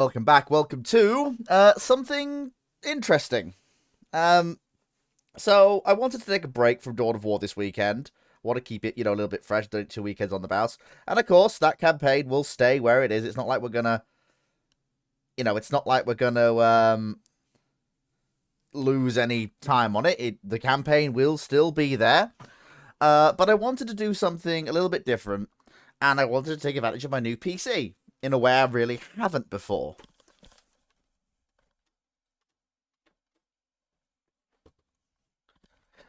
Welcome back. Welcome to something interesting. So I wanted to take a break from Dawn of War this weekend. I want to keep it, a little bit fresh. Done it 2 weekends on the bounce, and of course that campaign will stay where it is. It's not like we're gonna, it's not like we're gonna lose any time on it. The campaign will still be there. But I wanted to do something a little bit different, and I wanted to take advantage of my new PC in a way I really haven't before.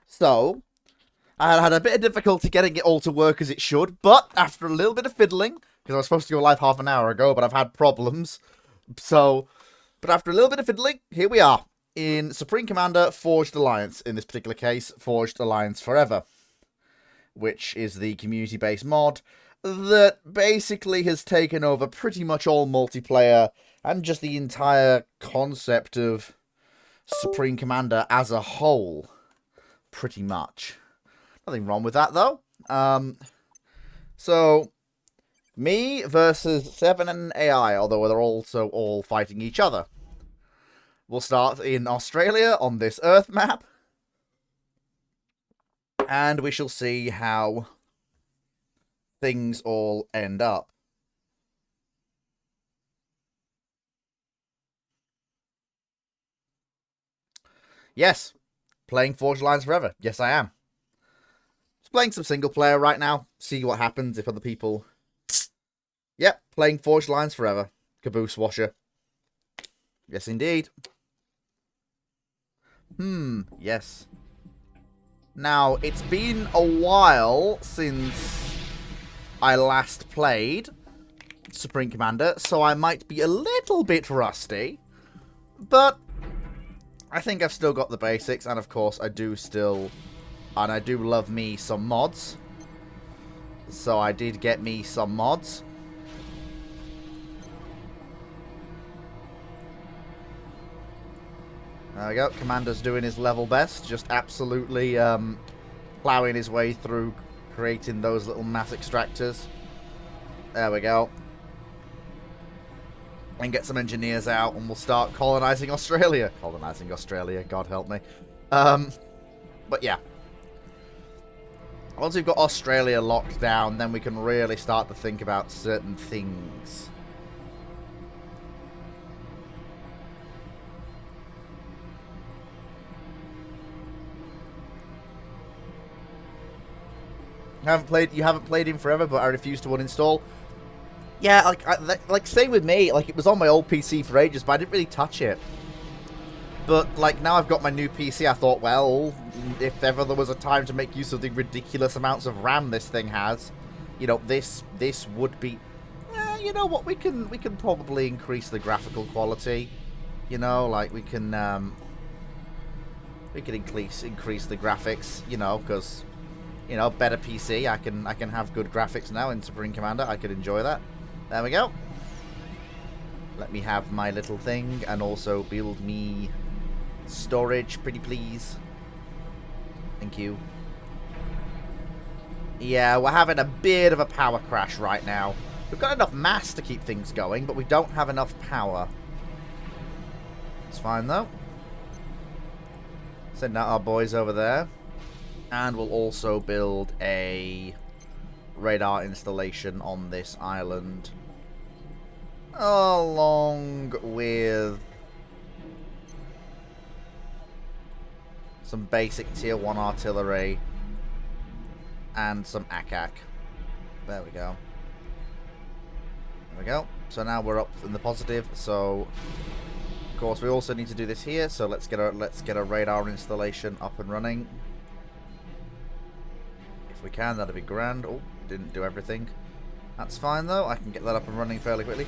So, I had a bit of difficulty getting it all to work as it should, but after a little bit of fiddling, because I was supposed to go live half an hour ago, but I've had problems. But after a little bit of fiddling, here we are in Supreme Commander Forged Alliance. In this particular case, Forged Alliance Forever, which is the community-based mod that basically has taken over pretty much all multiplayer and just the entire concept of Supreme Commander as a whole. Pretty much. Nothing wrong with that, though. So, me versus 7 and AI, although they're also all fighting each other. We'll start in Australia on this Earth map. And we shall see how things all end up. Yes, playing Forged Alliance Forever. Yes, I am. Just playing some single player right now. See what happens if other people... Yep, playing Forged Alliance Forever. Caboose Washer. Yes, indeed. Yes. Now, it's been a while since I last played Supreme Commander, so I might be a little bit rusty. But I think I've still got the basics, and of course I do love me some mods. So I did get me some mods. There we go, Commander's doing his level best, just absolutely plowing his way through creating those little mass extractors. There we go. And get some engineers out, and we'll start colonizing Australia. Colonizing Australia, God help me. But yeah. Once we've got Australia locked down, then we can really start to think about certain things. You haven't played him forever, but I refuse to uninstall. Yeah, like same with me. Like, it was on my old PC for ages, but I didn't really touch it. But like, now I've got my new PC, I thought, well, if ever there was a time to make use of the ridiculous amounts of RAM this thing has, this would be. You know what? We can probably increase the graphical quality. Like we can increase the graphics. Because. Better PC. I can have good graphics now in Supreme Commander. I could enjoy that. There we go. Let me have my little thing and also build me storage, pretty please. Thank you. Yeah, we're having a bit of a power crash right now. We've got enough mass to keep things going, but we don't have enough power. It's fine, though. Send out our boys over there. And we'll also build a radar installation on this island. Along with some basic tier 1 artillery. And some ACAC. There we go. There we go. So now we're up in the positive. So, of course, we also need to do this here. So let's get a radar installation up and running. If we can, that'd be grand. Oh, didn't do everything. That's fine, though. I can get that up and running fairly quickly.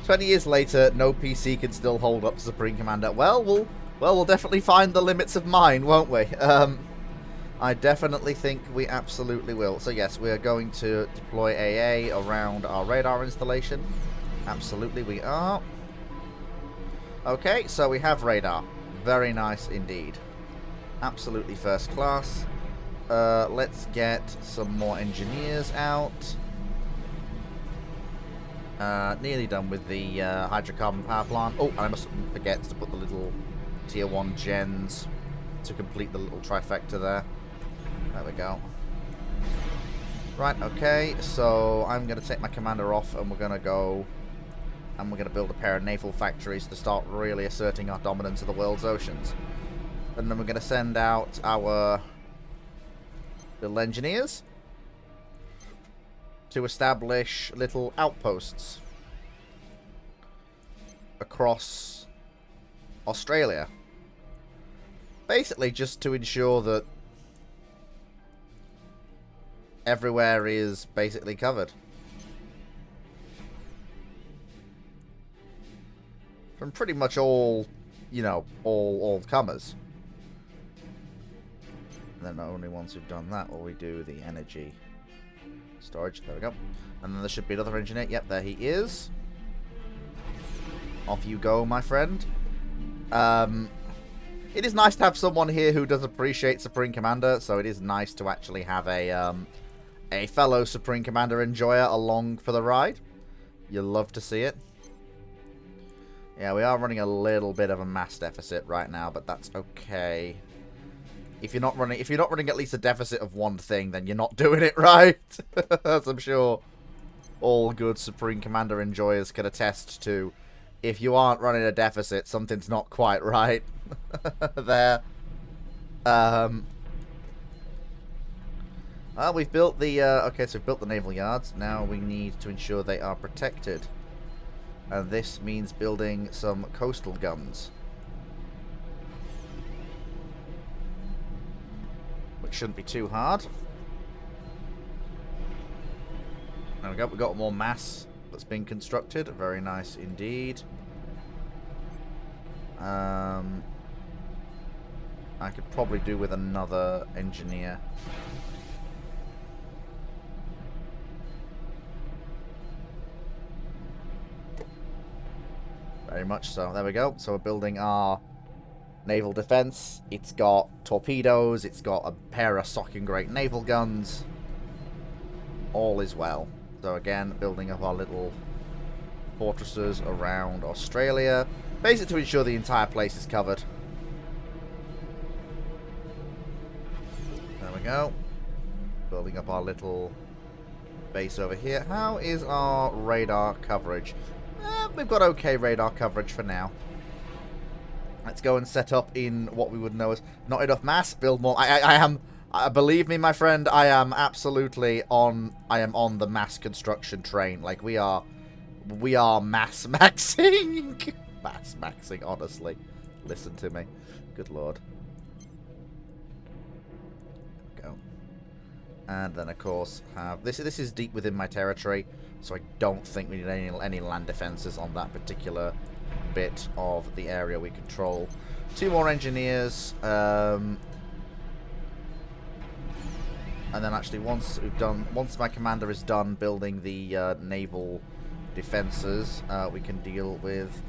20 years later, no PC can still hold up to Supreme Commander. Well, we'll definitely find the limits of mine, won't we? I definitely think we absolutely will. So, yes, we are going to deploy AA around our radar installation. Absolutely, we are. Okay, so we have radar. Very nice indeed. Absolutely first class. Let's get some more engineers out. Nearly done with the hydrocarbon power plant. Oh, and I mustn't forget to put the little tier 1 gens to complete the little trifecta there. There we go. Right, okay, so I'm going to take my commander off and we're going to go and we're going to build a pair of naval factories to start really asserting our dominance of the world's oceans. And then we're going to send out our little engineers to establish little outposts across Australia. Basically just to ensure that everywhere is basically covered. From pretty much all, you know, all comers. And then only once we've done that will we do the energy storage. There we go. And then there should be another engineer. Yep, there he is. Off you go, my friend. It is nice to have someone here who does appreciate Supreme Commander, so it is nice to actually have a fellow Supreme Commander enjoyer along for the ride. You love to see it. Yeah, we are running a little bit of a mass deficit right now, but that's okay. If you're not running at least a deficit of one thing, then you're not doing it right. As I'm sure all good Supreme Commander enjoyers can attest to. If you aren't running a deficit, something's not quite right there. Well, we've built the okay, so we've built the naval yards. Now we need to ensure they are protected, and this means building some coastal guns, which shouldn't be too hard. There we go. We've got more mass that's been constructed. Very nice indeed. I could probably do with another engineer. Very much so. There we go. So we're building our naval defense. It's got torpedoes. It's got a pair of socking great naval guns. All is well. So again, building up our little fortresses around Australia. Basically to ensure the entire place is covered. There we go. Building up our little base over here. How is our radar coverage? We've got okay radar coverage for now. Let's go and set up in what we would know as not enough mass. Build more. Believe me, my friend, I am absolutely on. I am on the mass construction train. Like we are mass maxing. Mass maxing, honestly. Listen to me. Good lord. Go. And then of course have this. This is deep within my territory, so I don't think we need any land defenses on that particular bit of the area we control. 2 more engineers. And then actually once my commander is done building the naval defenses, we can deal with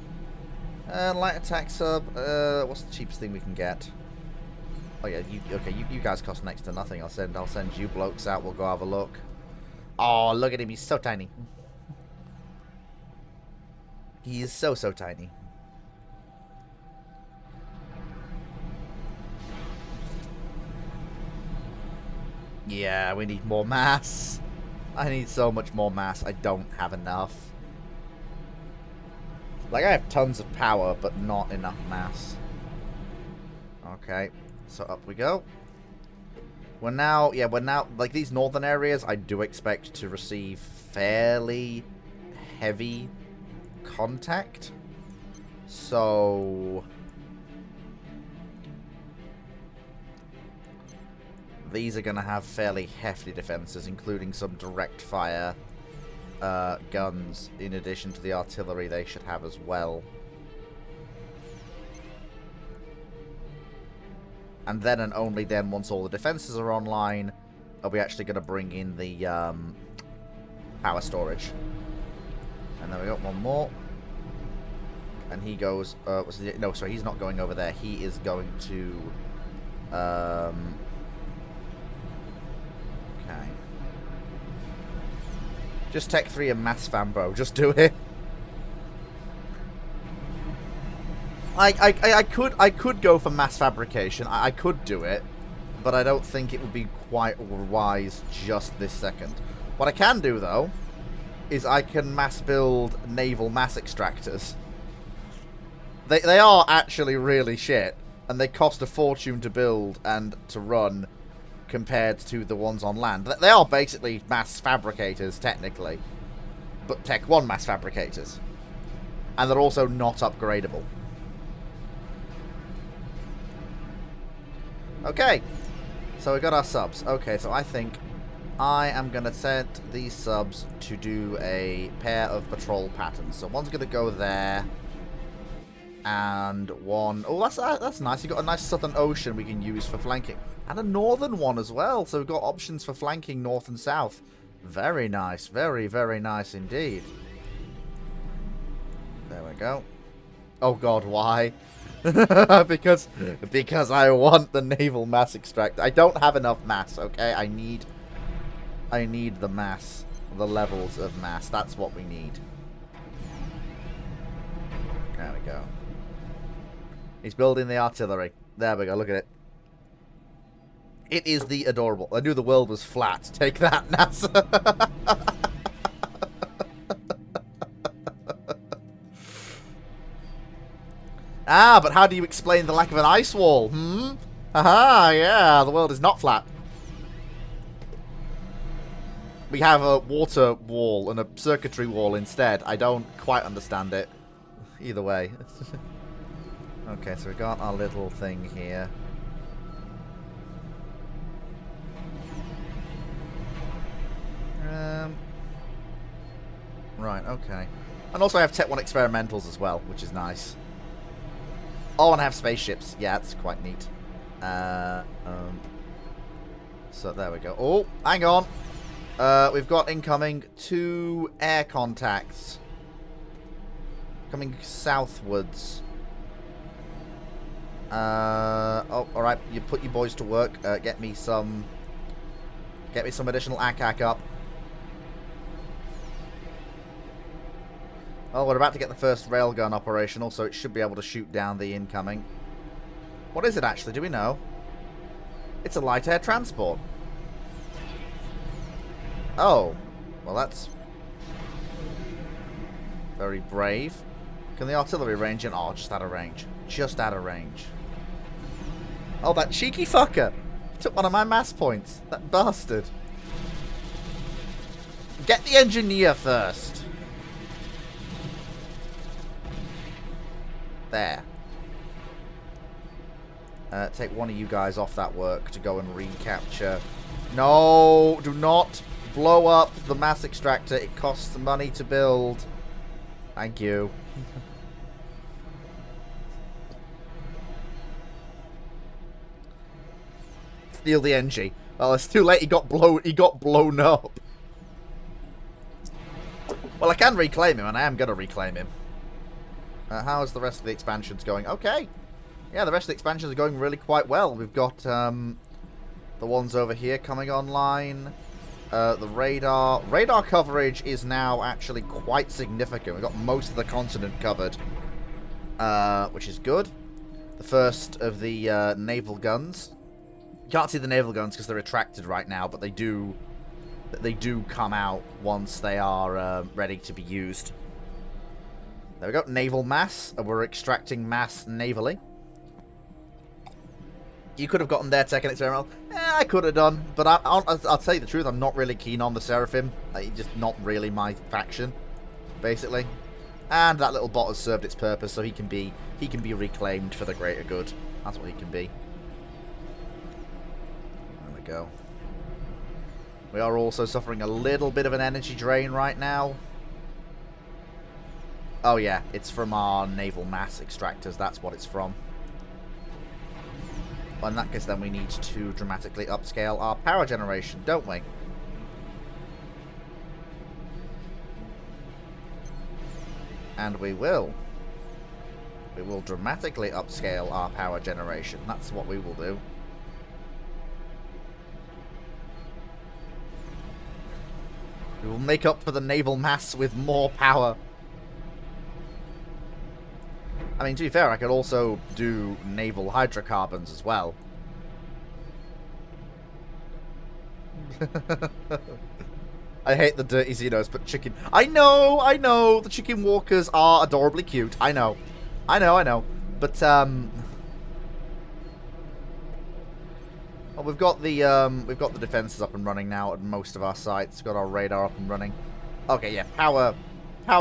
light attack sub. What's the cheapest thing we can get? Oh yeah, you guys cost next to nothing. I'll send you blokes out. We'll go have a look. Oh, look at him. He's so tiny. He is so tiny. Yeah, we need more mass. I need so much more mass. I don't have enough. Like, I have tons of power, but not enough mass. Okay, so up we go. We're now, like, these northern areas, I do expect to receive fairly heavy contact. So these are going to have fairly hefty defenses, including some direct fire guns, in addition to the artillery they should have as well. And then and only then, once all the defenses are online, are we actually going to bring in the power storage. And then we got one more. And he goes... no, sorry, he's not going over there. He is going to... okay. Just Tech 3 and Mass Fan, bro. Just do it. I could go for mass fabrication. I could do it, but I don't think it would be quite wise just this second. What I can do, though, is I can mass build naval mass extractors. They are actually really shit, and they cost a fortune to build and to run compared to the ones on land. They are basically mass fabricators, technically, but Tech 1 mass fabricators. And they're also not upgradable. Okay, so we got our subs. Okay, so I think I am going to set these subs to do a pair of patrol patterns. So one's going to go there, and one... Oh, that's nice. You've got a nice southern ocean we can use for flanking. And a northern one as well, so we've got options for flanking north and south. Very nice. Very, very nice indeed. There we go. Oh god, why? because I want the naval mass extract. I don't have enough mass, okay? I need the mass, the levels of mass. That's what we need. There we go. He's building the artillery. There we go, look at it. It is the adorable. I knew the world was flat. Take that, NASA. Ah, but how do you explain the lack of an ice wall? Aha, yeah, the world is not flat. We have a water wall and a circuitry wall instead. I don't quite understand it. Either way. Okay, so we got our little thing here. Right, okay. And also I have Tech 1 experimentals as well, which is nice. Oh, and I have spaceships. Yeah, that's quite neat. So there we go. Oh, hang on. We've got incoming 2 air contacts. Coming southwards. Oh, alright. You put your boys to work. Get me some additional ACAC up. Oh, we're about to get the first railgun operational, so it should be able to shoot down the incoming. What is it, actually? Do we know? It's a light air transport. Oh. Well, that's very brave. Can the artillery range in? Oh, just out of range. Just out of range. Oh, that cheeky fucker. He took one of my mass points. That bastard. Get the engineer first. There. Take one of you guys off that work to go and recapture. No, do not blow up the mass extractor. It costs money to build. Thank you. Steal the NG. Well, it's too late. He got blown up. Well, I can reclaim him, and I am going to reclaim him. How is the rest of the expansions going? Okay. Yeah, the rest of the expansions are going really quite well. We've got the ones over here coming online. The radar. Radar coverage is now actually quite significant. We've got most of the continent covered, which is good. The first of the naval guns. You can't see the naval guns because they're retracted right now, but they do come out once they are ready to be used. There we go, naval mass. We're extracting mass navally. You could have gotten their tech and experimental. I could have done, but I'll tell you the truth. I'm not really keen on the Seraphim. It's just not really my faction, basically. And that little bot has served its purpose, so he can be reclaimed for the greater good. That's what he can be. There we go. We are also suffering a little bit of an energy drain right now. Oh yeah, it's from our naval mass extractors. That's what it's from. Well, in that case, then we need to dramatically upscale our power generation, don't we? And we will. We will dramatically upscale our power generation. That's what we will do. We will make up for the naval mass with more power. I mean, to be fair, I could also do naval hydrocarbons as well. I hate the dirty Xenos, but chicken... I know! The chicken walkers are adorably cute. I know. But, well, we've got the defenses up and running now at most of our sites. We've got our radar up and running. Okay, yeah, power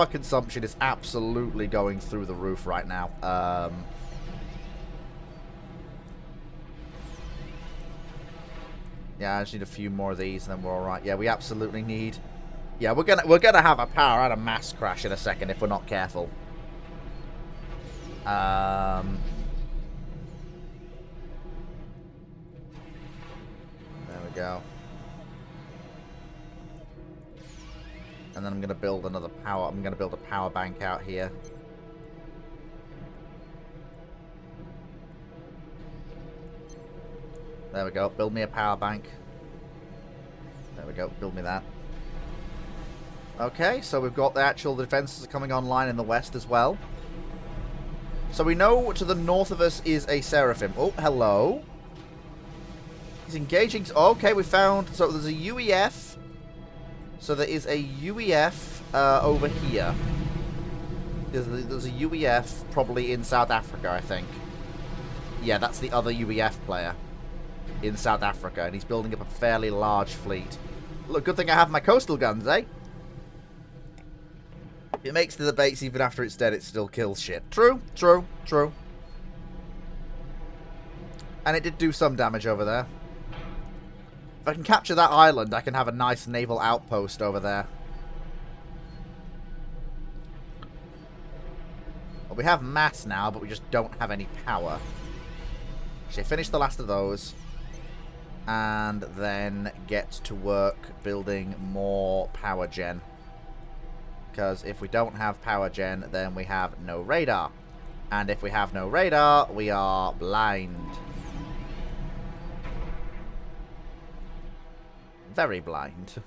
consumption is absolutely going through the roof right now. Yeah, I just need a few more of these, and then we're all right. Yeah, we absolutely need. Yeah, we're gonna have a power out of mass crash in a second if we're not careful. There we go. And then I'm gonna build another power. I'm gonna build a power bank out here. There we go. Build me a power bank. There we go. Build me that. Okay, so we've got the actual defenses coming online in the west as well. So we know to the north of us is a Seraphim. Oh, hello. He's engaging. Okay, we found... So there's a UEF. So there is a UEF over here. There's a UEF probably in South Africa, I think. Yeah, that's the other UEF player in South Africa, and he's building up a fairly large fleet. Look, good thing I have my coastal guns, eh? It makes the base even after it's dead, it still kills shit. True. And it did do some damage over there. If I can capture that island, I can have a nice naval outpost over there. Well, we have mass now, but we just don't have any power. Actually, finish the last of those. And then get to work building more power gen. Because if we don't have power gen, then we have no radar. And if we have no radar, we are blind. Very blind.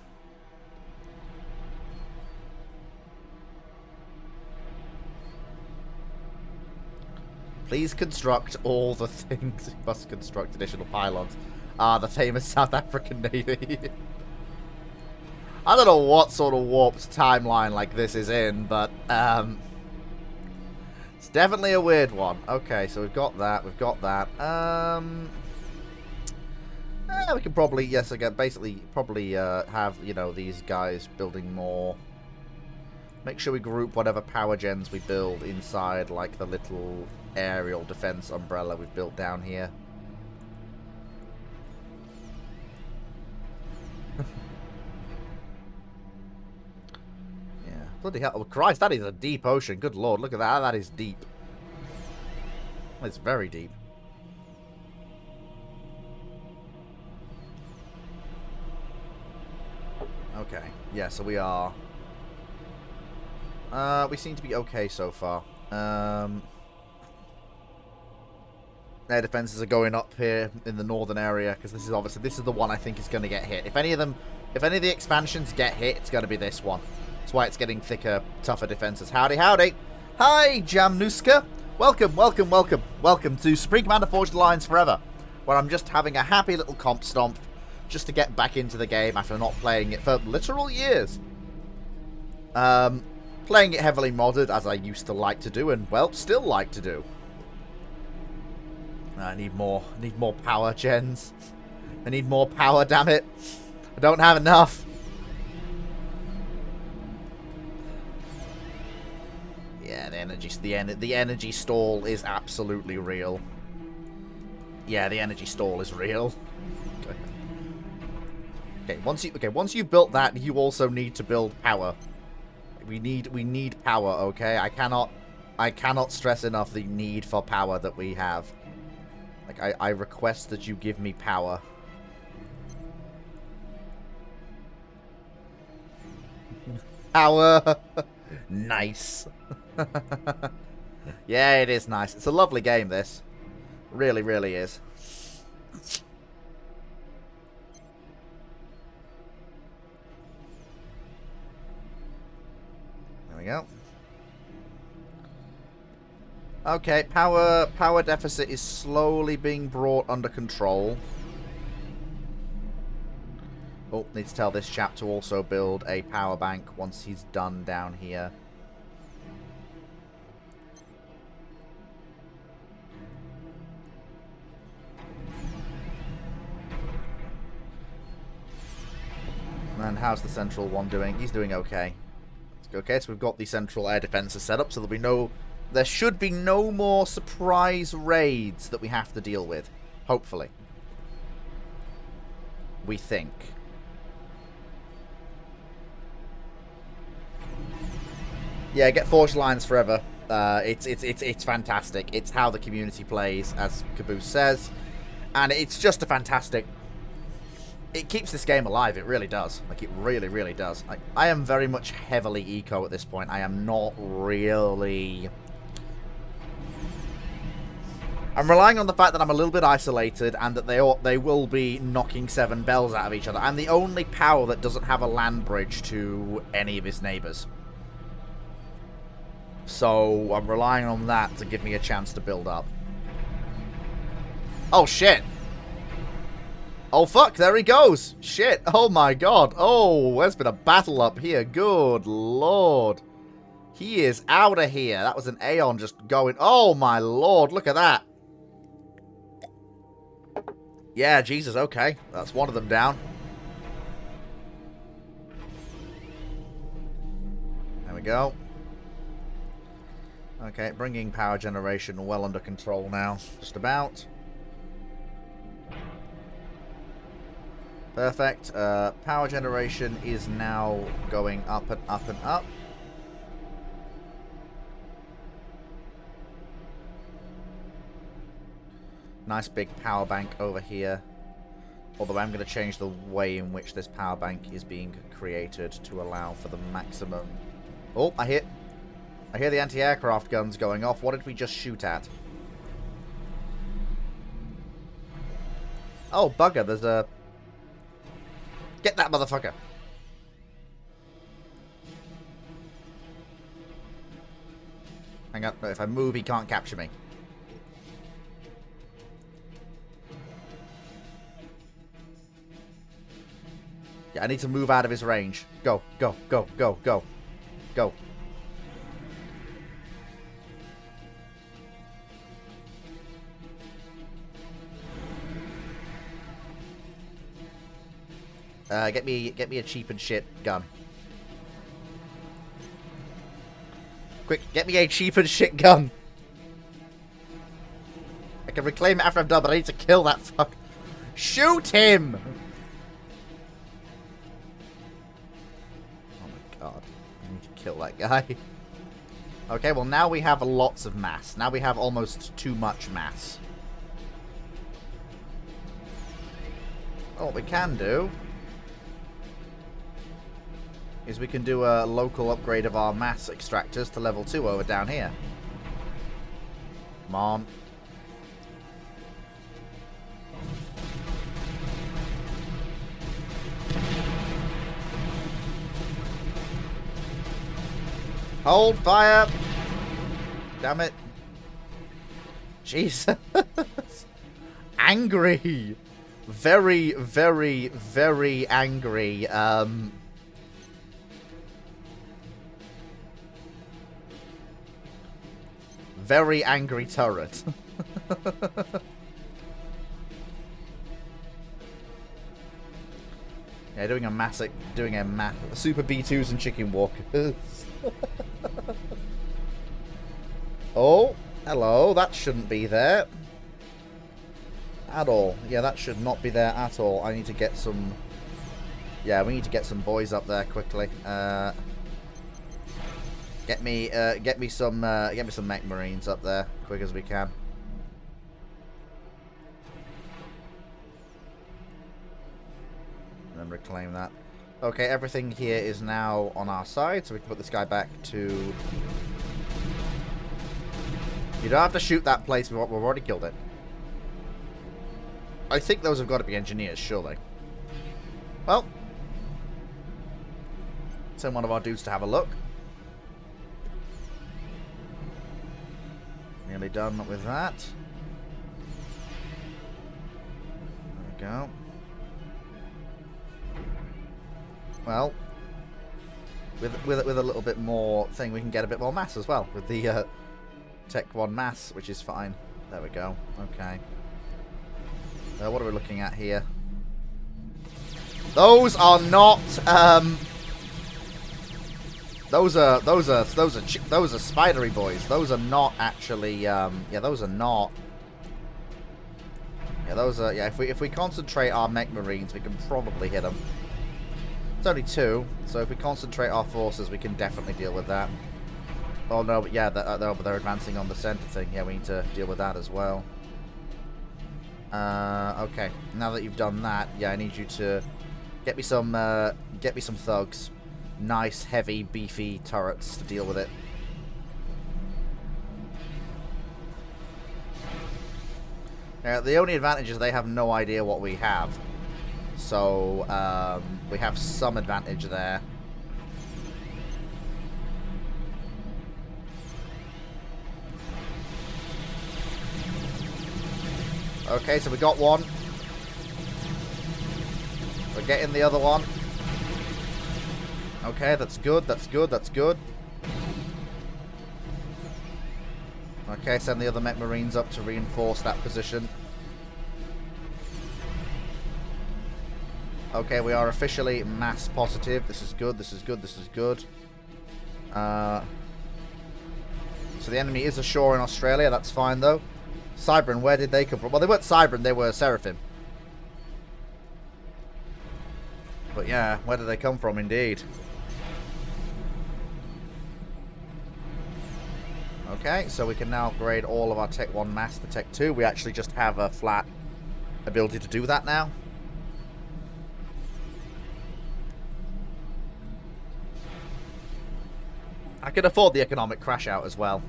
Please construct all the things. You must construct additional pylons. Ah, the famous South African Navy. I don't know what sort of warped timeline like this is in, but it's definitely a weird one. Okay, so we've got that. We can probably, yes, again, basically probably have, you know, these guys building more. Make sure we group whatever power gens we build inside, like the little aerial defense umbrella we've built down here. Yeah. Bloody hell. Oh, Christ, that is a deep ocean. Good lord, look at that. That is deep. It's very deep. Okay. Yeah, so we are... we seem to be okay so far. Air defenses are going up here in the northern area, because this is the one I think is going to get hit. If any of the expansions get hit, it's going to be this one. That's why it's getting thicker, tougher defenses. Howdy, howdy. Hi, Jamnuska. Welcome to Supreme Commander Forged Alliance Forever, where I'm just having a happy little comp stomp just to get back into the game after not playing it for literal years. Playing it heavily modded, as I used to like to do, and, well, still like to do. I need more power gens. I need more power, damn it. I don't have enough. Yeah, the energy stall is absolutely real. Yeah, the energy stall is real. Okay, once you've built that, you also need to build power. We need power, okay? I cannot stress enough the need for power that we have. Like, I request that you give me power. Power! Nice. Yeah, it is nice. It's a lovely game, this. Really, really is. go. Okay, power deficit is slowly being brought under control. Oh, need to tell this chap to also build a power bank once he's done down here. And how's the central one doing? He's doing okay. Okay, so we've got the central air defenses set up, so there should be no more surprise raids that we have to deal with. Hopefully. We think. Yeah, get Forged Lines forever. It's fantastic. It's how the community plays, as Caboose says. And it's just a fantastic... It keeps this game alive, it really does. Like, it really, really does. Like, I am very much heavily eco at this point. I am not really... I'm relying on the fact that I'm a little bit isolated and that they will be knocking 7 bells out of each other. I'm the only power that doesn't have a land bridge to any of his neighbours. So, I'm relying on that to give me a chance to build up. Oh, shit! Oh, fuck, there he goes. Shit, oh my god. Oh, there's been a battle up here. Good lord. He is out of here. That was an Aeon just going. Oh my lord, look at that. Yeah, Jesus, okay. That's one of them down. There we go. Okay, bringing power generation well under control now. Just about. Perfect. Power generation is now going up and up and up. Nice big power bank over here. Although I'm going to change the way in which this power bank is being created to allow for the maximum... Oh, I hear the anti-aircraft guns going off. What did we just shoot at? Oh, bugger. There's a... Get that motherfucker. Hang on. If I move, he can't capture me. Yeah, I need to move out of his range. Go, go, go, go, go. Go. Get me a cheap and shit gun. Quick, get me a cheap and shit gun. I can reclaim it after I'm done, but I need to kill that fuck. Shoot him! Oh my god. I need to kill that guy. Okay, well now we have lots of mass. Now we have almost too much mass. Oh, what we can do is we can do a local upgrade of our mass extractors to level 2 over down here. Come on. Hold fire! Damn it. Jesus. Angry. Very, very, very angry. Very angry turret. Yeah, doing a super B2s and chicken walkers. Oh, hello. That shouldn't be there. At all. Yeah, that should not be there at all. I need to get some... Yeah, we need to get some boys up there quickly. Get me some mech marines up there, quick as we can. And then reclaim that. Okay, everything here is now on our side, so we can put this guy back to... You don't have to shoot that place, we've already killed it. I think those have got to be engineers, surely. Well. Send one of our dudes to have a look. Nearly done with that. There we go. Well, with a little bit more thing, we can get a bit more mass as well with the Tech 1 mass, which is fine. There we go. Okay. What are we looking at here? Those are not. Those are spidery boys. Those are not actually. Yeah, those are not. Yeah, those are. Yeah, if we concentrate our mech marines, we can probably hit them. It's only 2, so if we concentrate our forces, we can definitely deal with that. Oh no, but yeah, they're advancing on the center thing. Yeah, we need to deal with that as well. Okay. Now that you've done that, yeah, I need you to get me some thugs. Nice, heavy, beefy turrets to deal with it. The only advantage is they have no idea what we have. So, we have some advantage there. Okay, so we got one. We're getting the other one. Okay, that's good, that's good, that's good. Okay, send the other mech marines up to reinforce that position. Okay, we are officially mass positive. This is good, this is good, this is good. So the enemy is ashore in Australia, that's fine though. Cybran, where did they come from? Well, they weren't Cybran, they were Seraphim. But yeah, where did they come from indeed? Okay, so we can now upgrade all of our Tech 1 mass to Tech 2. We actually just have a flat ability to do that now. I can afford the economic crash out as well.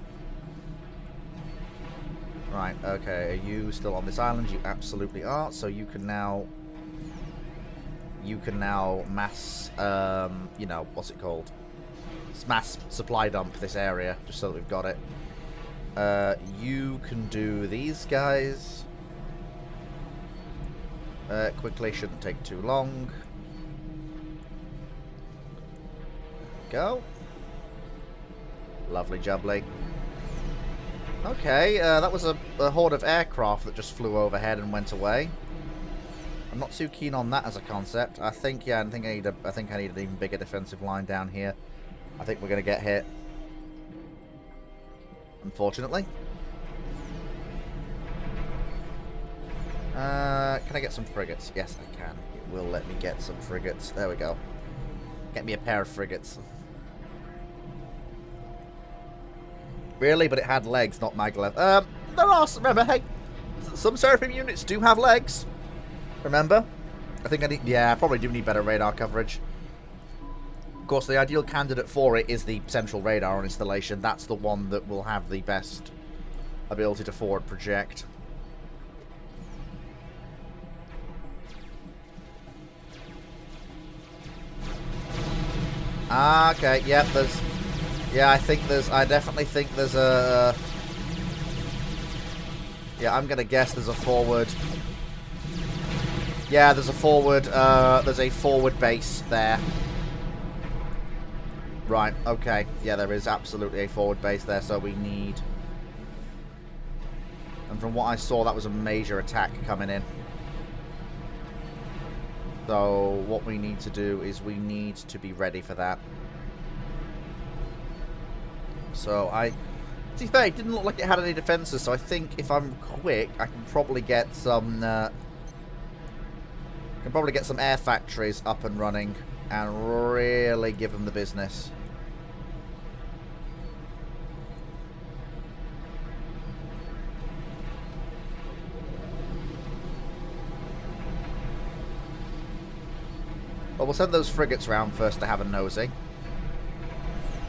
Right, okay, are you still on this island? You absolutely are, so you can now mass, you know, what's it called? Mass supply dump this area, just so that we've got it. You can do these guys. Quickly, shouldn't take too long. Go. Lovely jubbly. Okay, that was a horde of aircraft that just flew overhead and went away. I'm not too keen on that as a concept. I think, yeah, I think I need an even bigger defensive line down here. I think we're going to get hit. Unfortunately. Can I get some frigates? Yes, I can. It will let me get some frigates. There we go. Get me a pair of frigates. Really? But it had legs, not maglev. There are some, remember, hey, some Seraphim units do have legs. Remember? I think I need, yeah, I probably do need better radar coverage. Of course, the ideal candidate for it is the central radar installation. That's the one that will have the best ability to forward project. Ah, okay, yep, there's... Yeah, I definitely think there's a... Yeah, I'm gonna guess there's a forward... Yeah, there's a forward base there. Right, okay. Yeah, there is absolutely a forward base there, so we need... And from what I saw, that was a major attack coming in. So, what we need to do is we need to be ready for that. So, to be fair, it didn't look like it had any defenses, so I think if I'm quick, I can probably get some... air factories up and running and really give them the business. Well, we'll send those frigates round first to have a nosy.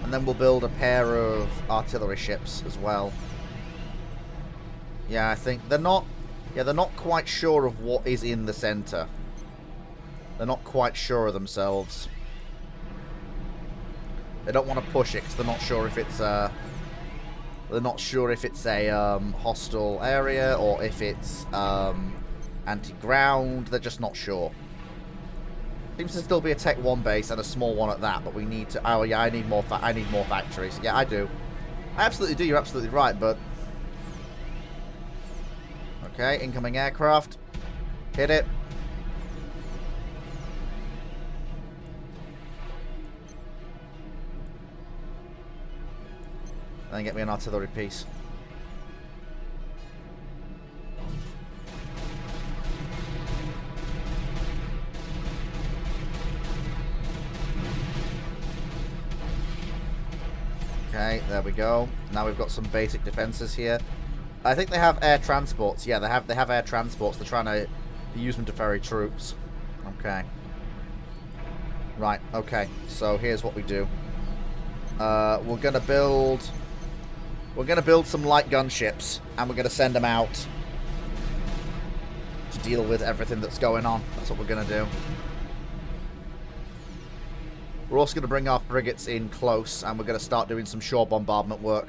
And then we'll build a pair of artillery ships as well. Yeah, I think they're not quite sure of what is in the center. They're not quite sure of themselves. They don't want to push it because they're not sure if it's They're not sure if it's a hostile area or if it's anti-ground. They're just not sure. Seems to still be a Tech 1 base and a small one at that, but we need to... Oh, yeah, I need more factories. Yeah, I do. I absolutely do. You're absolutely right, but... Okay, incoming aircraft. Hit it. Then get me an artillery piece. Okay, there we go. Now we've got some basic defenses here. I think they have air transports. Yeah, they have air transports. They're trying to use them to ferry troops. Okay. Right, okay. So here's what we do. We're gonna build some light gunships, and we're gonna send them out to deal with everything that's going on. That's what we're gonna do. We're also gonna bring our frigates in close, and we're gonna start doing some shore bombardment work.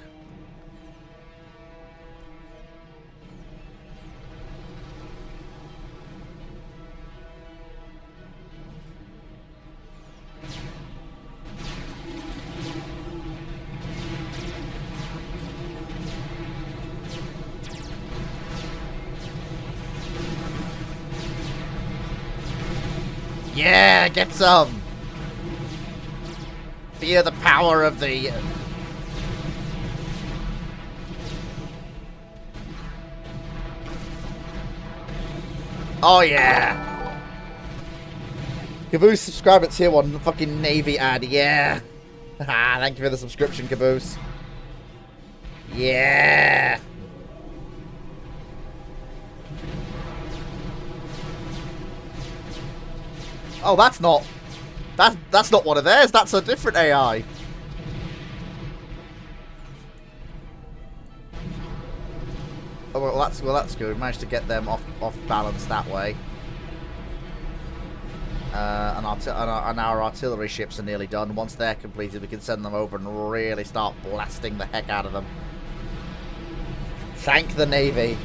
Yeah, get some! Fear the power of the... Oh, yeah! Caboose, subscribe at tier 1, fucking Navy ad, yeah! Thank you for the subscription, Caboose. Yeah! Oh, that's not one of theirs. That's a different AI. Oh, well, that's good. We managed to get them off balance that way. And our artillery ships are nearly done. Once they're completed, we can send them over and really start blasting the heck out of them. Thank the Navy.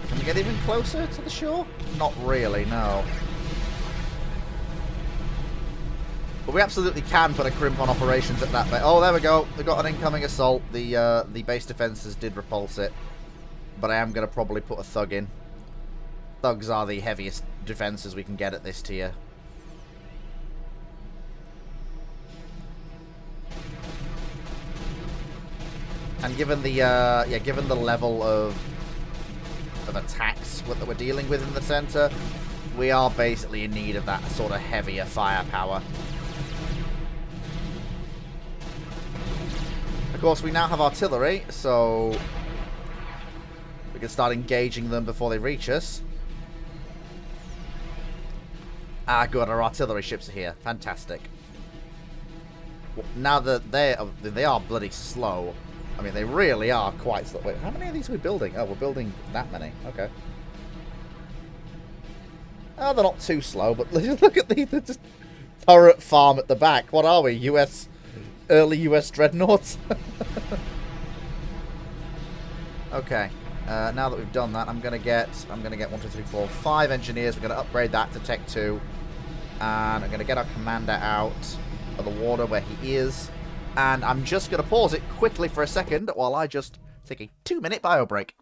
Can we get even closer to the shore? Not really, no. But we absolutely can put a crimp on operations at that base. Oh, there we go. We've got an incoming assault. The base defenses did repulse it. But I am going to probably put a thug in. Thugs are the heaviest defenses we can get at this tier. And given the given the level of attacks that we're dealing with in the center, we are basically in need of that sort of heavier firepower. Of course, we now have artillery, so we can start engaging them before they reach us. Ah, good. Our artillery ships are here. Fantastic. Well, now that they are bloody slow. I mean, they really are quite slow. Wait, how many of these are we building? Oh, we're building that many. Okay. Oh, they're not too slow, but look at these. They're just turret farm at the back. What are we? Early US dreadnoughts? Okay. Now that we've done that, I'm gonna get 1, 2, 3, 4, 5 engineers. We're gonna upgrade that to Tech 2. And I'm gonna get our commander out of the water where he is. And I'm just gonna pause it quickly for a second while I just take a 2-minute bio break.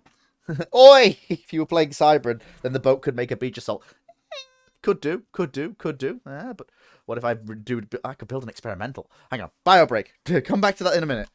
Oi! If you were playing Cybrid, then the boat could make a beach assault. Could do. But what if I could build an experimental? Hang on. Bio break. Come back to that in a minute.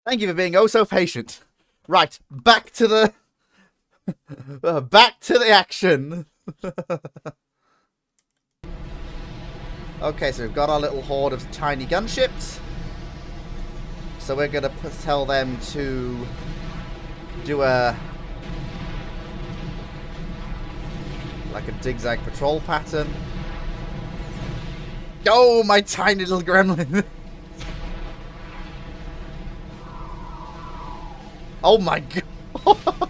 Thank you for being oh so patient. Right, back to the... back to the action. Okay, so we've got our little horde of tiny gunships. So we're going to tell them to do a... like a zigzag patrol pattern. Oh, my tiny little gremlin. Oh my god.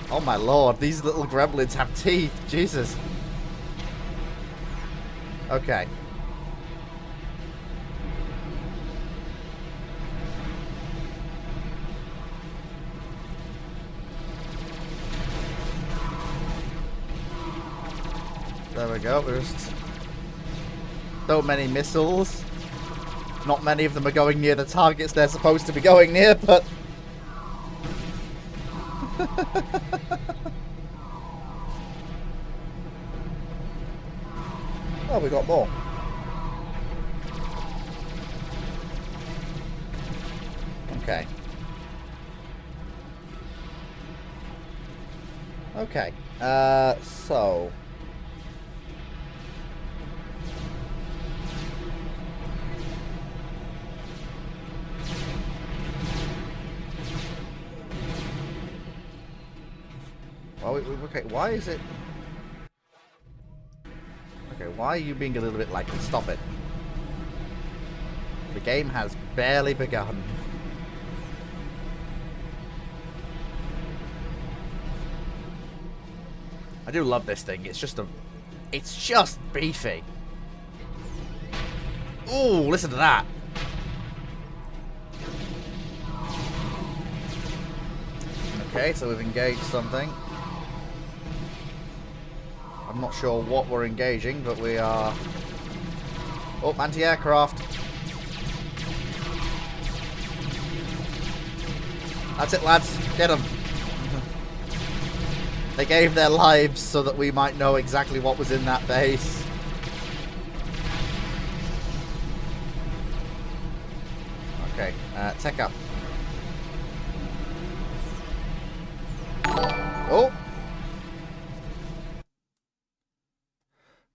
Oh my lord, these little gremlins have teeth. Jesus. Okay. There we go. There's so many missiles. Not many of them are going near the targets they're supposed to be going near, but... oh, we got more. Okay. Okay. So... well, okay, why is it... okay, why are you being a little bit like this? Stop it. The game has barely begun. I do love this thing. It's just a... it's just beefy. Ooh, listen to that. Okay, so we've engaged something. I'm not sure what we're engaging, but we are... oh, anti-aircraft. That's it, lads. Get them. They gave their lives so that we might know exactly what was in that base. Okay, tech up. Oh!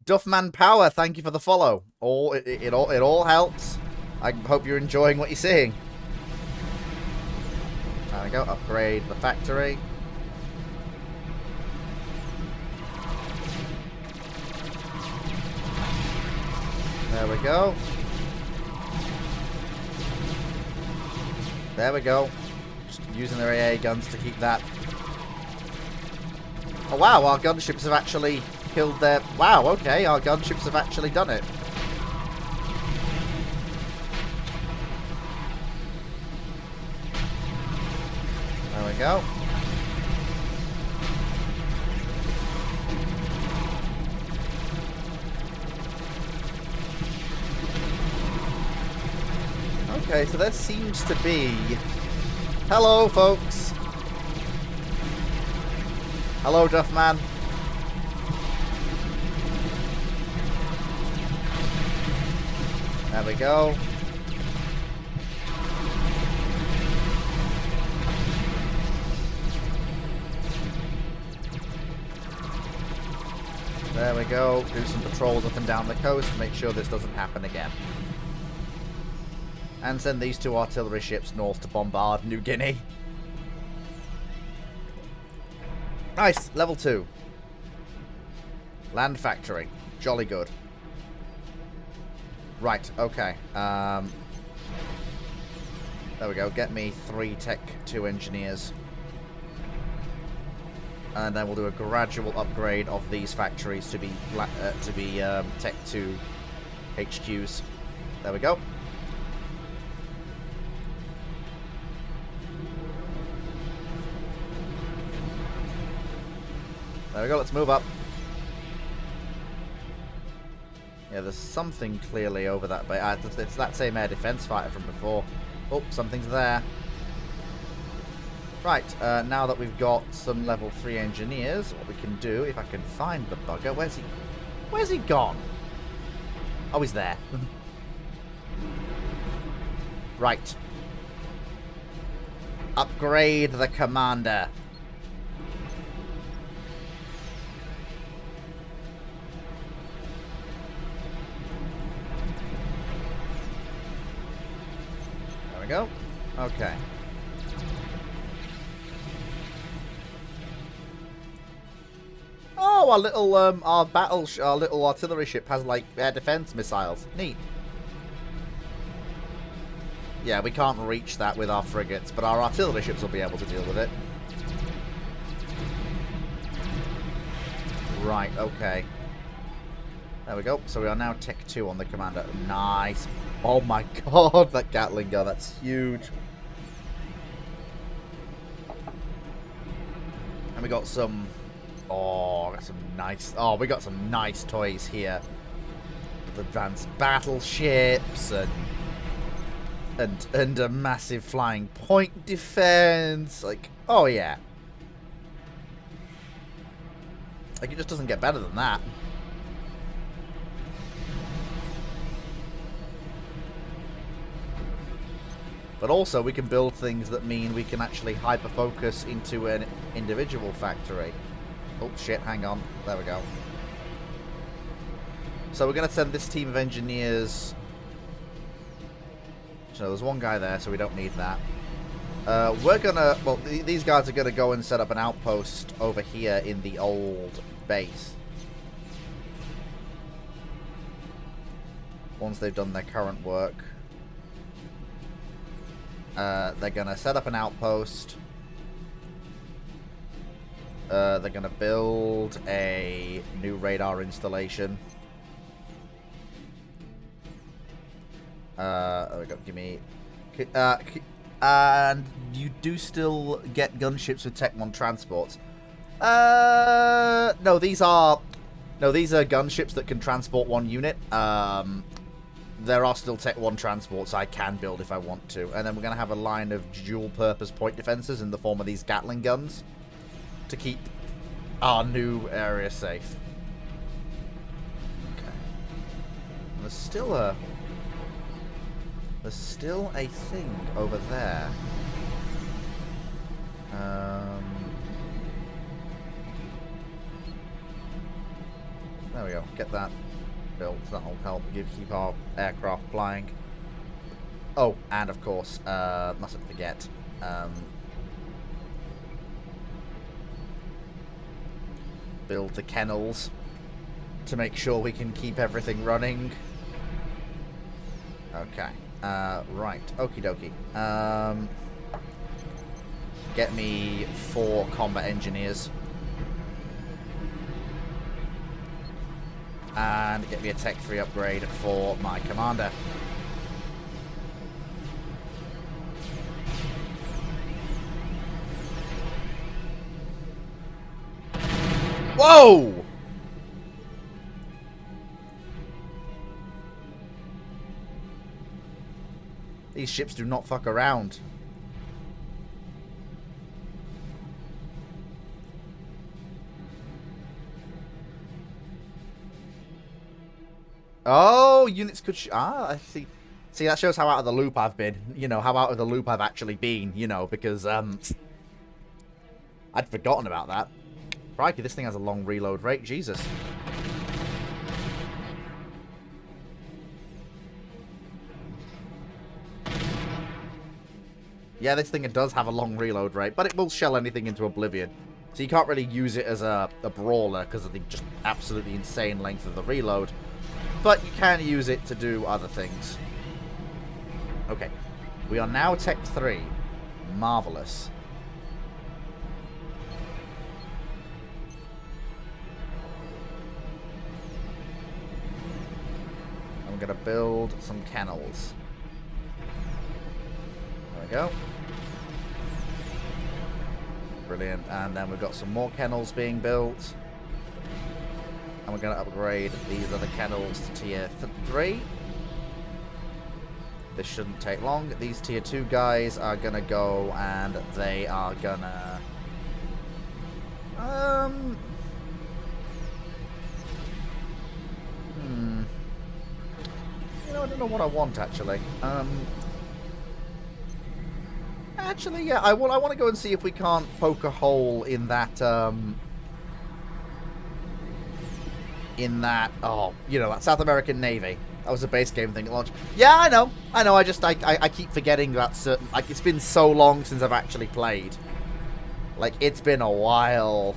Duffman Power, thank you for the follow. It all helps. I hope you're enjoying what you're seeing. There we go, upgrade the factory. There we go. There we go. Just using their AA guns to keep that. Oh wow, our gunships have actually killed their... wow, okay, our gunships have actually done it. There we go. Okay, so there seems to be... hello, folks. Hello, Duffman. There we go. There we go. Do some patrols up and down the coast to make sure this doesn't happen again. And send these two artillery ships north to bombard New Guinea. Nice. Level 2. Land factory. Jolly good. Right, okay. There we go. Get me 3 Tech 2 engineers. And then we'll do a gradual upgrade of these factories to be Tech 2 HQs. There we go. There we go, let's move up. Yeah, there's something clearly over that bay. It's that same air defense fighter from before. Oh, something's there. Right, now that we've got some level 3 engineers, what we can do, if I can find the bugger, where's he gone? Oh, he's there. Right. Upgrade the commander. There we go. Okay. Oh, our little our little artillery ship has like air defense missiles. Neat. Yeah, we can't reach that with our frigates, but our artillery ships will be able to deal with it. Right, okay. There we go. So we are now Tech 2 on the commander. Nice. Oh my god, that Gatling gun, that's huge. And we got some... Oh, got some nice... Oh, we got some nice toys here. With advanced battleships and a massive flying point defense. Like, oh yeah. Like, it just doesn't get better than that. But also, we can build things that mean we can actually hyper-focus into an individual factory. Oh, shit, hang on. There we go. So we're going to send this team of engineers... So there's one guy there, so we don't need that. We're going to... Well, these guys are going to go and set up an outpost over here in the old base. Once they've done their current work. They're going to set up an outpost. They're going to build a new radar installation. There we go. Give me... and you do still get gunships with Tech 1 transports. No, these are gunships that can transport one unit. There are still Tech 1 transports I can build if I want to. And then we're going to have a line of dual-purpose point defenses in the form of these Gatling guns to keep our new area safe. Okay. There's still a thing over there. There we go. Get that built. That'll help keep our aircraft flying. Oh, and of course, mustn't forget. Build the kennels to make sure we can keep everything running. Okay. Right. Okie dokie. Get me 4 combat engineers. And get me a Tech 3 upgrade for my commander. Whoa! These ships do not fuck around. Oh, units could... I see. See, that shows how out of the loop I've been. You know, how out of the loop I've actually been, you know, because, I'd forgotten about that. Crikey, this thing has a long reload rate. Jesus. Yeah, this thing does have a long reload rate, but it will shell anything into oblivion. So you can't really use it as a brawler because of the just absolutely insane length of the reload. But you can use it to do other things. Okay. We are now Tech 3. Marvelous. I'm going to build some kennels. There we go. Brilliant. And then we've got some more kennels being built. And we're going to upgrade these other kennels to tier 3. This shouldn't take long. These tier 2 guys are going to go and they are going to... You know, I don't know what I want, actually. Actually, yeah, I want to go and see if we can't poke a hole in that, oh, you know, that South American Navy. That was a base game thing at launch. Yeah, I know. I keep forgetting that certain, like, it's been so long since I've actually played. Like, it's been a while.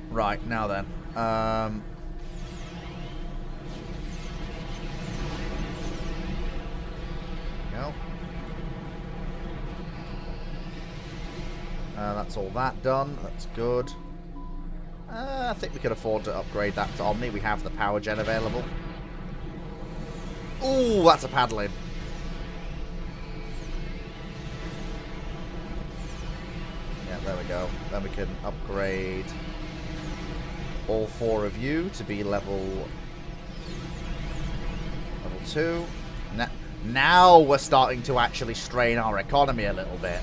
Right, now then. Go. That's all that done. That's good. I think we could afford to upgrade that to Omni. We have the power gen available. Ooh, that's a paddling. Yeah, there we go. Then we can upgrade all 4 of you to be level 2. Now we're starting to actually strain our economy a little bit.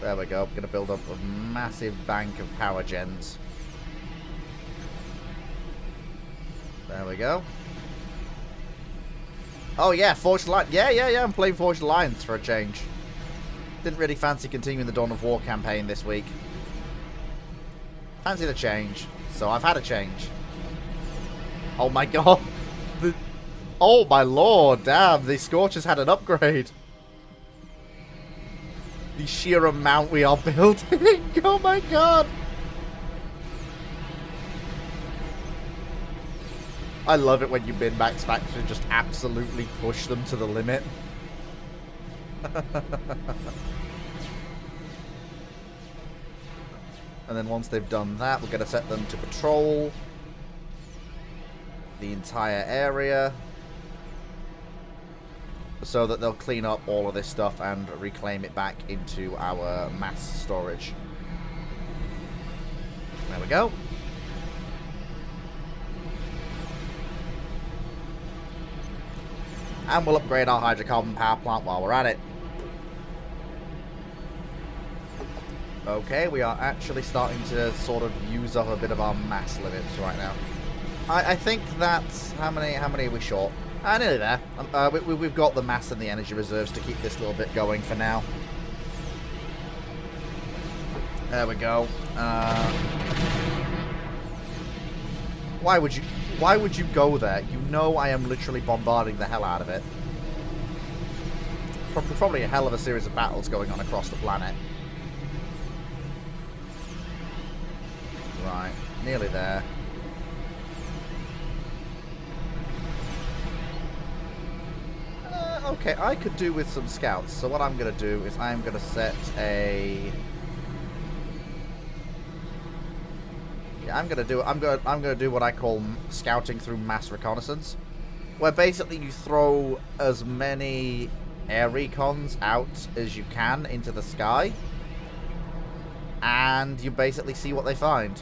There we go. I'm going to build up a massive bank of power gens. There we go. Oh yeah, Forged Alliance. Yeah, I'm playing Forged Alliance for a change. Didn't really fancy continuing the Dawn of War campaign this week. Fancied a change. So I've had a change. Oh my god. Oh my lord, damn. The Scorchers had an upgrade. The sheer amount we are building. Oh my god. I love it when you min-max factories and just absolutely push them to the limit. And then once they've done that, we're going to set them to patrol the entire area, so that they'll clean up all of this stuff and reclaim it back into our mass storage. There we go. And we'll upgrade our hydrocarbon power plant while we're at it. Okay, we are actually starting to sort of use up a bit of our mass limits right now. I think that's... How many are we short? Nearly there. We've got the mass and the energy reserves to keep this little bit going for now. There we go. Why would you go there? You know I am literally bombarding the hell out of it. Probably a hell of a series of battles going on across the planet. Right, nearly there. Okay, I could do with some scouts. So what I'm going to do is I'm going to set a... Yeah, I'm going to do what I call scouting through mass reconnaissance, where basically you throw as many air recons out as you can into the sky, and you basically see what they find.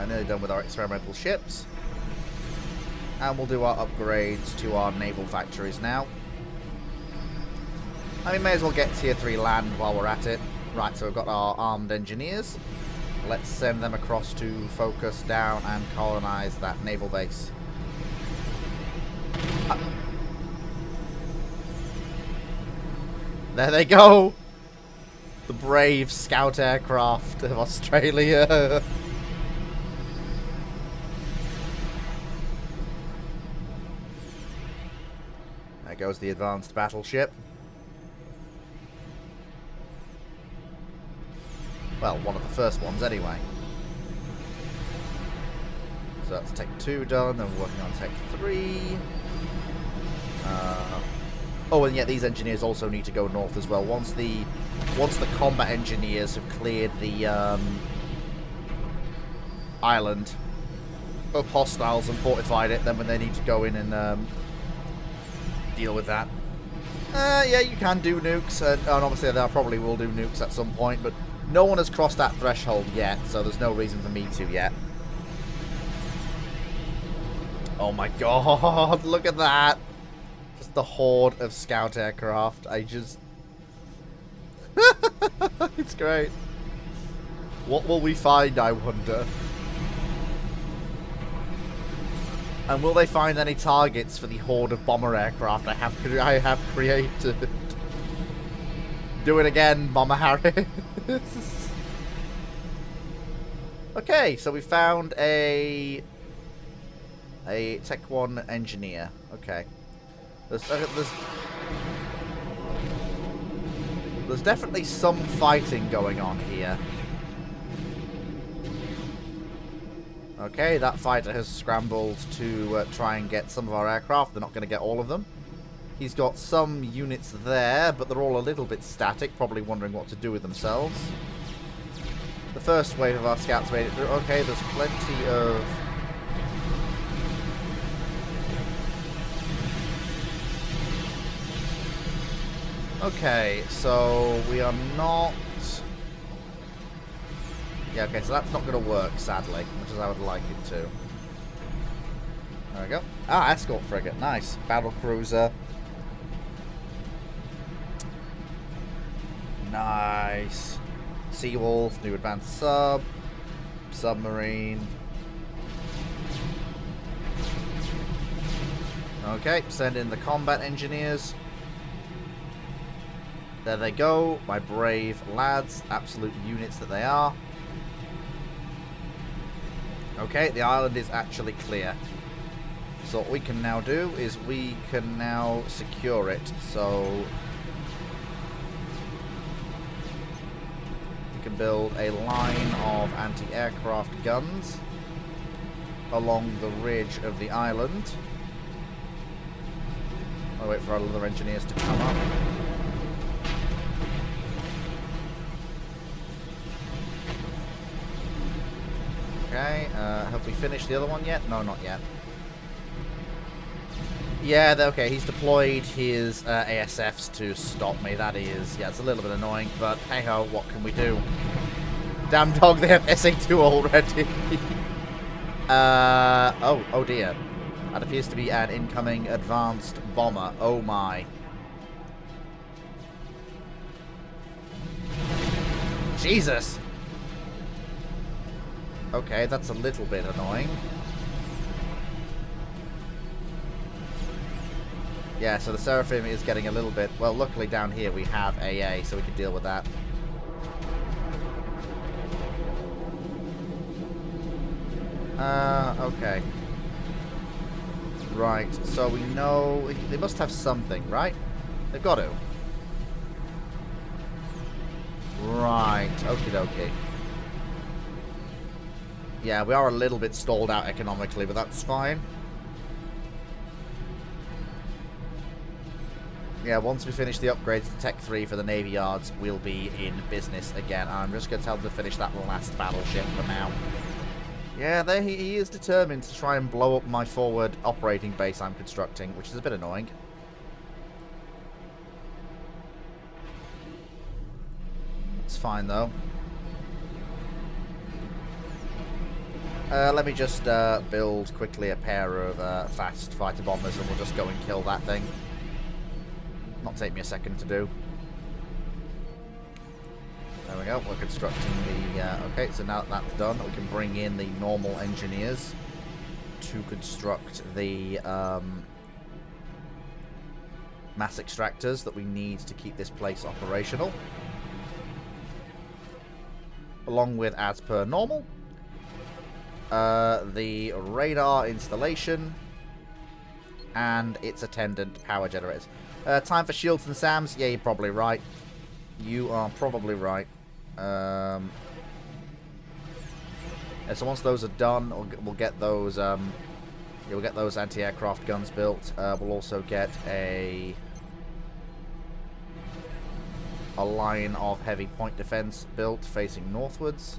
Nearly done with our experimental ships. And we'll do our upgrades to our naval factories now. I mean, may as well get tier 3 land while we're at it. Right, so we've got our armed engineers. Let's send them across to focus down and colonize that naval base. There they go! The brave scout aircraft of Australia. There goes the advanced battleship. Well, one of the first ones anyway. So that's Tech 2 done, then we're working on Tech 3. Oh, and yeah, these engineers also need to go north as well. Once the combat engineers have cleared the island of hostiles and fortified it, then when they need to go in and deal with that. Yeah, you can do nukes, and obviously they probably will do nukes at some point, but no one has crossed that threshold yet, so there's no reason for me to yet. Oh my god, look at that! Just the horde of scout aircraft. I just... It's great. What will we find, I wonder? And will they find any targets for the horde of bomber aircraft I have created? Do it again, Bomber Harris. Okay, so we found a Tech 1 engineer. Okay. There's definitely some fighting going on here. Okay, that fighter has scrambled to try and get some of our aircraft. They're not going to get all of them. He's got some units there, but they're all a little bit static, probably wondering what to do with themselves. The first wave of our scouts made it through. Okay, there's plenty of... Okay, so we are not... Yeah, okay, so that's not going to work, sadly, much as I would like it to. There we go. Ah, escort frigate, nice. Battle cruiser. Nice. Seawolf, new advanced sub. Submarine. Okay, send in the combat engineers. There they go, my brave lads, absolute units that they are. Okay, the island is actually clear. So what we can now do is we can now secure it. So we can build a line of anti-aircraft guns along the ridge of the island. I'll wait for our other engineers to come up. Okay, have we finished the other one yet? No, not yet. Yeah, okay, he's deployed his ASFs to stop me. That is, yeah, it's a little bit annoying, but hey-ho, what can we do? Damn dog, they have SA2 already. Oh dear. That appears to be an incoming advanced bomber. Oh my. Jesus! Okay, that's a little bit annoying. Yeah, so the Seraphim is getting a little bit... Well, luckily down here we have AA, so we can deal with that. Okay. Right, so we know... They must have something, right? They've got to. Right, okie dokie. Yeah, we are a little bit stalled out economically, but that's fine. Yeah, once we finish the upgrades to Tech 3 for the Navy Yards, we'll be in business again. I'm just going to tell them to finish that last battleship for now. Yeah, he is determined to try and blow up my forward operating base I'm constructing, which is a bit annoying. It's fine, though. Let me just build quickly a pair of fast fighter bombers and we'll just go and kill that thing. Not take me a second to do. There we go, we're constructing the... okay, so now that that's done, we can bring in the normal engineers to construct the mass extractors that we need to keep this place operational. Along with, as per normal, the radar installation and its attendant power generators. Time for shields and SAMs? Yeah, you're probably right. You are probably right. Yeah, so once those are done, we'll get those. We'll get those anti-aircraft guns built. We'll also get a a line of heavy point defense built facing northwards.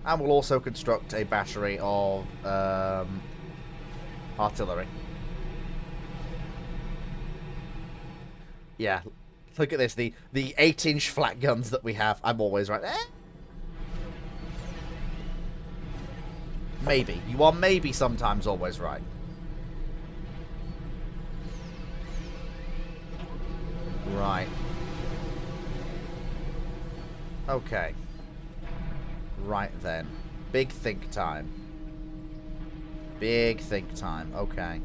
And we'll also construct a battery of artillery. Yeah, look at this, the 8-inch flat guns that we have. I'm always right. Maybe. You are maybe sometimes always right. Right. Okay. Right then. Big think time. Big think time. Okay.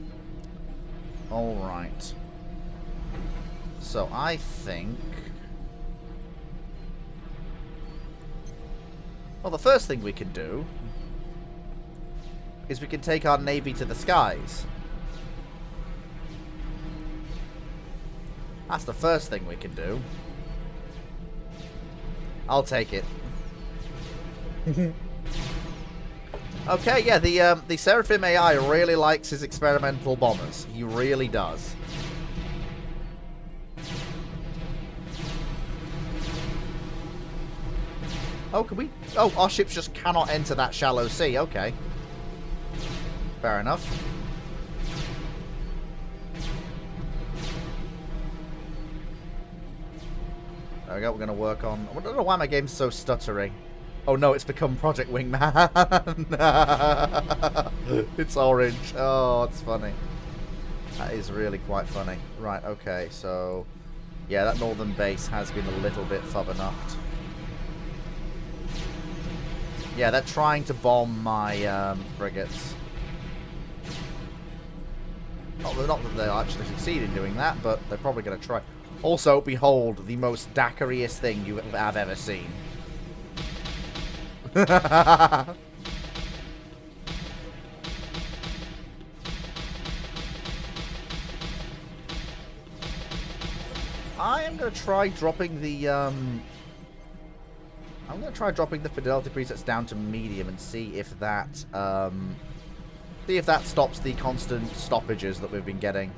Alright. So I think... Well, the first thing we can do is we can take our navy to the skies. That's the first thing we can do. I'll take it. Okay, yeah, the Seraphim AI really likes his experimental bombers. He really does. Oh, can we? Oh, our ships just cannot enter that shallow sea. Okay. Fair enough. There we go, we're going to work on... I don't know why my game's so stuttery. Oh no, it's become Project Wingman. It's orange. Oh, it's funny. That is really quite funny. Right, okay, so... Yeah, that northern base has been a little bit fubber-knocked. Yeah, they're trying to bomb my frigates. Not that they'll actually succeed in doing that, but they're probably going to try. Also, behold, the most dackeriest thing you have ever seen. I am going to try dropping the I'm going to try dropping the fidelity presets down to medium and see if that stops the constant stoppages that we've been getting.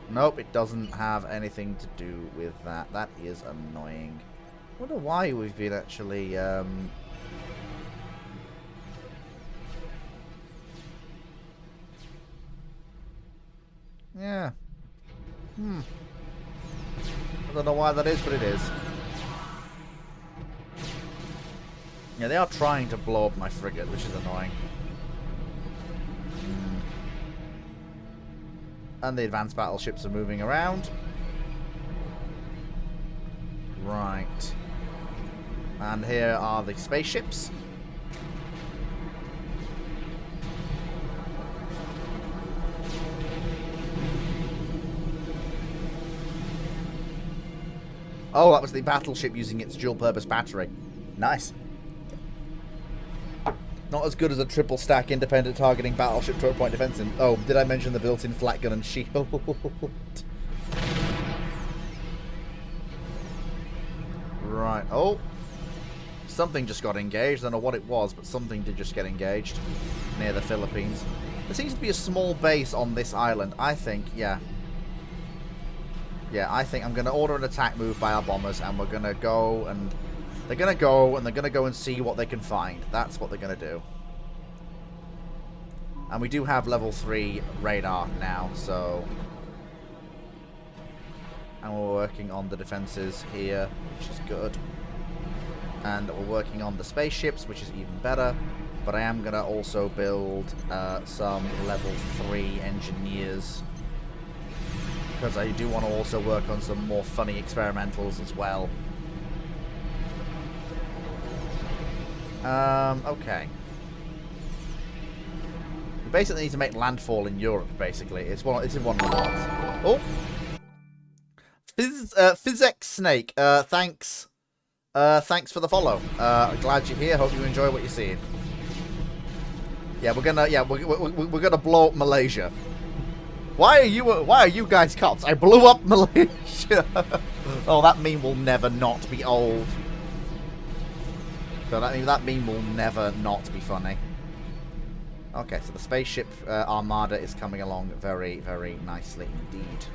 Nope, it doesn't have anything to do with that. That is annoying. I wonder why we've been actually yeah. I don't know why that is, but it is. Yeah, they are trying to blow up my frigate, which is annoying. And the advanced battleships are moving around. Right. And here are the spaceships. Oh, that was the battleship using its dual-purpose battery. Nice. Not as good as a triple stack independent targeting battleship turret point defense. Oh, did I mention the built-in flat gun and shield? Right. Oh. Something just got engaged. I don't know what it was, but something did just get engaged near the Philippines. There seems to be a small base on this island. I think, yeah. Yeah, I think I'm going to order an attack move by our bombers, and we're going to go and... They're going to go, and they're going to go and see what they can find. That's what they're going to do. And we do have level 3 radar now, so... And we're working on the defenses here, which is good. And we're working on the spaceships, which is even better. But I am going to also build some level 3 engineers. Because I do want to also work on some more funny experimentals as well. Okay. We basically need to make landfall in Europe, basically. It's in one of the mods. Oh! Physics Snake, thanks. Thanks for the follow. Glad you're here. Hope you enjoy what you're seeing. Yeah, we're gonna blow up Malaysia. Why are you guys cops? I blew up Malaysia. Oh, that meme will never not be old. So that meme will never not be funny. Okay, so the spaceship armada is coming along very, very nicely indeed.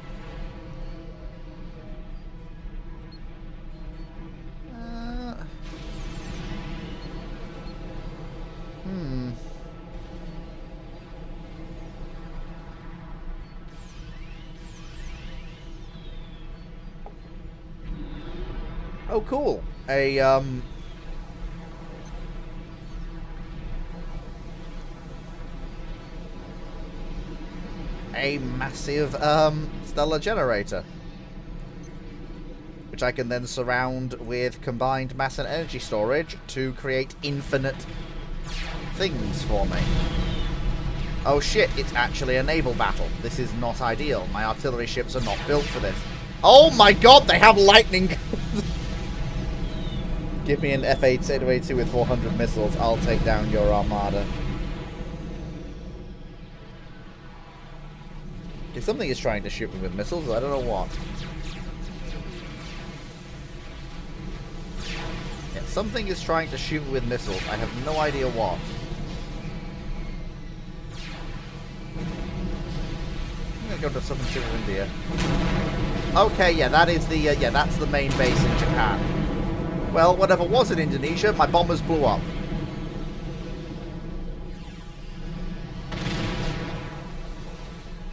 Oh, cool. A massive stellar generator, which I can then surround with combined mass and energy storage to create infinite things for me. Oh shit, it's actually a naval battle. This is not ideal. My artillery ships are not built for this. Oh my god, they have lightning! Give me an F-882 with 400 missiles. I'll take down your armada. Okay, something is trying to shoot me with missiles. I don't know what. Yeah, something is trying to shoot me with missiles. I have no idea what. I'm gonna go to southern tip of India. Okay, yeah, that is the yeah, that's the main base in Japan. Well, whatever was in Indonesia, my bombers blew up.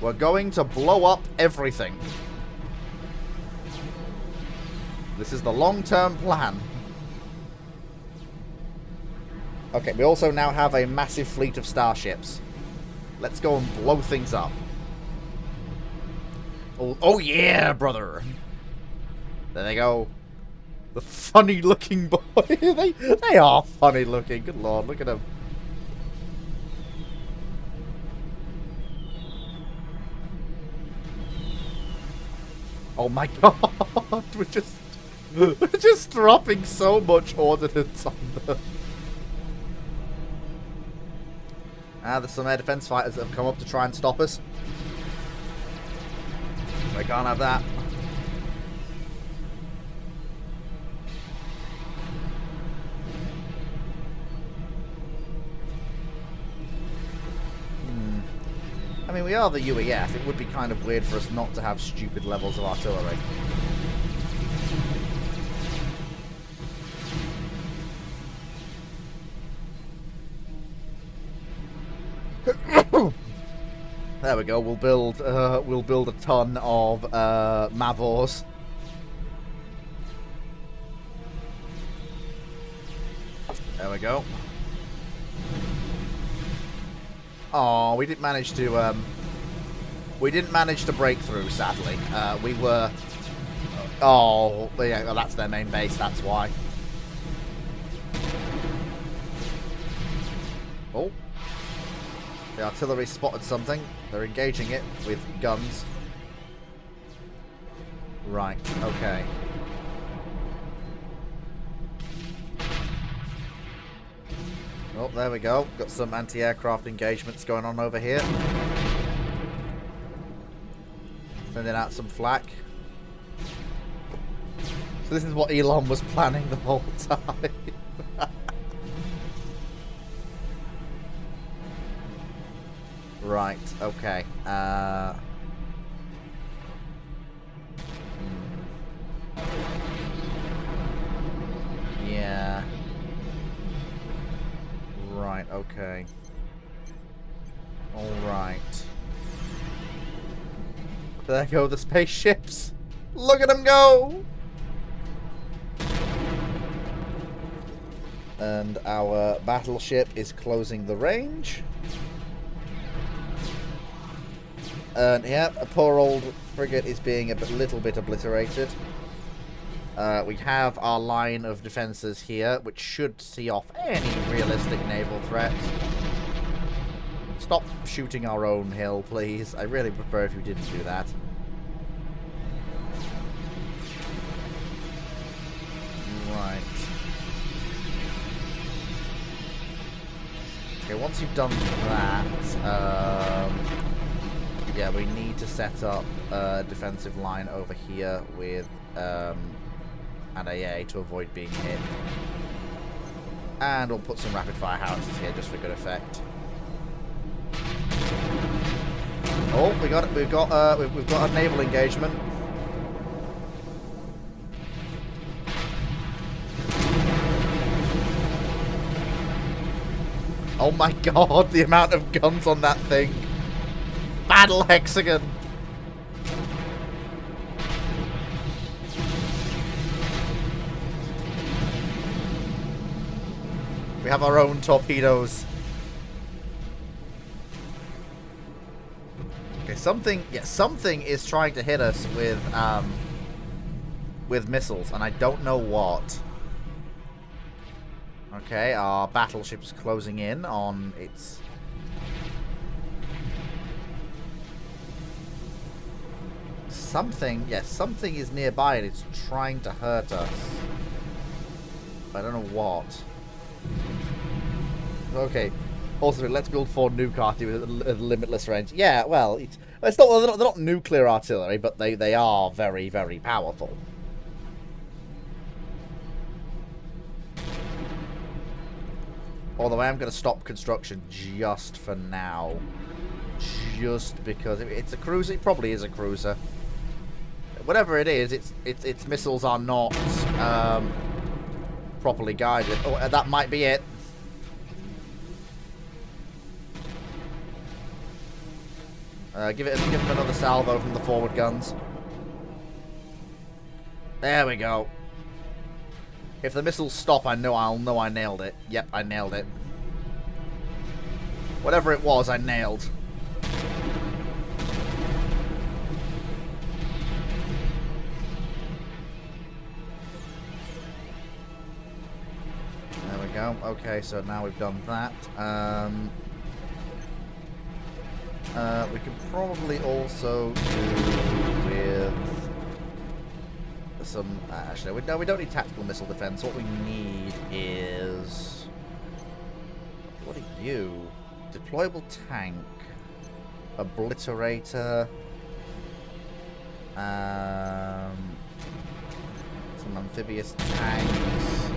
We're going to blow up everything. This is the long-term plan. Okay, we also now have a massive fleet of starships. Let's go and blow things up. Oh yeah, brother. There they go. The funny-looking boy. they are funny-looking. Good lord, look at them. Oh my god, we're just dropping so much ordnance on them. There's some air defense fighters that have come up to try and stop us. I can't have that. I mean, we are the UEF. It would be kind of weird for us not to have stupid levels of artillery. There we go. We'll build a ton of Mavors. There we go. Oh, we didn't manage to break through, sadly. We were. Oh, yeah, well, that's their main base. That's why. Oh. The artillery spotted something. They're engaging it with guns. Right, okay. Oh, there we go. Got some anti-aircraft engagements going on over here. Sending out some flak. So this is what Elon was planning the whole time. Right, okay. Yeah. Right, okay. Alright. There go the spaceships. Look at them go! And our battleship is closing the range. And yeah, a poor old frigate is being a little bit obliterated. We have our line of defences here, which should see off any realistic naval threat. Stop shooting our own hill, please. I really prefer if you didn't do that. Right. Okay, once you've done that, yeah, we need to set up a defensive line over here with an AA to avoid being hit. And we'll put some rapid fire howitzers here just for good effect. Oh, we've got a naval engagement. Oh my god, the amount of guns on that thing. Battle hexagon. We have our own torpedoes. Okay, something is trying to hit us with missiles, and I don't know what. Okay, our battleship's closing in on its... Something is nearby and it's trying to hurt us. I don't know what. Okay. Also, let's build 4 nuke artillery with limitless range. Yeah, well, it's not, they're not nuclear artillery, but they are very, very powerful. Although I am going to stop construction just for now. Just because it's a cruiser. It probably is a cruiser. Whatever it is, its missiles are not properly guided. Oh, that might be it. Give it another salvo from the forward guns. There we go. If the missiles stop, I'll know I nailed it. Yep, I nailed it. Whatever it was, I nailed. There we go. Okay, so now we've done that. We could probably also do with some... actually, no, we don't need tactical missile defense. What we need is... What are you? Deployable tank. Obliterator. Some amphibious tanks.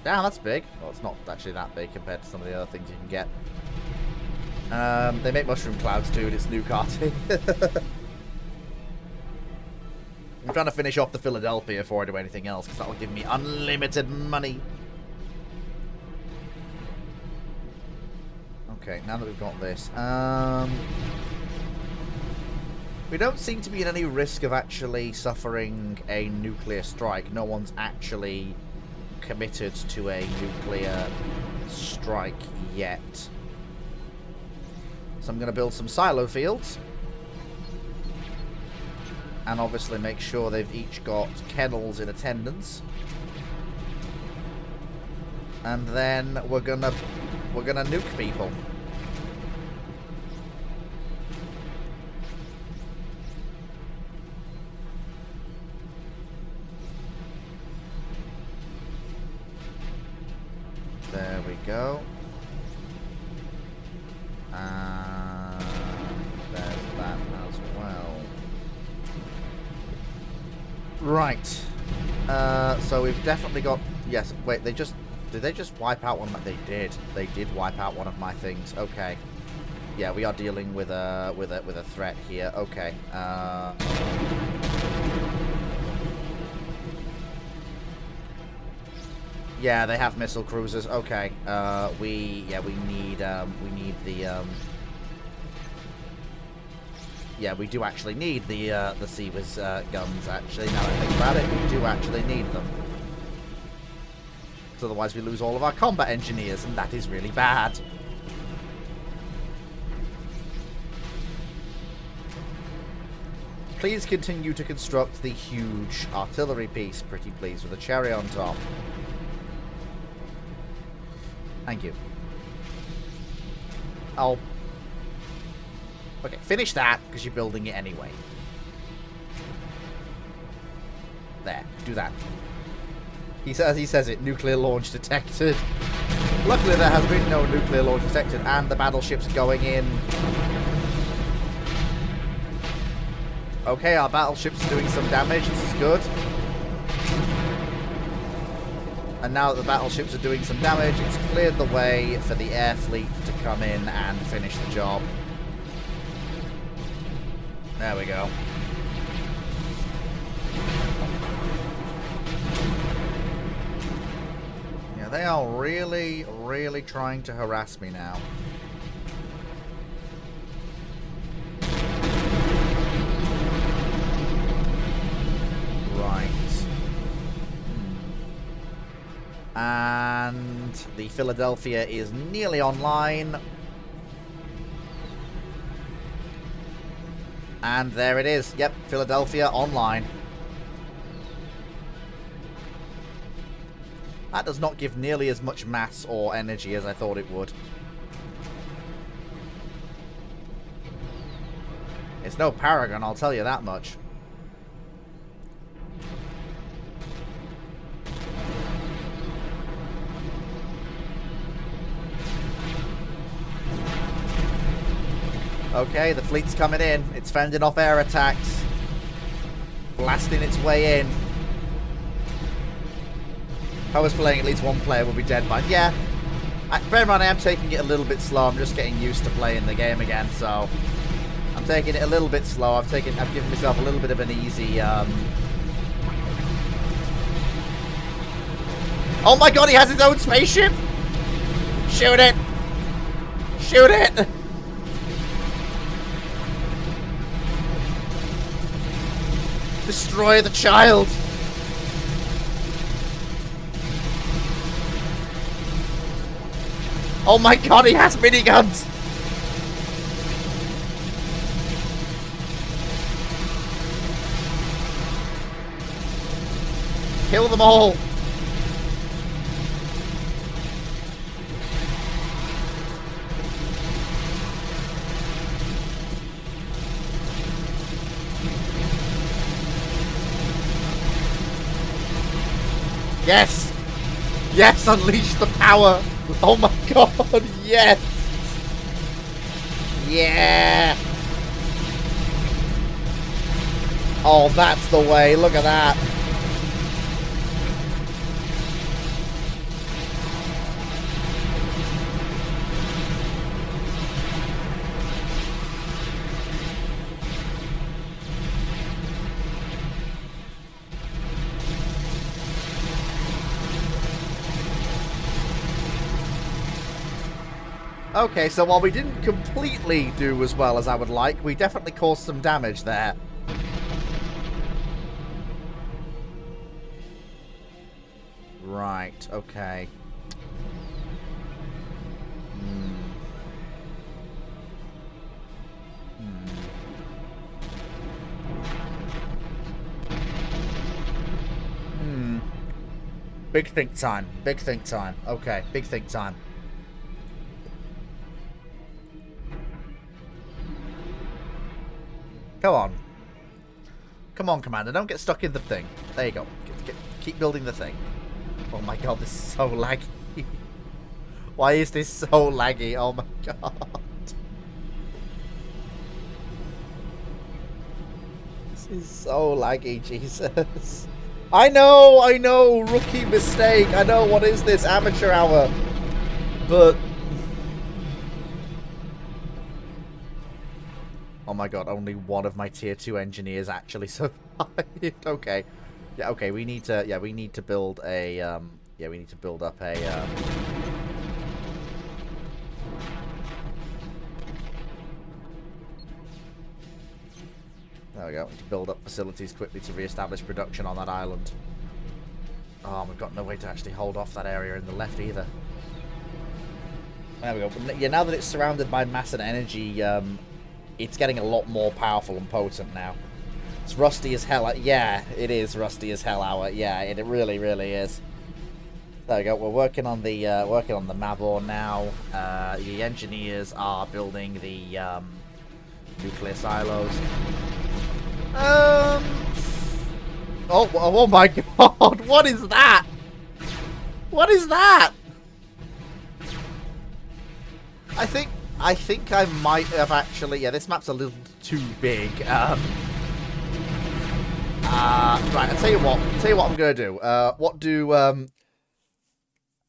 Damn, that's big. Well, it's not actually that big compared to some of the other things you can get. They make mushroom clouds, dude. It's nuke arting. I'm trying to finish off the Philadelphia before I do anything else, because that will give me unlimited money. Okay, now that we've got this. We don't seem to be in any risk of actually suffering a nuclear strike. No one's actually committed to a nuclear strike yet. So I'm going to build some silo fields. And obviously make sure they've each got kennels in attendance. And then we're gonna nuke people. There we go. And there's that as well. Right. So we've definitely got... Yes, wait, did they just wipe out one of my... They did. They did wipe out one of my things. Okay. Yeah, we are dealing with a threat here. Okay. Yeah, they have missile cruisers. Okay. We need the yeah, we do actually need the Seaver's guns, actually. Now that I think about it, we do actually need them. Because otherwise we lose all of our combat engineers, and that is really bad. Please continue to construct the huge artillery piece, pretty please, with a cherry on top. Thank you. I'll... Okay, finish that, because you're building it anyway. There, do that. He says it, nuclear launch detected. Luckily there has been no nuclear launch detected, and the battleship's going in. Okay, our battleship's doing some damage, this is good. And now that the battleships are doing some damage, it's cleared the way for the air fleet to come in and finish the job. There we go. Yeah, they are really, really trying to harass me now. Right. And the Philadelphia is nearly online. And there it is. Yep, Philadelphia online. That does not give nearly as much mass or energy as I thought it would. It's no Paragon, I'll tell you that much. Okay, the fleet's coming in. It's fending off air attacks. Blasting its way in. If I was playing, at least one player would be dead by... Yeah. Bear in mind, I am taking it a little bit slow. I'm just getting used to playing the game again, so... I'm taking it a little bit slow. I've given myself a little bit of an easy... Oh my god, he has his own spaceship! Shoot it! Shoot it! Destroy the child! Oh my god, he has miniguns! Kill them all! Yes! Yes, unleash the power! Oh my god, yes! Yeah! Oh, that's the way, look at that! Okay, so while we didn't completely do as well as I would like, we definitely caused some damage there. Right, okay. Big think time. Big think time. Okay, big think time. Come on. Come on, Commander. Don't get stuck in the thing. There you go. Keep building the thing. Oh my god, this is so laggy. Why is this so laggy? Oh my god. This is so laggy, Jesus. I know. Rookie mistake. I know, what is this? Amateur hour. But... oh my god, only one of my tier 2 engineers actually survived. Okay. Yeah, okay, we need to build a, we need to build up a, there we go. To build up facilities quickly to re-establish production on that island. Oh, we've got no way to actually hold off that area in the left either. There we go. Yeah, now that it's surrounded by mass and energy, it's getting a lot more powerful and potent now. It's rusty as hell. Yeah, it is rusty as hell hour. Yeah, it really, really is. There we go. We're working on the Mavor now. The engineers are building the nuclear silos. Oh my god! What is that? What is that? I think I might have actually... yeah, this map's a little too big. Right, I'll tell you what I'm going to do.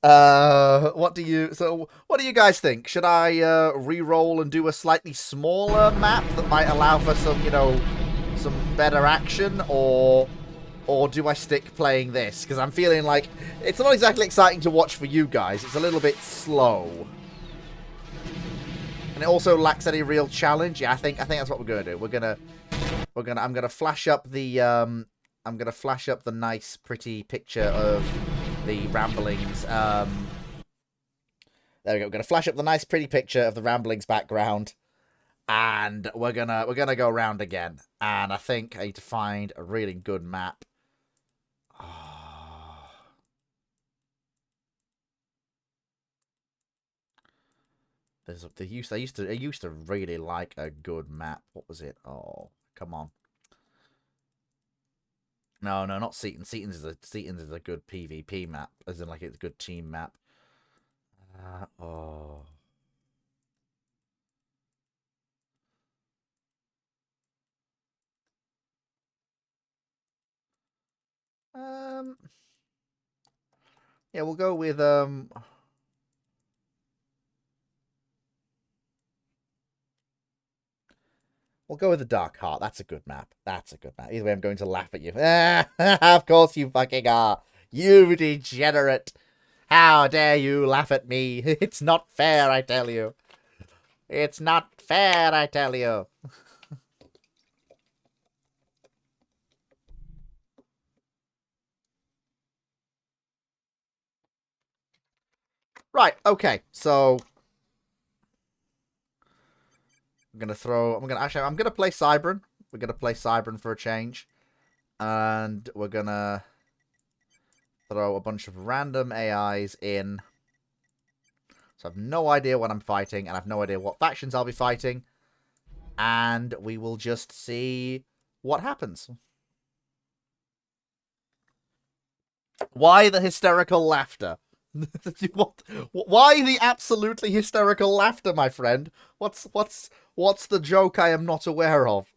What do you guys think? Should I re-roll and do a slightly smaller map that might allow for some, some better action, or do I stick playing this? Because I'm feeling like it's not exactly exciting to watch for you guys. It's a little bit slow. And it also lacks any real challenge. Yeah, I think that's what we're gonna do. I'm gonna flash up the nice, pretty picture of the Ramblings. There we go. We're gonna flash up the nice, pretty picture of the Ramblings background, and we're gonna go around again. And I think I need to find a really good map. Oh. I used to really like a good map. What was it? Oh, come on. No, not Seaton. Seaton's is a good PvP map, as in like it's a good team map. Oh. Yeah, we'll go with we'll go with the Dark Heart. That's a good map. That's a good map. Either way, I'm going to laugh at you. Of course you fucking are. You degenerate. How dare you laugh at me? It's not fair, I tell you. It's not fair, I tell you. Right, okay. So I'm gonna play Cybran. We're gonna play Cybran for a change. And we're gonna throw a bunch of random AIs in. So I have no idea what I'm fighting, and I have no idea what factions I'll be fighting. And we will just see what happens. Why the hysterical laughter? Why the absolutely hysterical laughter, my friend? What's the joke I am not aware of?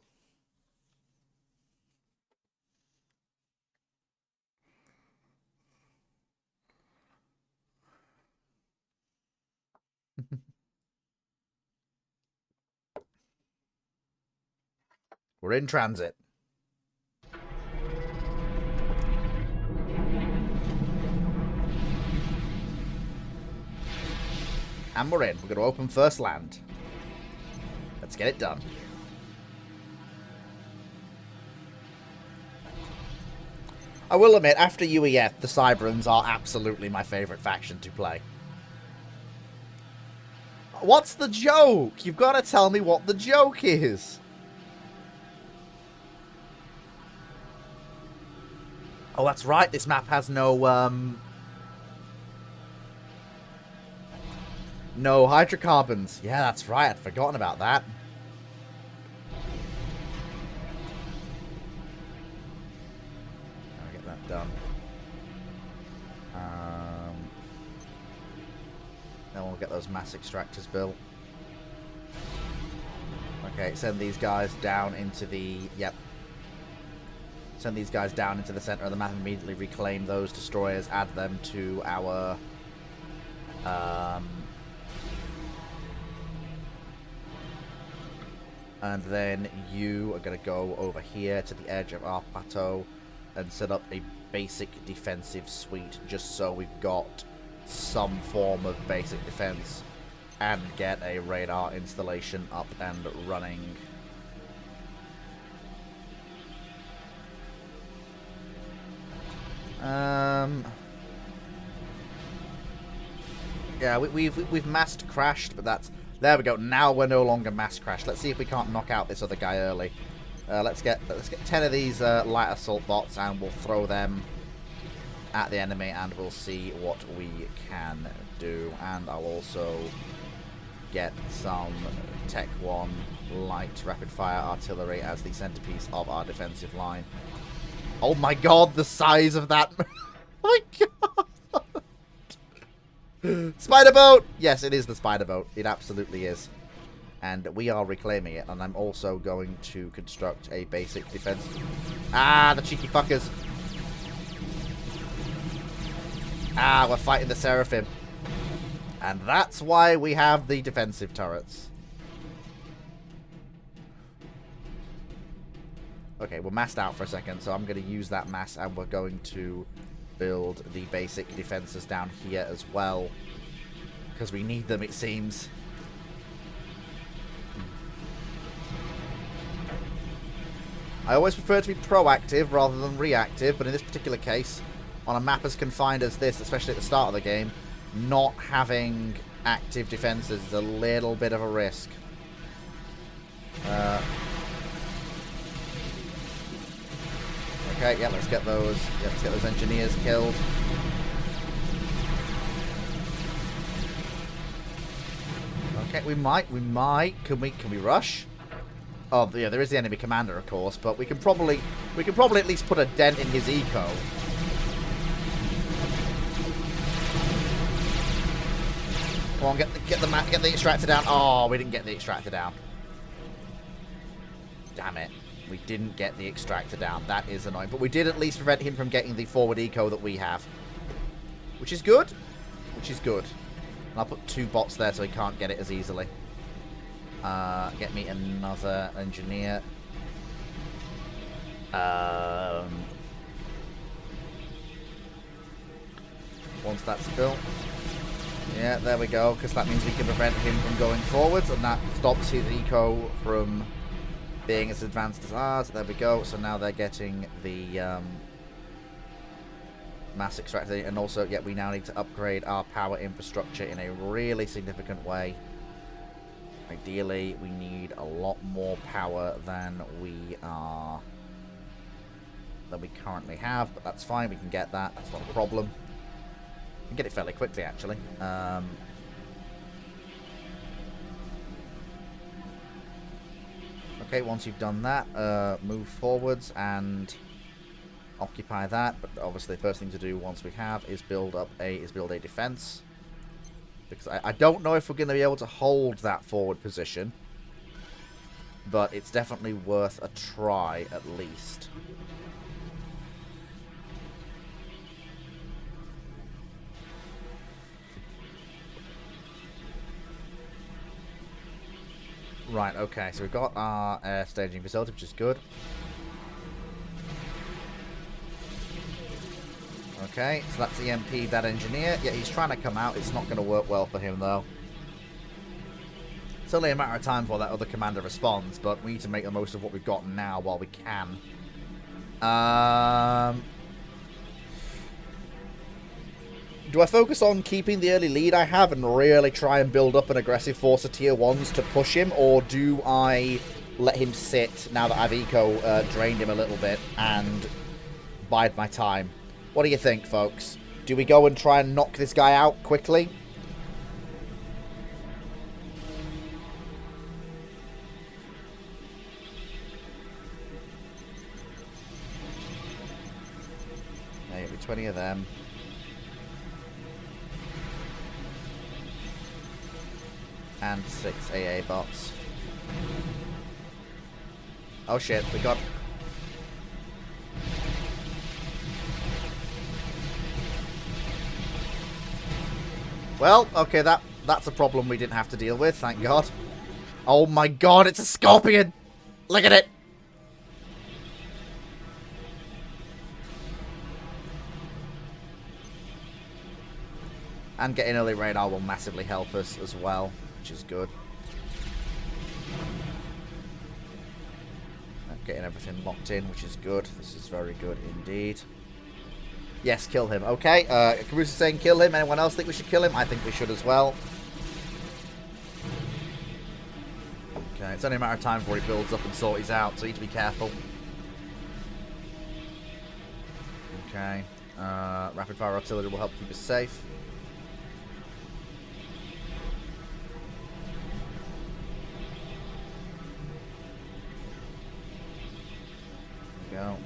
We're in transit. And we're in. We're going to open first land. Let's get it done. I will admit, after UEF, the Cybrans are absolutely my favourite faction to play. What's the joke? You've got to tell me what the joke is. Oh, that's right. This map has no hydrocarbons. Yeah, that's right. I'd forgotten about that. I'll get that done. Then we'll get those mass extractors built. Okay, send these guys down into the... Yep. Send these guys down into the center of the map, immediately reclaim those destroyers, add them to our... and then you are going to go over here to the edge of our plateau and set up a basic defensive suite, just so we've got some form of basic defense, and get a radar installation up and running. Yeah, we've massed crashed, but that's... There we go. Now we're no longer mass crashed. Let's see if we can't knock out this other guy early. Let's get 10 of these light assault bots, and we'll throw them at the enemy, and we'll see what we can do. And I'll also get some Tech 1 light rapid fire artillery as the centerpiece of our defensive line. Oh my god, the size of that! Oh my god! Spider boat! Yes, it is the spider boat. It absolutely is. And we are reclaiming it. And I'm also going to construct a basic defense. Ah, the cheeky fuckers. Ah, we're fighting the Seraphim. And that's why we have the defensive turrets. Okay, we're massed out for a second, so I'm going to use that mass, and we're going to build the basic defenses down here as well. Because we need them, it seems. I always prefer to be proactive rather than reactive, but in this particular case, on a map as confined as this, especially at the start of the game, not having active defenses is a little bit of a risk. Okay, yeah, let's get those engineers killed. Okay, we might. Can we rush? Oh, yeah, there is the enemy commander, of course, but we can probably at least put a dent in his eco. Come on, get the extractor down. Oh, we didn't get the extractor down. Damn it. We didn't get the extractor down. That is annoying. But we did at least prevent him from getting the forward eco that we have. Which is good. Which is good. And I'll put 2 bots there so he can't get it as easily. Get me another engineer. Once that's built. Yeah, there we go, because that means we can prevent him from going forwards, and that stops his eco from being as advanced as ours. There we go. So now they're getting the mass extractor, and also, yeah, we now need to upgrade our power infrastructure in a really significant way. Ideally, we need a lot more power than we currently have, but that's fine. We can get that. That's not a problem. We can get it fairly quickly, actually. Okay, once you've done that, move forwards and occupy that. But obviously, the first thing to do once we have is build a defense. Because I don't know if we're going to be able to hold that forward position, but it's definitely worth a try at least. Right, okay, so we've got our air staging facility, which is good. Okay, so that's EMP that engineer. Yeah, he's trying to come out. It's not going to work well for him, though. It's only a matter of time before that other commander responds, but we need to make the most of what we've got now while we can. Do I focus on keeping the early lead I have and really try and build up an aggressive force of tier 1s to push him, or do I let him sit now that I've eco drained him a little bit and bide my time? What do you think, folks? Do we go and try and knock this guy out quickly? Maybe 20 of them. And 6 AA bots. Oh shit, we got... Well, okay, that's a problem we didn't have to deal with, thank God. Oh my God, it's a scorpion! Look at it! And getting early radar will massively help us as well, which is good. Getting everything locked in, which is good. This is very good indeed. Yes, kill him. Okay, Caruso saying kill him. Anyone else think we should kill him? I think we should as well. Okay, it's only a matter of time before he builds up and sorties out, so you need to be careful. Okay, rapid fire artillery will help keep us safe. There we go.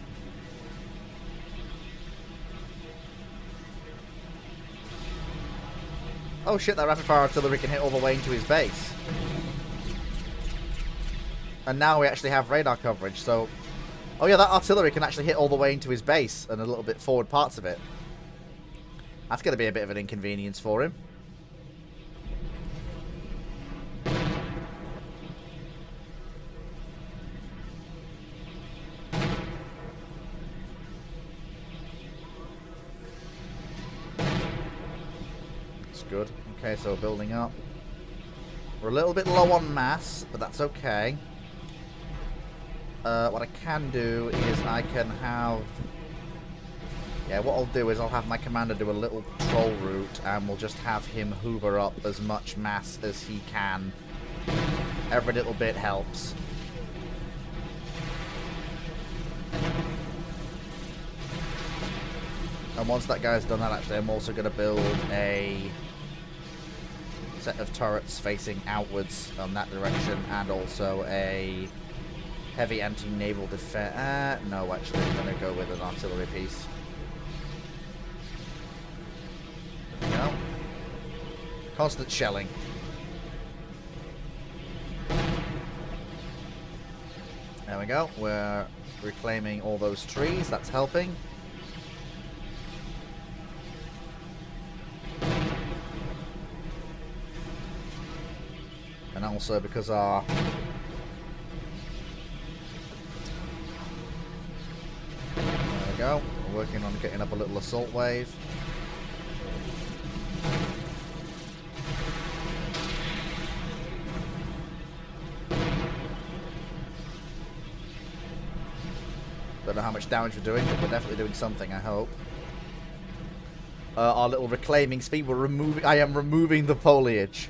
Oh shit, that rapid fire artillery can hit all the way into his base. And now we actually have radar coverage, so... Oh yeah, that artillery can actually hit all the way into his base and a little bit forward parts of it. That's going to be a bit of an inconvenience for him. That's good. Okay, so we're building up. We're a little bit low on mass, but that's okay. What I can do is I can have... Yeah, what I'll do is I'll have my commander do a little patrol route, and we'll just have him hoover up as much mass as he can. Every little bit helps. And once that guy's done that, actually, I'm also going to build a set of turrets facing outwards on that direction, and also a heavy anti-naval defense. No, actually, I'm going to go with an artillery piece. There we go. Constant shelling. There we go. We're reclaiming all those trees. That's helping. And also because our... There we go. We're working on getting up a little assault wave. Don't know how much damage we're doing, but we're definitely doing something, I hope. Our little reclaiming speed, I am removing the foliage.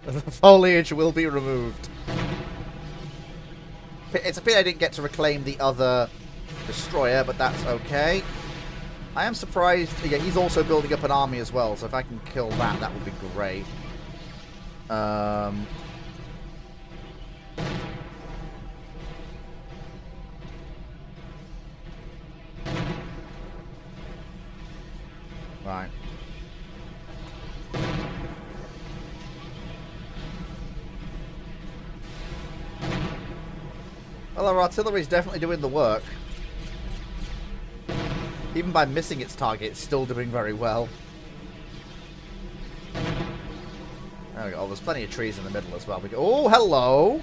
The foliage will be removed. It's a pity I didn't get to reclaim the other destroyer, but that's okay. I am surprised. Yeah, he's also building up an army as well, so if I can kill that, that would be great. Right. Well, our artillery is definitely doing the work. Even by missing its target, it's still doing very well. There we go. Oh, there's plenty of trees in the middle as well. We go. Oh, hello!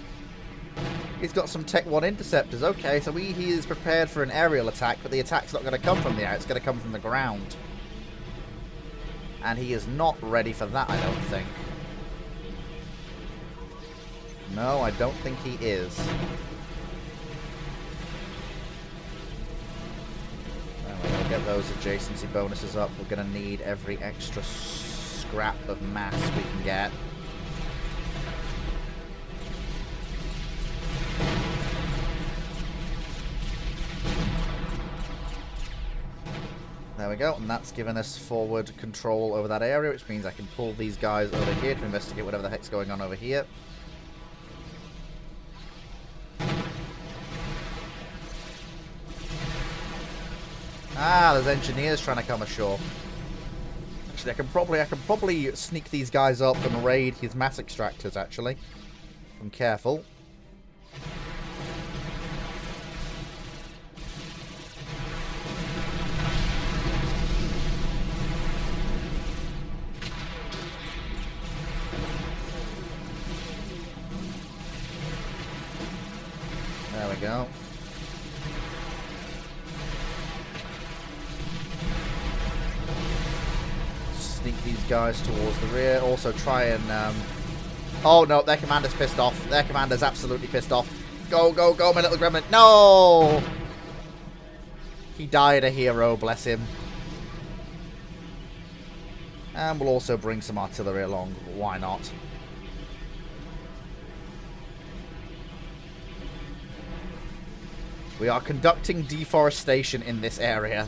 He's got some Tech 1 interceptors. Okay, so he is prepared for an aerial attack, but the attack's not going to come from the air. It's going to come from the ground. And he is not ready for that, I don't think. No, I don't think he is. We'll get those adjacency bonuses up. We're going to need every extra scrap of mass we can get. There we go, and that's given us forward control over that area, which means I can pull these guys over here to investigate whatever the heck's going on over here. Ah, there's engineers trying to come ashore. Actually, I can probably sneak these guys up and raid his mass extractors, actually. If I'm careful. There we go. Sneak these guys towards the rear. Also try and... Oh, no, their commander's pissed off. Their commander's absolutely pissed off. Go, go, go, my little gremlin. No! He died a hero, bless him. And we'll also bring some artillery along. Why not? We are conducting deforestation in this area.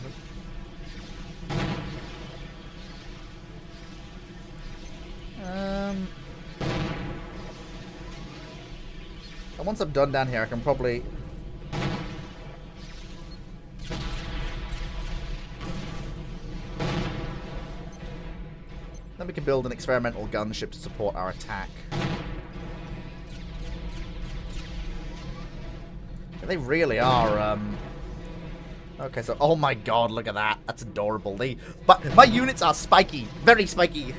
And once I'm done down here, I can probably... Then we can build an experimental gunship to support our attack. They really are, Okay, so, oh my god, look at that. That's adorable. But my units are spiky. Very spiky.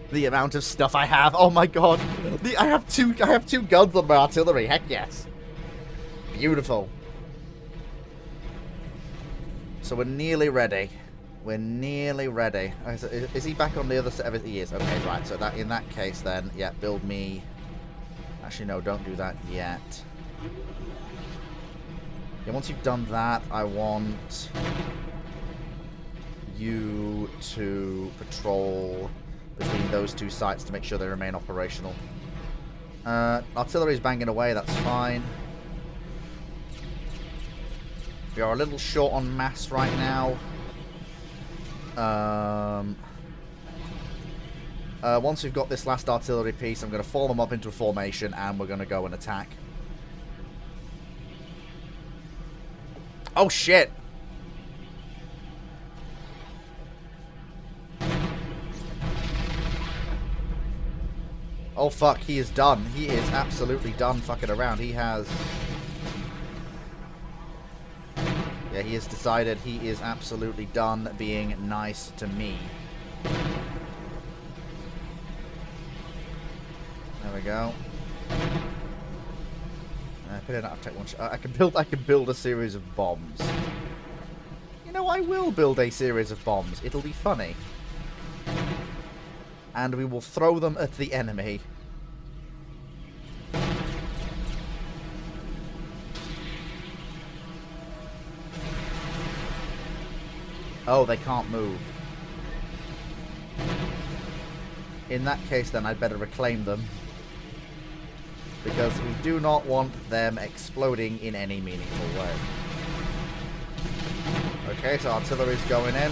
The amount of stuff I have. Oh my god. I have two guns on my artillery. Heck yes. Beautiful. So we're nearly ready. We're nearly ready. Is he back on the other side? He is. Okay, right. So that in that case then, yeah, build me. Actually no, don't do that yet. Yeah, once you've done that, I want you to patrol between those two sites to make sure they remain operational. Artillery's banging away, that's fine. We are a little short on mass right now. Once we've got this last artillery piece, I'm going to form them up into a formation and we're going to go and attack. Oh shit! Oh fuck, he is done. He is absolutely done fucking around. He has... Yeah, he has decided he is absolutely done being nice to me. There we go. I don't take much. I can build a series of bombs. You know, I will build a series of bombs. It'll be funny. And we will throw them at the enemy. Oh, they can't move. In that case, then, I'd better reclaim them. Because we do not want them exploding in any meaningful way. Okay, so artillery's going in.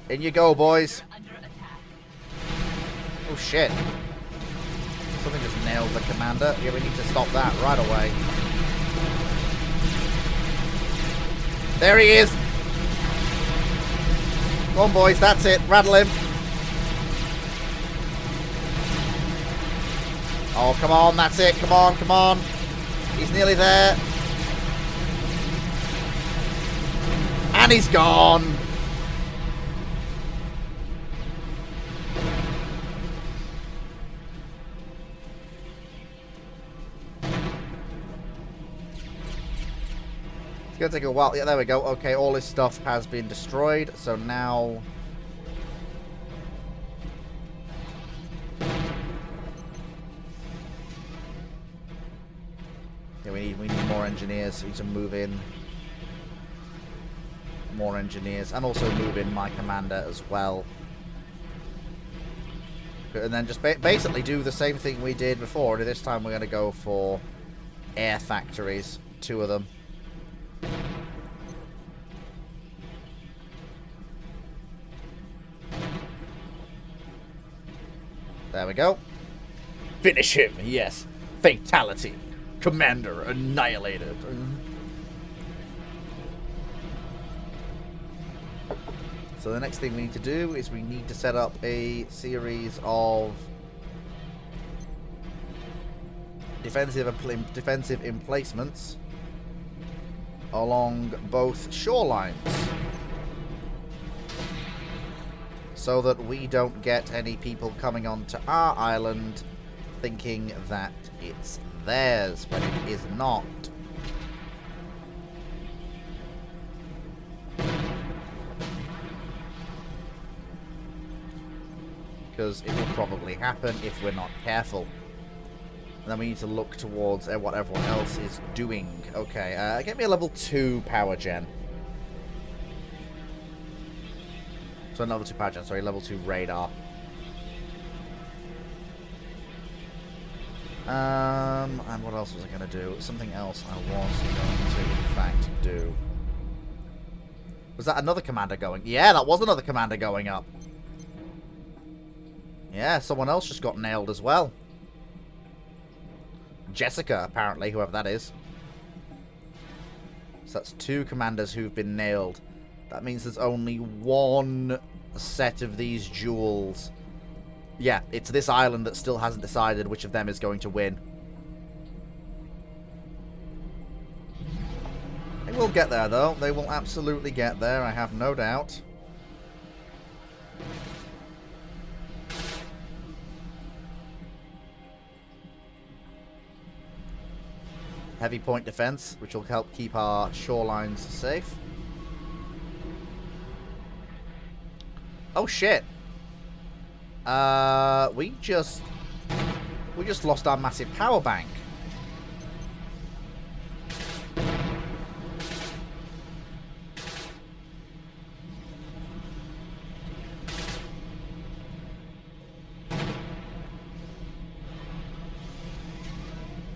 In you go, boys. Oh, shit. Something just nailed the commander. Yeah, we need to stop that right away. There he is. Come on, boys. That's it. Rattle him. Oh, come on. That's it. Come on. Come on. He's nearly there. And he's gone. It's going to take a while. Yeah, there we go. Okay, all his stuff has been destroyed. So now... Yeah, we need more engineers. We need to move in more engineers. And also move in my commander as well. And then just basically do the same thing we did before. Only this time we're going to go for air factories. 2 of them. There we go. Finish him, yes. Fatality. Commander annihilated. So the next thing we need to do is we need to set up a series of defensive emplacements along both shorelines, so that we don't get any people coming onto our island thinking that it's theirs when it is not. Because it will probably happen if we're not careful. And then we need to look towards what everyone else is doing. Okay, get me a level 2 power gen. So level 2 power gen, sorry, level 2 radar. And what else was I going to do? Something else I was going to, in fact, do. Was that another commander going? Yeah, that was another commander going up. Yeah, someone else just got nailed as well. Jessica, apparently, whoever that is. So that's 2 commanders who've been nailed. That means there's only 1 set of these jewels. Yeah, it's this island that still hasn't decided which of them is going to win. They will get there, though. They will absolutely get there, I have no doubt. Heavy point defense, which will help keep our shorelines safe. Oh, shit. We just lost our massive power bank.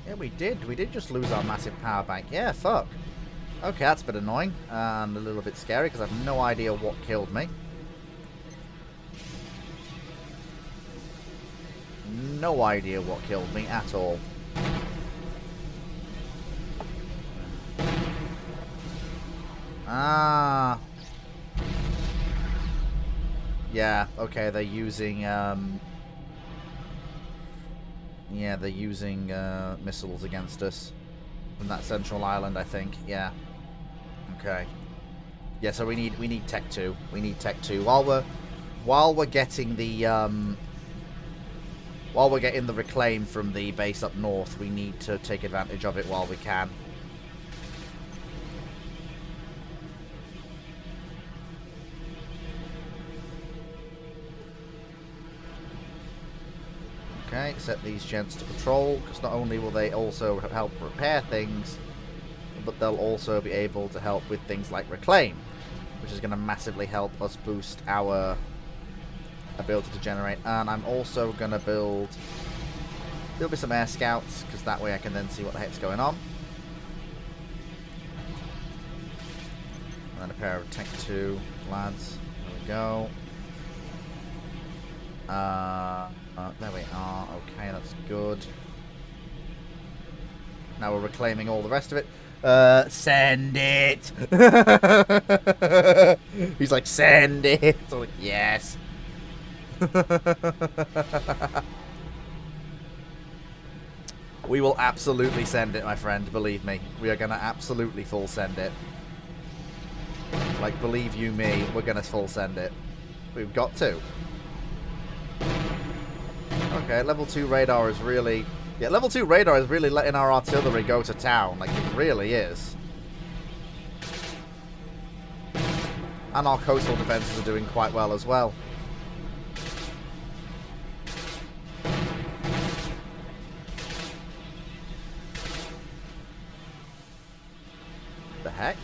Yeah, we did. We did just lose our massive power bank. Yeah, fuck. Okay, that's a bit annoying and a little bit scary because I have no idea what killed me. No idea what killed me at all. Ah. Yeah, okay, they're using, yeah, they're using, missiles against us. From that central island, I think. Yeah. Okay. Yeah, so we need Tech 2. We need Tech 2. While we're getting the, while we're getting the reclaim from the base up north, we need to take advantage of it while we can. Okay, set these gents to patrol, because not only will they also help repair things, but they'll also be able to help with things like reclaim, which is going to massively help us boost our ability to generate. And I'm also going to build some air scouts, because that way I can then see what the heck's going on. And then a pair of Tech 2 lads. There we go. There we are. Okay, that's good. Now we're reclaiming all the rest of it. Send it! He's like, send it! So I'm like, yes. We will absolutely send it, my friend. Believe me. We are going to absolutely full send it. Like, believe you me, we're going to full send it. We've got to. Okay, level 2 radar is really... Yeah, level 2 radar is really letting our artillery go to town. Like, it really is. And our coastal defenses are doing quite well as well. The heck?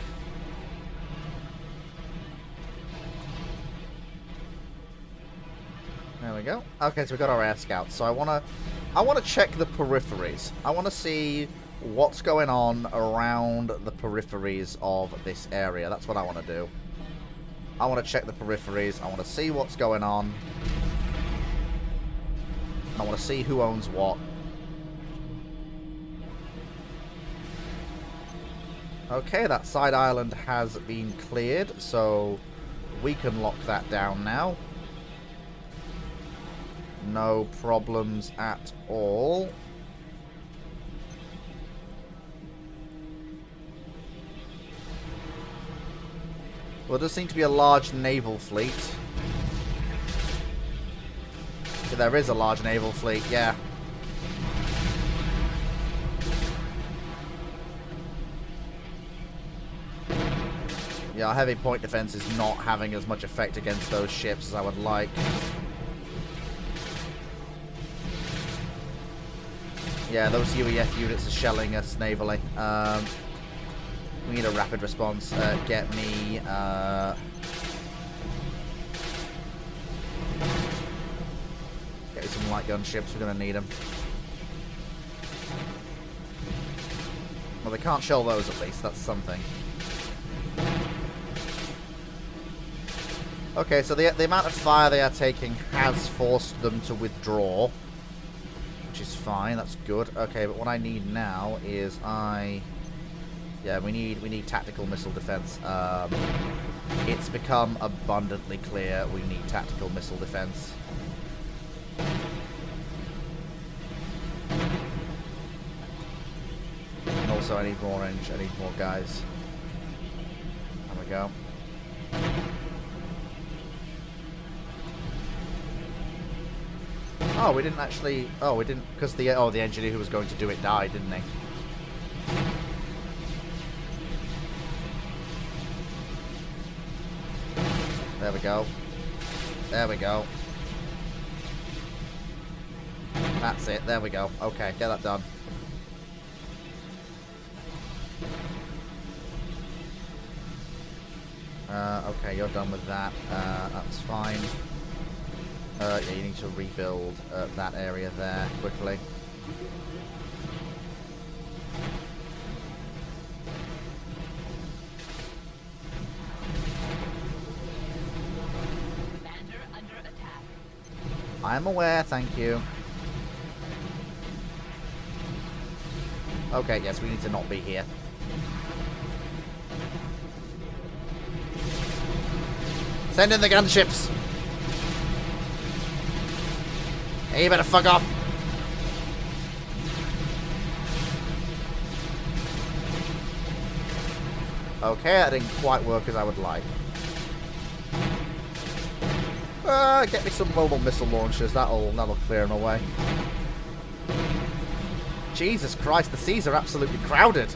There we go. Okay, so we got our air scouts. So I wanna check the peripheries. I wanna see what's going on around the peripheries of this area. That's what I wanna do. I wanna check the peripheries. I wanna see what's going on. I wanna see who owns what. Okay, that side island has been cleared, so we can lock that down now. No problems at all. Well, there does seem to be a large naval fleet. Yeah, there is a large naval fleet, yeah. Yeah, our heavy point defense is not having as much effect against those ships as I would like. Yeah, those UEF units are shelling us navally. We need a rapid response. Get me... Get me some light gun ships. We're going to need them. Well, they can't shell those at least. That's something. Okay, so the amount of fire they are taking has forced them to withdraw. Which is fine. That's good. Okay, but what I need now is Yeah, we need tactical missile defense. It's become abundantly clear we need tactical missile defense. And also I need more range, I need more guys. There we go. Oh, we didn't actually... Oh, we didn't... Because the engineer who was going to do it died, didn't he? There we go. There we go. That's it. There we go. Okay, get that done. Okay, you're done with that. That's fine. Yeah, you need to rebuild that area there quickly. Commander under attack. I am aware, thank you. Okay, yes, we need to not be here. Send in the gunships! Hey, you better fuck off! Okay, that didn't quite work as I would like. Get me some mobile missile launchers, that'll clear them away. Jesus Christ, the seas are absolutely crowded.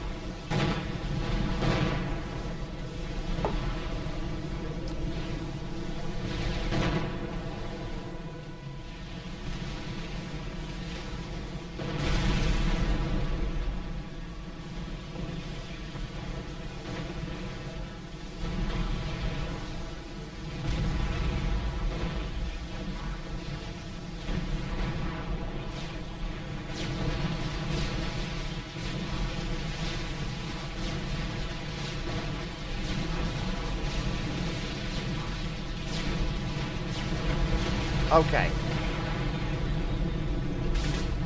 Okay.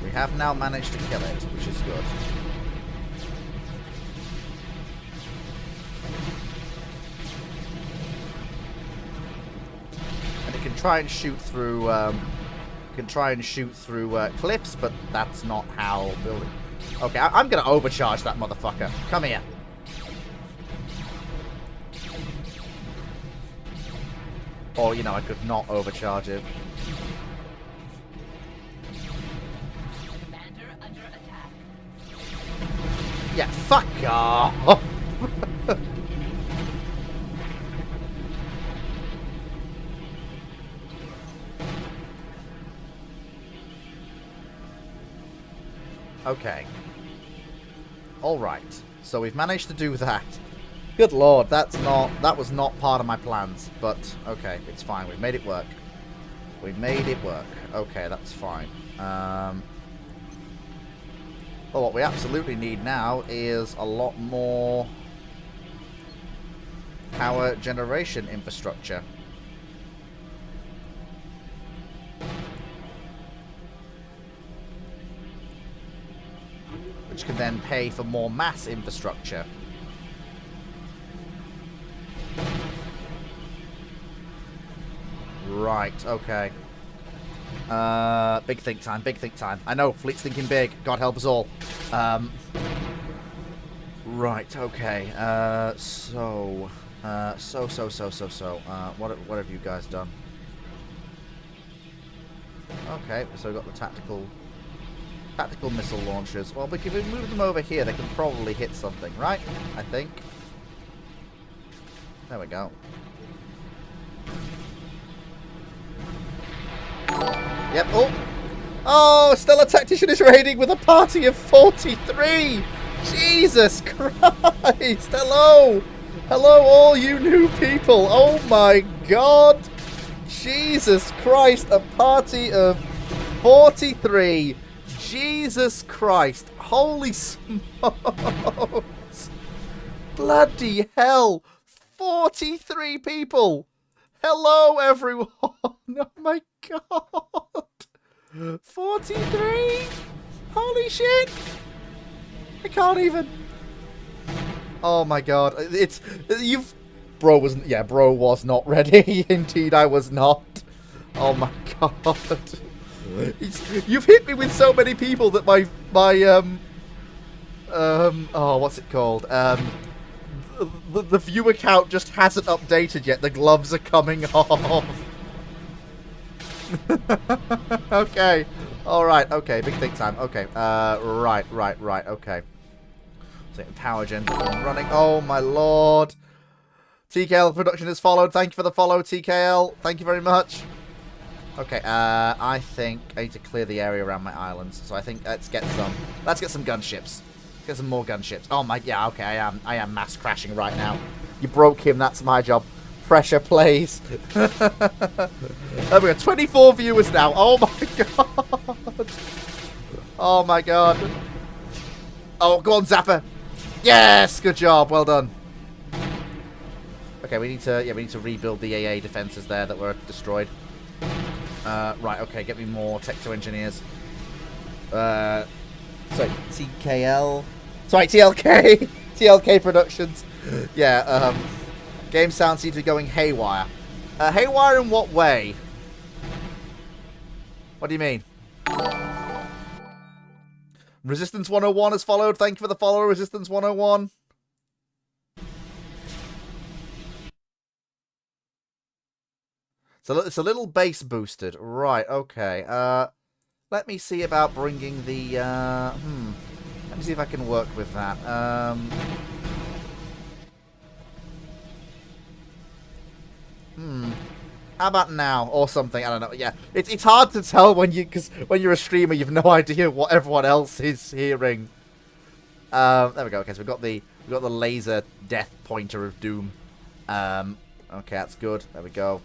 We have now managed to kill it, which is good. And it can try and shoot through, cliffs, but that's not how building... Okay, I'm gonna overcharge that motherfucker. Come here. Or, you know, I could not overcharge it. Commander under attack. Yeah, fuck off! Okay. Alright. So we've managed to do that. Good lord, that was not part of my plans. But, okay, it's fine. We've made it work. We made it work. Okay, that's fine. Well, what we absolutely need now is a lot more power generation infrastructure. Which can then pay for more mass infrastructure. Right, okay. Big think time, big think time. I know, fleet's thinking big. God help us all. Right, okay. What have you guys done? Okay, so we've got the tactical missile launchers. Well, if we move them over here, they can probably hit something, right? I think. There we go. Yep. Oh, Stellar Tactician is raiding with a party of 43. Jesus Christ. Hello. Hello, all you new people. Oh my God. Jesus Christ. A party of 43. Jesus Christ. Holy smokes! Bloody hell! 43 people! Hello, everyone! Oh my god! 43? Holy shit! I can't even. Oh my god! Bro was not ready. Indeed, I was not. Oh my god! You've hit me with so many people that my oh, what's it called? The viewer count just hasn't updated yet. The gloves are coming off. Okay. Alright, okay. Big think time. Okay. Right. Okay. So power gens are running. Oh, my lord. TKL production is followed. Thank you for the follow, TKL. Thank you very much. Okay, I think I need to clear the area around my islands. So I think let's get some gunships. Get some more gunships. Oh my, yeah, okay, I am mass crashing right now. You broke him, that's my job. Pressure plays. There we go, 24 viewers now. Oh my god. Oh my god. Oh, go on, Zapper. Yes, good job, well done. Okay, we need to rebuild the AA defenses there that were destroyed. Right, okay, get me more Tecto engineers. Sorry, TKL. Sorry, TLK. TLK Productions. Yeah, game sound seems to be going haywire. Haywire in what way? What do you mean? Resistance 101 has followed. Thank you for the follow, Resistance 101. So it's a little base boosted. Right, okay. Let me see about bringing the... Let me see if I can work with that. How about now? Or something, I don't know. Yeah, it's hard to tell because when you're a streamer, you've no idea what everyone else is hearing. There we go. Okay, so we've got the laser death pointer of doom. Okay, that's good. There we go.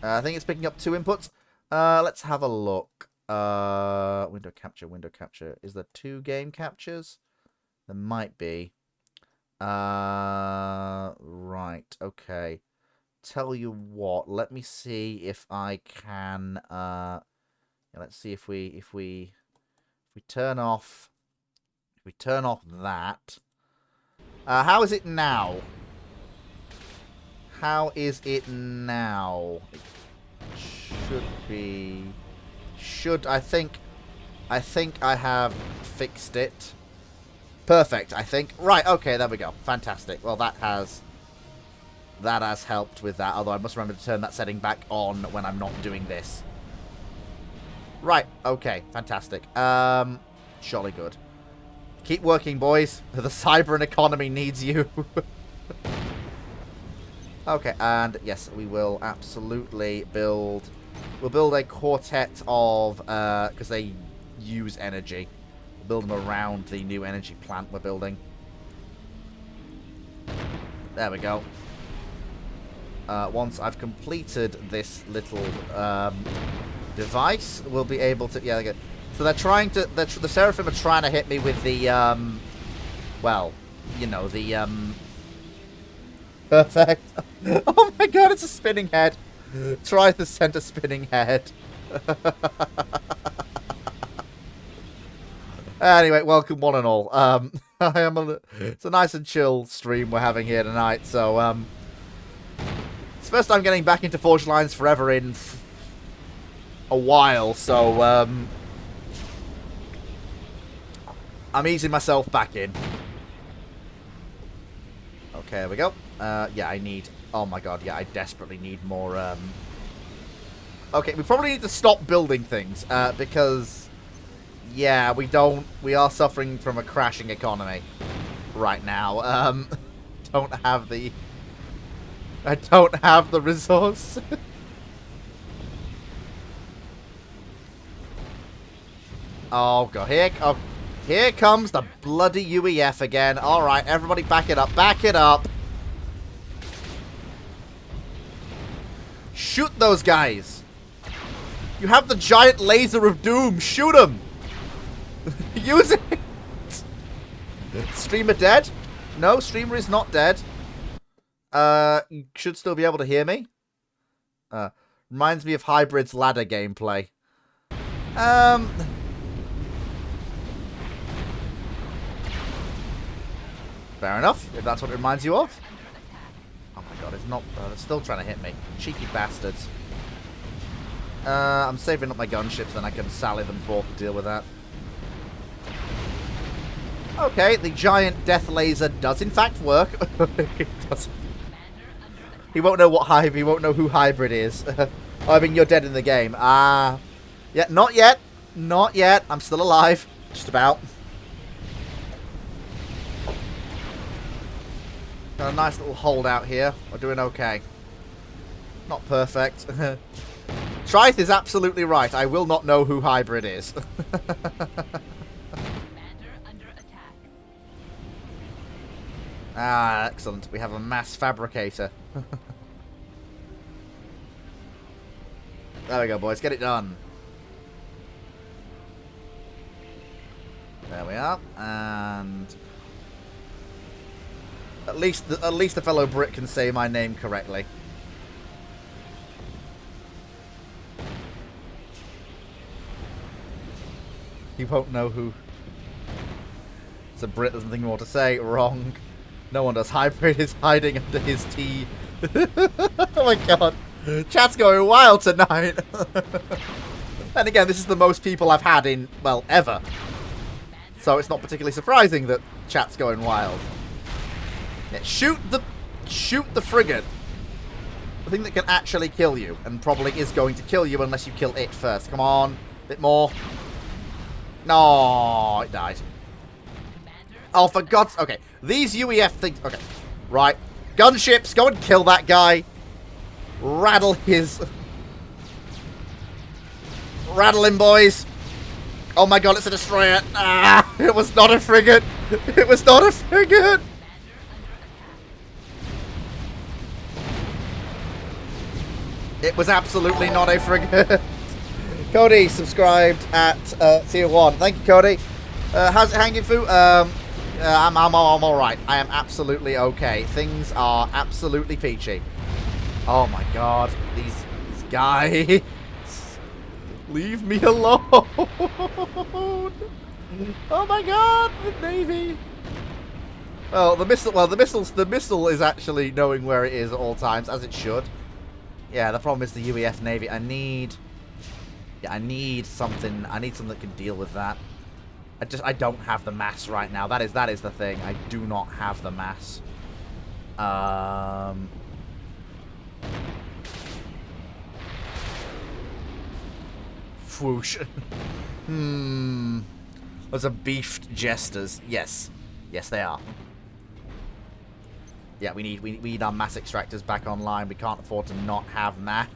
I think it's picking up 2 inputs. Let's have a look. Window capture. Is there 2 game captures? There might be. Right, okay. Tell you what, let me see if I can, let's see if we turn off, that. How is it now? How is it now? It I think I have fixed it. Perfect, I think. Right, okay, there we go. Fantastic. Well, that has helped with that, although I must remember to turn that setting back on when I'm not doing this. Right, okay, fantastic. Jolly good. Keep working, boys. The cyber economy needs you. Okay, and yes, we will absolutely build... We'll build a quartet of... because they use energy. We'll build them around the new energy plant we're building. There we go. Once I've completed this little device, we'll be able to... Yeah, okay. So they're trying to... The Seraphim are trying to hit me with the... well, you know, the... Perfect. Oh my god, it's a spinning head. Try the center spinning head. Anyway, welcome one and all. It's a nice and chill stream we're having here tonight, so it's the first time getting back into Forged Lines Forever in a while, so I'm easing myself back in. Okay, there we go. Yeah, I need... Oh my god, yeah, I desperately need more... Okay, we probably need to stop building things, because... Yeah, we are suffering from a crashing economy right now. Don't have the... I don't have the resource. Oh god, here comes the bloody UEF again. Alright, everybody back it up, back it up. Shoot those guys. You have the giant laser of doom, shoot them. Use it. Streamer dead? No, streamer is not dead. You should still be able to hear me. Reminds me of Hybrid's ladder gameplay. Fair enough, if that's what it reminds you of. Oh my god, it's not... they're still trying to hit me. Cheeky bastards. I'm saving up my gunships, then I can sally them forth to deal with that. Okay, the giant death laser does in fact work. It does. He won't know what hybrid. He won't know who hybrid is. I mean, you're dead in the game. Yeah, not yet. Not yet. I'm still alive. Just about. Got a nice little hold out here. We're doing okay. Not perfect. Trith is absolutely right. I will not know who hybrid is. Ah, excellent. We have a mass fabricator. There we go, boys. Get it done. There we are. And at least the fellow Brit can say my name correctly. He won't know who. So Brit doesn't think more to say. Wrong. No one does. Hybrid is hiding under his tea. Oh my god. Chat's going wild tonight. And again, this is the most people I've had in, well, ever. So it's not particularly surprising that chat's going wild. Yeah, shoot the frigate. The thing that can actually kill you. And probably is going to kill you unless you kill it first. Come on. Bit more. No, it died. Oh, for God's... Okay, these UEF things... Okay, right. Gunships, go and kill that guy. Rattle his... Rattle him, boys. Oh my god, it's a destroyer. Ah, it was not a frigate. It was not a frigate. It was absolutely not a frigate. Cody subscribed at tier 1. Thank you, Cody. How's it hanging, Fu? I'm alright. I am absolutely okay. Things are absolutely peachy. Oh my god. These guys. Leave me alone. Oh my god, the Navy. Well, the missile is actually knowing where it is at all times, as it should. Yeah, the problem is the UEF Navy. I need something. I need something that can deal with that. I don't have the mass right now. That is the thing. I do not have the mass. Whoosh. Those are beefed jesters. Yes. Yes, they are. Yeah, we need our mass extractors back online. We can't afford to not have mass.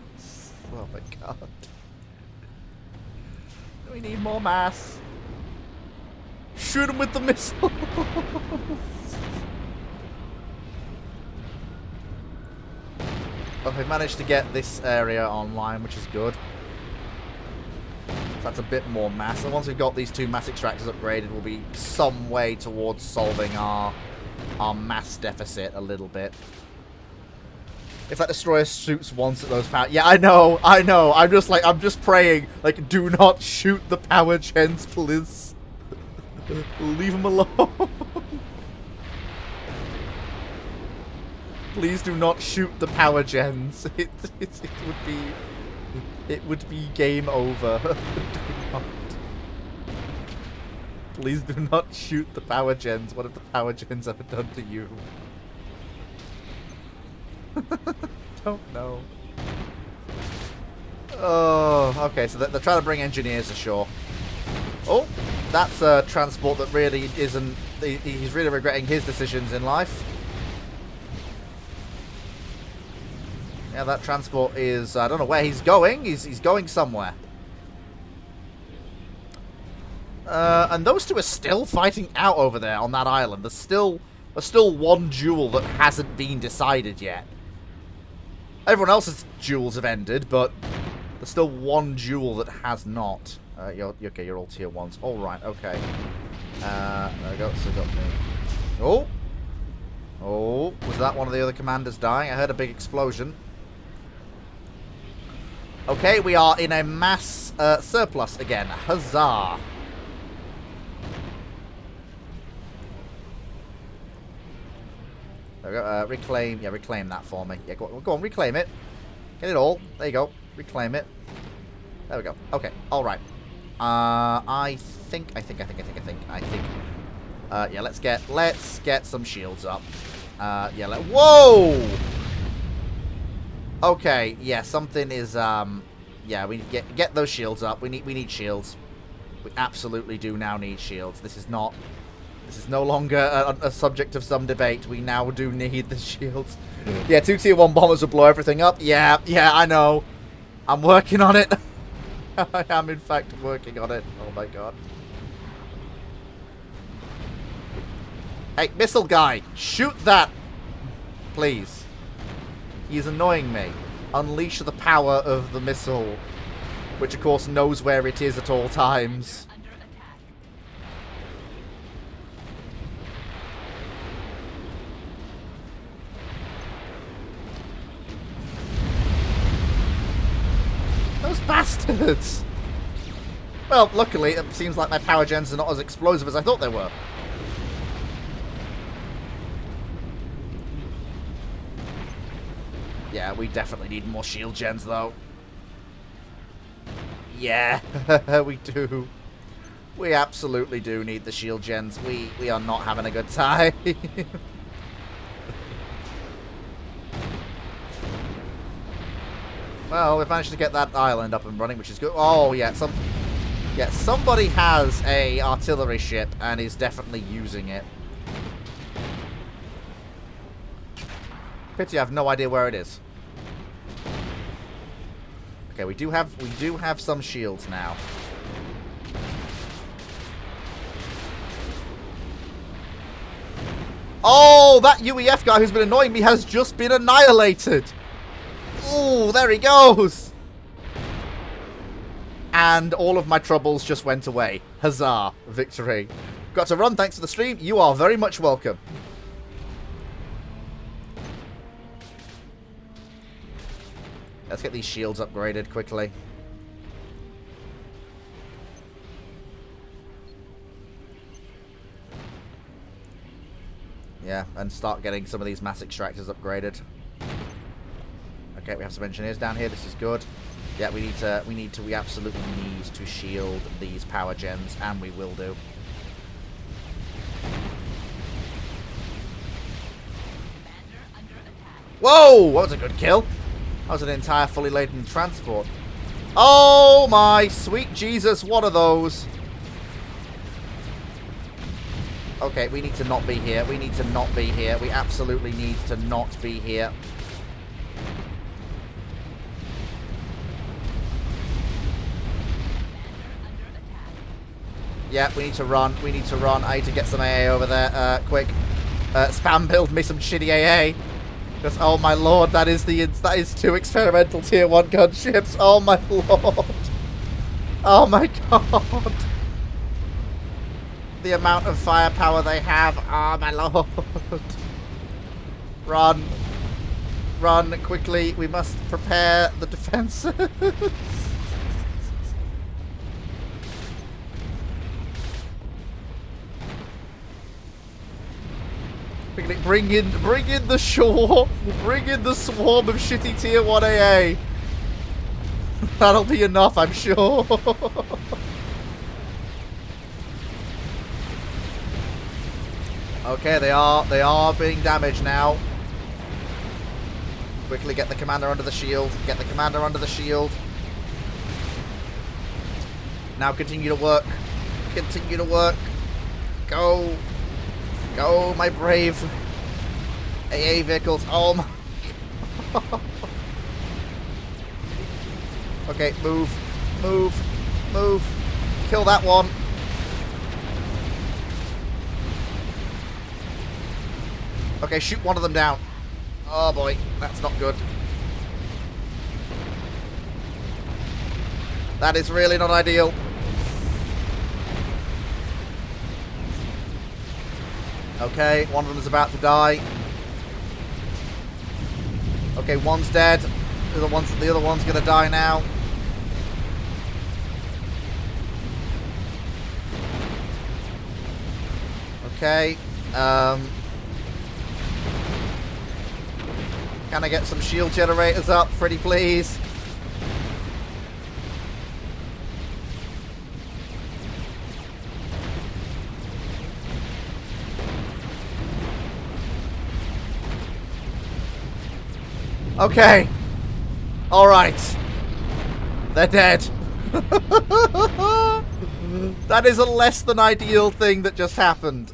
Oh my god. We need more mass. Shoot him with the missile. Oh, we managed to get this area online, which is good. So that's a bit more mass. And once we've got these two mass extractors upgraded, we'll be some way towards solving our mass deficit a little bit. If that destroyer shoots once at those power... Yeah, I know. I'm just praying. Like, do not shoot the power gens, please. Leave them alone. Please do not shoot the power gens. It would be game over. Do not. Please do not shoot the power gens. What have the power gens ever done to you? Don't know. Oh, okay, so they're trying to bring engineers ashore. Oh, that's a transport that really isn't... He's really regretting his decisions in life. Yeah, that transport is... I don't know where he's going. He's going somewhere. And those two are still fighting out over there on that island. There's still one duel that hasn't been decided yet. Everyone else's duels have ended, but there's still one duel that has not. You're okay, you're all tier 1s. Alright, okay. There we go. So got me. Oh! Oh, was that one of the other commanders dying? I heard a big explosion. Okay, we are in a mass surplus again. Huzzah! There we go. Reclaim. Yeah, reclaim that for me. Yeah, go on, reclaim it. Get it all. There you go. Reclaim it. There we go. Okay, alright. I think. Yeah, let's get some shields up. Yeah, whoa! Okay, yeah, something is, yeah, we need to get those shields up. We need shields. We absolutely do now need shields. This is no longer a subject of some debate. We now do need the shields. Yeah, 2 tier 1 bombers will blow everything up. Yeah, I know. I'm working on it. I am, in fact, working on it. Oh, my God. Hey, missile guy, shoot that! Please. He's annoying me. Unleash the power of the missile, which, of course, knows where it is at all times. Under attack. Those bastards! Well, luckily, it seems like my power gens are not as explosive as I thought they were. Yeah, we definitely need more shield gens, though. Yeah, we do. We absolutely do need the shield gens. We are not having a good time. Well, we've managed to get that island up and running, which is good. Oh, yeah, somebody has a artillery ship and is definitely using it. Pity I have no idea where it is. Okay, we do have some shields now. Oh, that UEF guy who's been annoying me has just been annihilated. Ooh, there he goes. And all of my troubles just went away. Huzzah, victory. Got to run, thanks for the stream. You are very much welcome. Let's get these shields upgraded quickly. Yeah, and start getting some of these mass extractors upgraded. Okay, we have some engineers down here. This is good. Yeah, we absolutely need to shield these power gens, and we will do. Commander under attack. Whoa! That was a good kill. That was an entire fully laden transport. Oh my sweet Jesus, what are those? Okay, we need to not be here. We need to not be here. We absolutely need to not be here. Under attack. Yeah, we need to run. We need to run. I need to get some AA over there. Quick. Spam build me some shitty AA. Because, oh my lord, that is 2 experimental tier 1 gunships. Oh my lord. Oh my god. The amount of firepower they have. Oh my lord. Run. Run quickly. We must prepare the defenses. Bring in the shore. Bring in the swarm of shitty tier 1 AA. That'll be enough, I'm sure. Okay, they are being damaged now. Quickly get the commander under the shield. Get the commander under the shield. Now continue to work. Continue to work. Go. Go, my brave AA vehicles. Oh my god. Okay, move. Move. Move. Kill that one. Okay, shoot one of them down. Oh boy, that's not good. That is really not ideal. Okay, one of them is about to die. Okay, one's dead. The other one's gonna die now. Okay. Can I get some shield generators up, pretty please? Okay. Alright. They're dead. That is a less than ideal thing that just happened.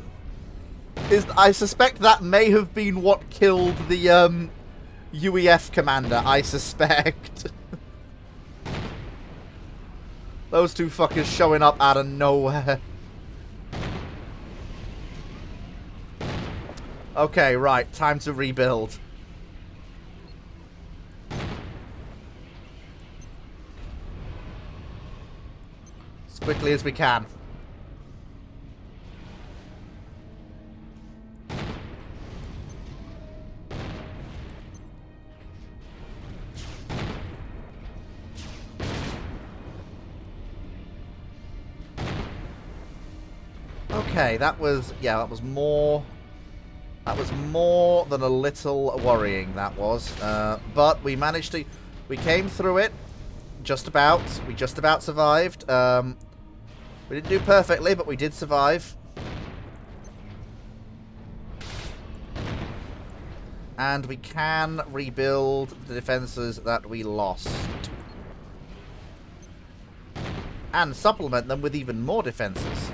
I suspect that may have been what killed the UEF commander, I suspect. Those two fuckers showing up out of nowhere. Okay, right. Time to rebuild. As quickly as we can. Okay, that was more than a little worrying, that was. But we managed to, we came through it, just about. We just about survived. We didn't do perfectly, but we did survive. And we can rebuild the defenses that we lost. And supplement them with even more defenses.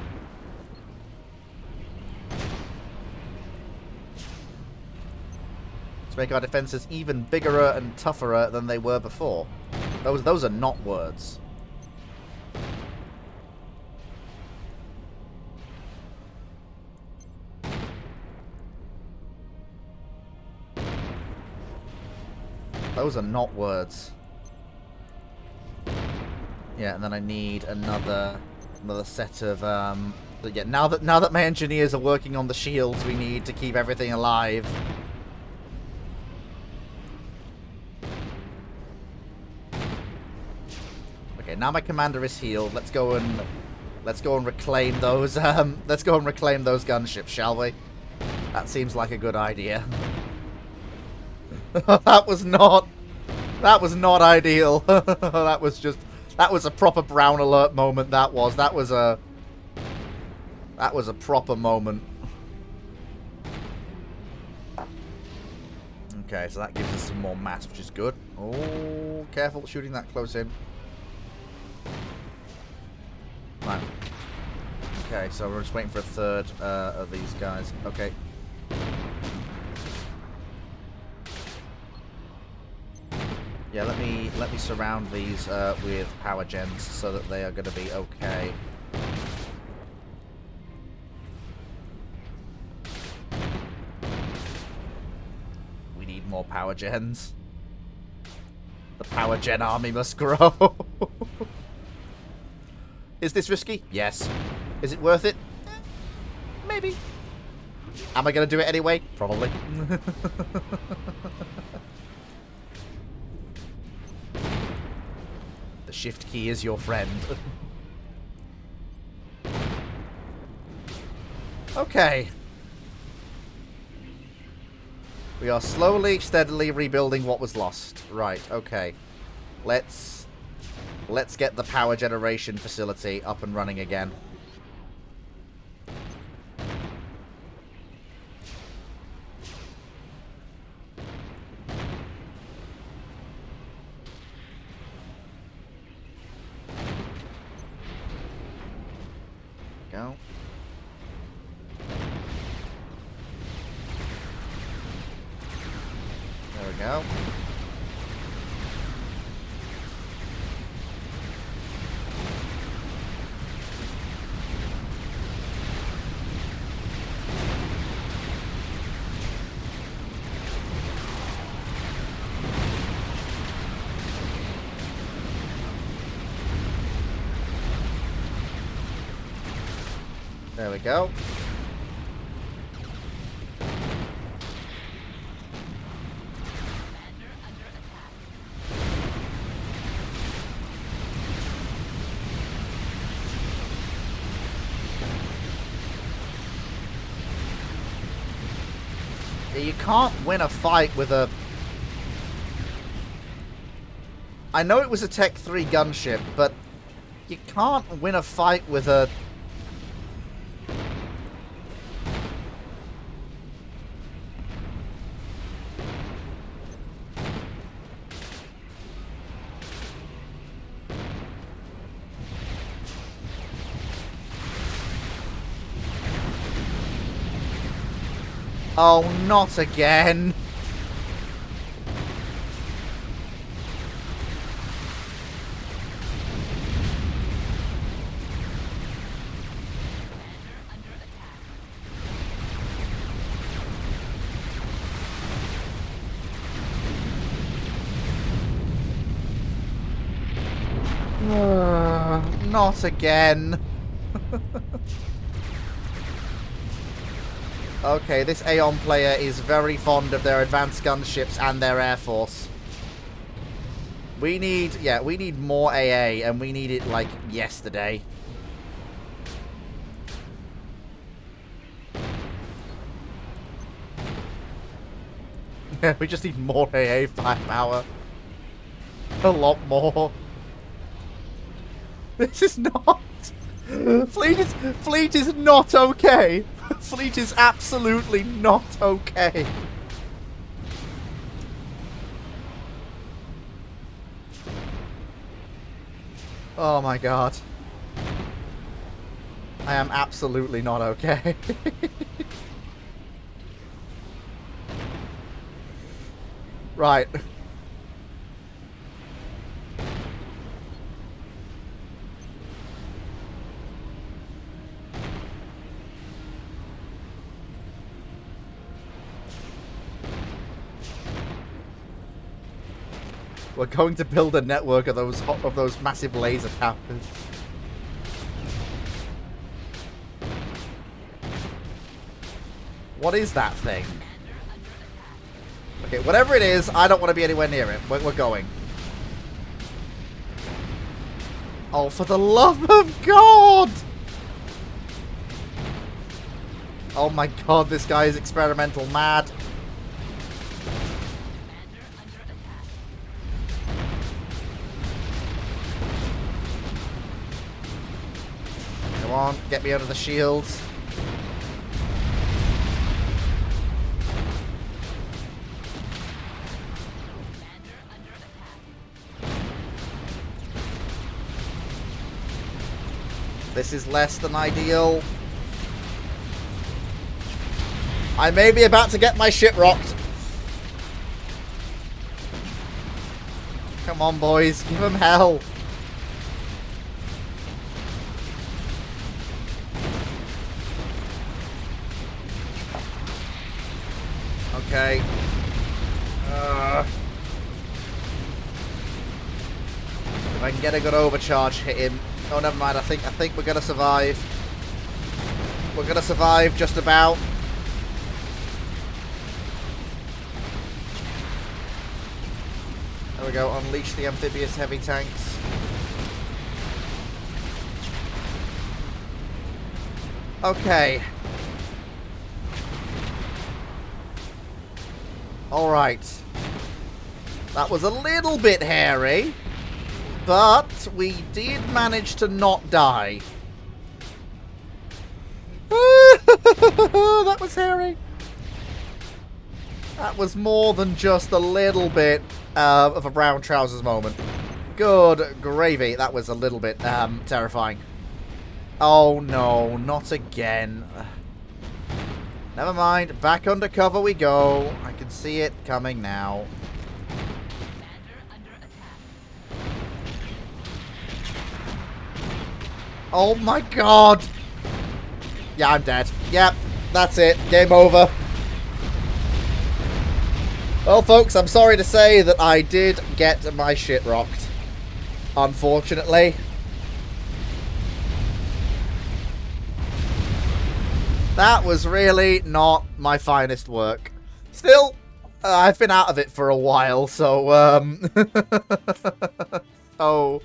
To make our defenses even bigger and tougher than they were before. Those are not words. Those are not words. Yeah, and then I need another set of yeah, now that my engineers are working on the shields, we need to keep everything alive. Okay, now my commander is healed. Let's go and reclaim those let's go and reclaim those gunships, shall we? That seems like a good idea. That was not ideal. That was a proper brown alert moment. That was a proper moment. Okay, so that gives us some more mass, which is good. Oh, careful shooting that close in. Right. Okay, so we're just waiting for a third of these guys. Okay. Yeah, let me surround these with power gens so that they are going to be okay. We need more power gens. The power gen army must grow. Is this risky? Yes. Is it worth it? Maybe. Am I going to do it anyway? Probably. The shift key is your friend. Okay. We are slowly, steadily rebuilding what was lost. Right, okay. Let's get the power generation facility up and running again. Go. There we go. There we go. you can't win a fight with a... I know it was a Tech 3 gunship, but you can't win a fight with a... Oh, not again. Not again. Okay, this Aeon player is very fond of their advanced gunships and their air force. We need, yeah, we need more AA, and we need it, like, yesterday. Yeah, we just need more AA firepower. A lot more. This is not... Fleet is not okay. Fleet is absolutely not okay. Oh my god. I am absolutely not okay. Right. We're going to build a network of those massive laser towers. What is that thing? Okay, whatever it is, I don't want to be anywhere near it. We're going. Oh, for the love of God! Oh my god, this guy is experimental mad. Come on, get me out of the shields. This is less than ideal. I may be about to get my shit rocked. Come on, boys. Give them hell. Okay. If I can get a good overcharge hit him. Oh, never mind. I think we're gonna survive. We're gonna survive just about. There we go. Unleash the amphibious heavy tanks. Okay. Alright. That was a little bit hairy, but we did manage to not die. That was hairy. That was more than just a little bit of a brown trousers moment. Good gravy. That was a little bit terrifying. Oh no, not again. Never mind. Back under cover we go. I can see it coming now. Oh my god. Yeah, I'm dead. Yep, that's it. Game over. Well, folks, I'm sorry to say that I did get my shit rocked. Unfortunately. That was really not my finest work. Still, I've been out of it for a while, so, so,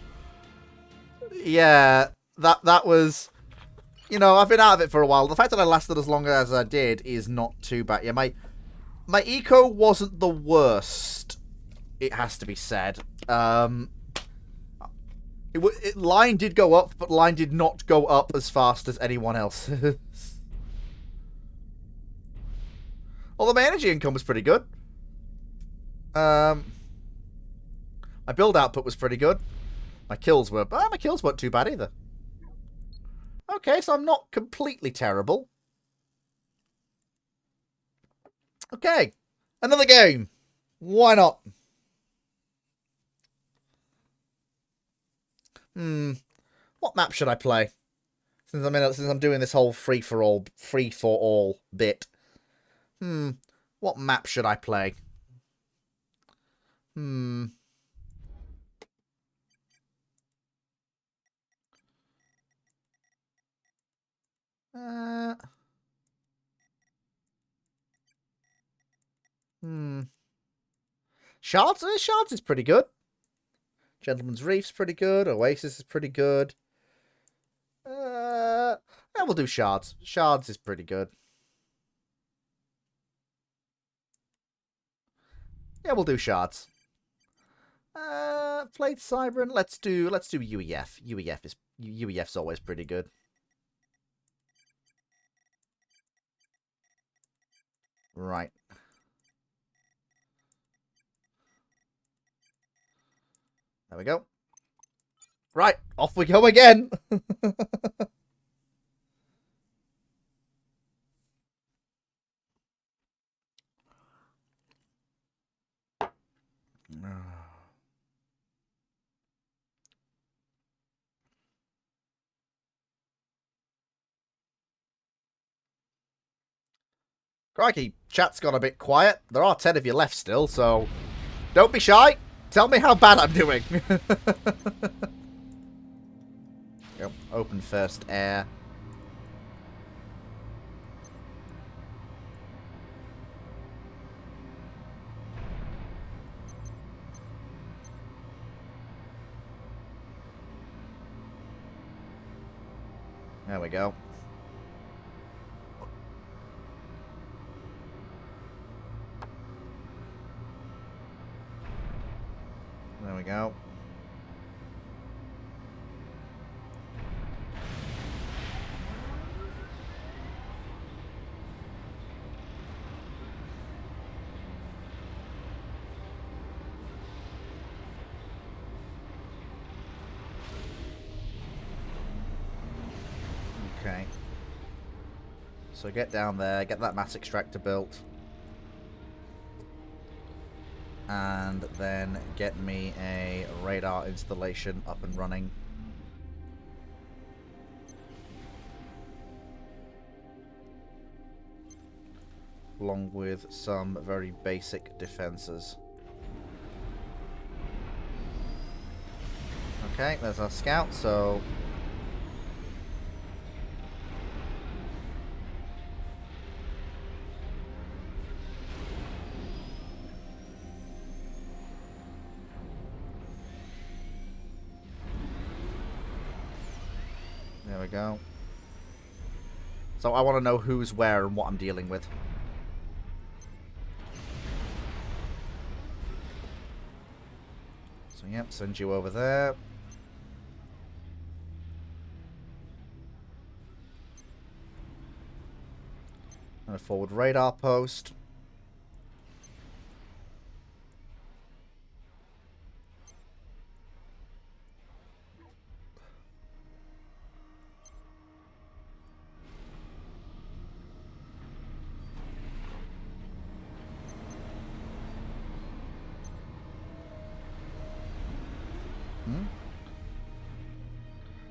yeah, that was, you know, I've been out of it for a while. The fact that I lasted as long as I did is not too bad. Yeah, My eco wasn't the worst. It has to be said. Line did go up, but line did not go up as fast as anyone else's. Although my energy income was pretty good. My build output was pretty good. My kills weren't too bad either. Okay, so I'm not completely terrible. Okay, another game. Why not? What map should I play? Since I'm doing this whole free for all bit. What map should I play? Shards is pretty good. Gentleman's Reef's pretty good. Oasis is pretty good. Yeah, we'll do Shards. Shards is pretty good. Yeah, we'll do Shards. Played Cybran. Let's do UEF. UEF's always pretty good. Right. There we go. Right, off we go again. Crikey, chat's got a bit quiet. There are 10 of you left still, so don't be shy. Tell me how bad I'm doing. Yep, open first air. There we go. There we go. Okay. So get down there, get that mass extractor built. And then get me a radar installation up and running. Along with some very basic defenses. Okay, there's our scout, so... There we go. So I want to know who's where and what I'm dealing with. So yep, send you over there. And a forward radar post.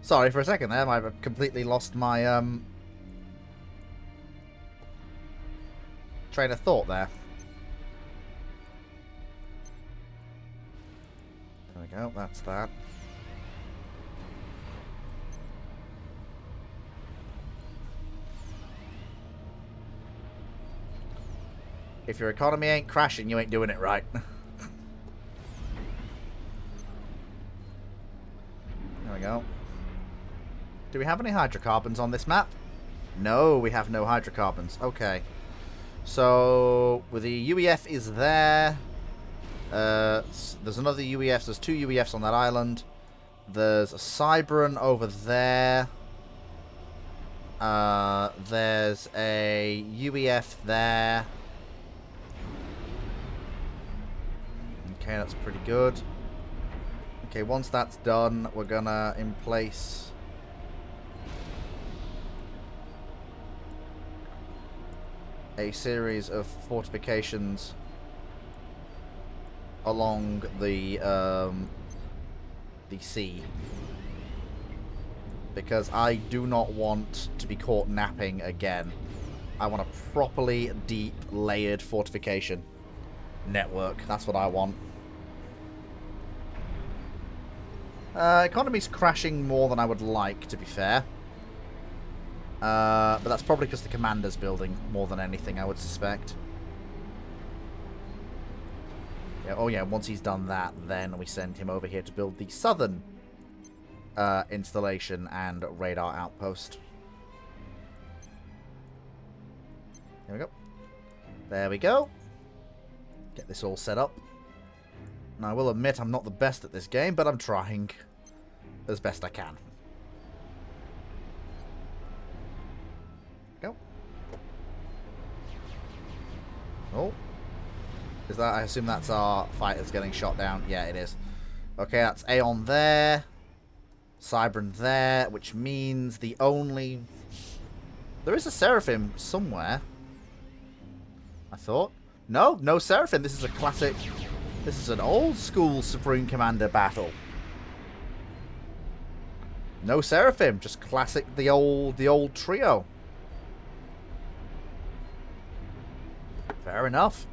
Sorry for a second there, I've completely lost my train of thought there. There we go, that's that. If your economy ain't crashing, you ain't doing it right. There we go. Do we have any hydrocarbons on this map? No, we have no hydrocarbons. Okay. So, with the UEF is there. There's another UEF. There's 2 UEFs on that island. There's a Cybran over there. There's a UEF there. Okay, that's pretty good. Okay, once that's done, we're gonna in place a series of fortifications along the sea, because I do not want to be caught napping again. I want a properly deep layered fortification network. That's what I want. Economy's crashing more than I would like, to be fair. But that's probably because the commander's building more than anything, I would suspect. Yeah, oh yeah, once he's done that, then we send him over here to build the southern installation and radar outpost. There we go. There we go. Get this all set up. Now, I will admit I'm not the best at this game, but I'm trying as best I can. Go. Oh. Is that, I assume that's our fighters getting shot down? Yeah, it is. Okay, that's Aeon there. Cybran there, which means the only... There is a Seraphim somewhere. I thought. No, no Seraphim. This is a classic... This is an old school Supreme Commander battle. No Seraphim, just classic the old trio. Fair enough.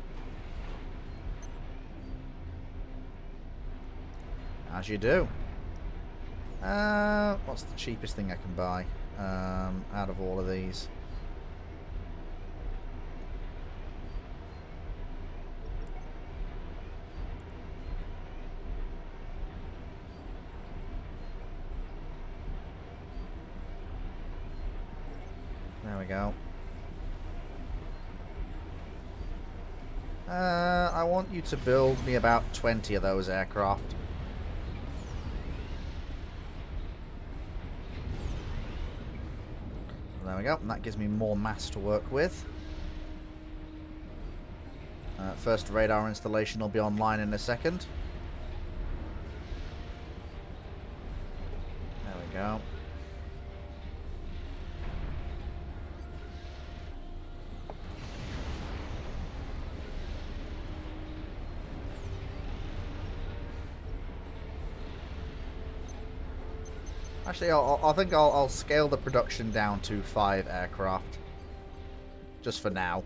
As you do. What's the cheapest thing I can buy out of all of these? There we go. I want you to build me about 20 of those aircraft. There we go. And that gives me more mass to work with. First radar installation will be online in a second. There we go. Actually, I think I'll scale the production down to 5 aircraft. Just for now.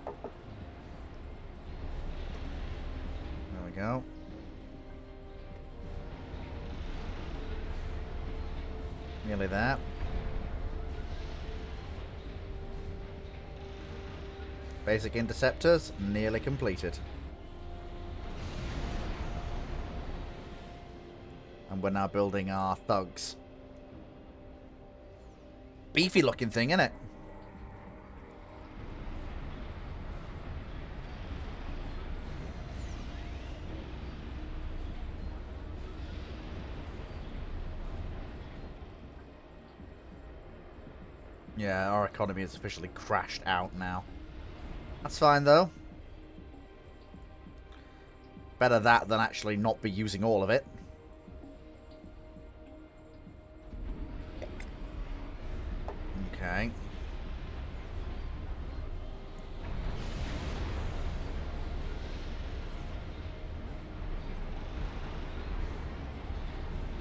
There we go. Nearly there. Basic interceptors, nearly completed. And we're now building our thugs. Beefy looking thing, isn't it? Yeah, our economy has officially crashed out now. That's fine, though. Better that than actually not be using all of it. Okay.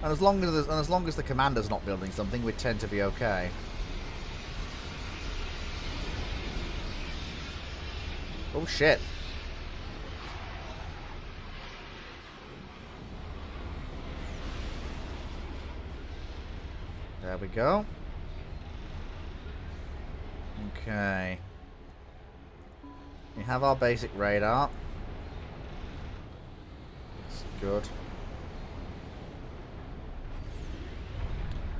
And as long as the commander's not building something, we tend to be okay. Oh shit. There we go. Okay. We have our basic radar. That's good.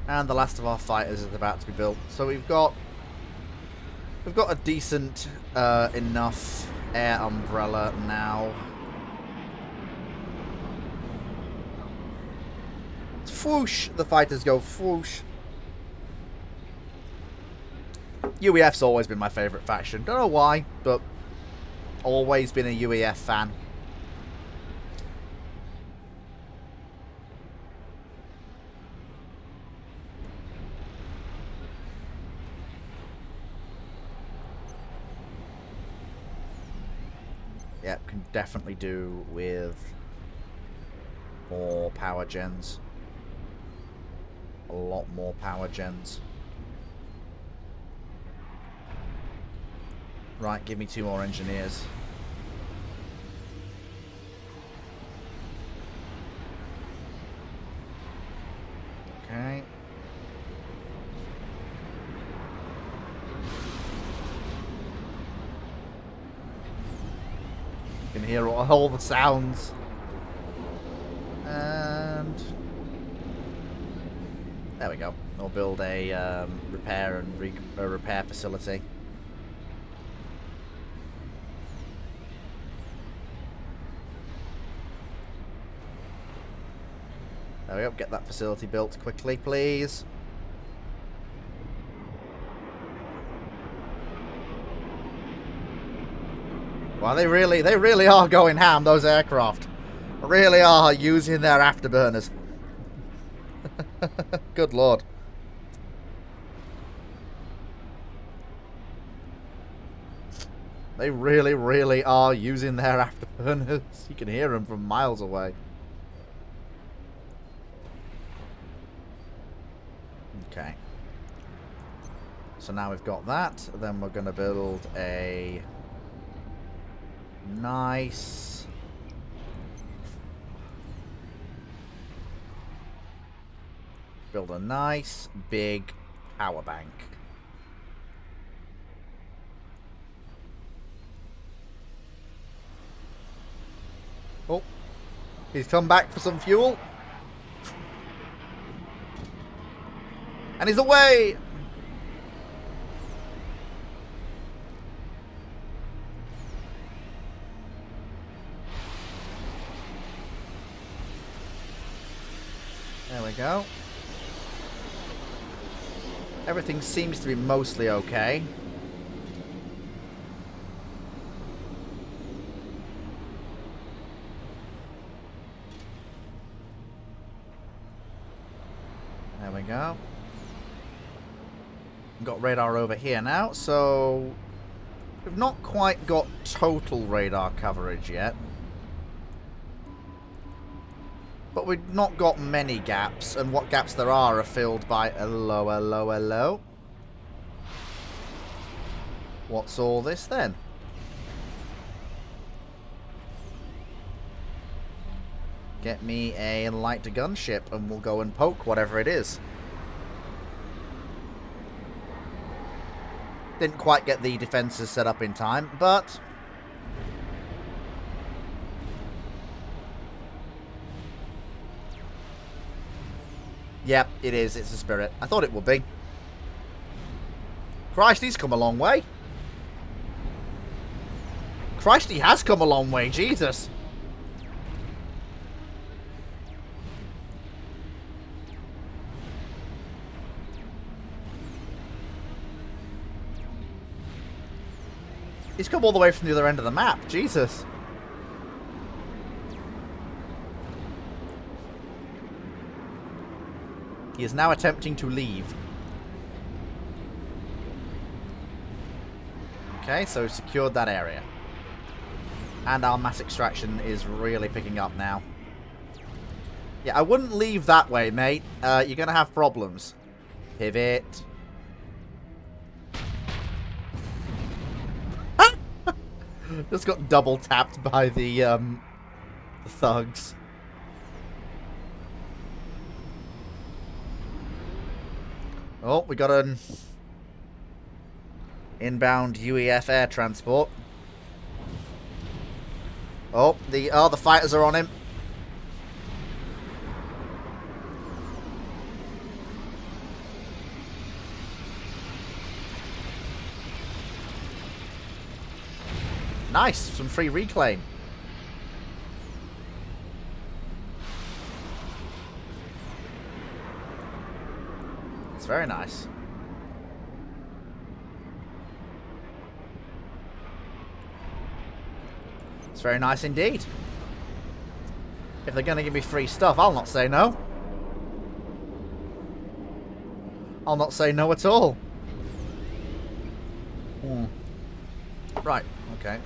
And the last of our fighters is about to be built. So we've got We've got a decent enough air umbrella now. Swoosh! The fighters go swoosh. UEF's always been my favourite faction. Don't know why, but always been a UEF fan. Yep, can definitely do with more power gens. A lot more power gens. Right, give me 2 more engineers. Okay. You can hear all the sounds. And there we go. We'll build a repair and repair facility. There we go. Get that facility built quickly, please. Well, they really are going ham, those aircraft. Really are using their afterburners. Good lord. They really are using their afterburners. You can hear them from miles away. Okay. So now we've got that. Then we're going to build a nice... Build a nice big power bank. Oh, he's come back for some fuel. And he's away! There we go. Everything seems to be mostly okay. There we go. Got radar over here now, so we've not quite got total radar coverage yet. But we've not got many gaps, and what gaps there are filled by... Hello, hello, hello. What's all this then? Get me a light gunship and we'll go and poke whatever it is. Didn't quite get the defenses set up in time, but... Yep, it is. It's a spirit. I thought it would be. Christ, he's come a long way. Christ, he has come a long way. Jesus. He's come all the way from the other end of the map. Jesus. He is now attempting to leave. Okay, so we've secured that area. And our mass extraction is really picking up now. Yeah, I wouldn't leave that way, mate. You're going to have problems. Pivot. Just got double tapped by the thugs. Oh, we got an inbound UEF air transport. Oh, the fighters are on him. Nice. Some free reclaim. It's very nice. It's very nice indeed. If they're going to give me free stuff, I'll not say no. I'll not say no at all. Right, okay.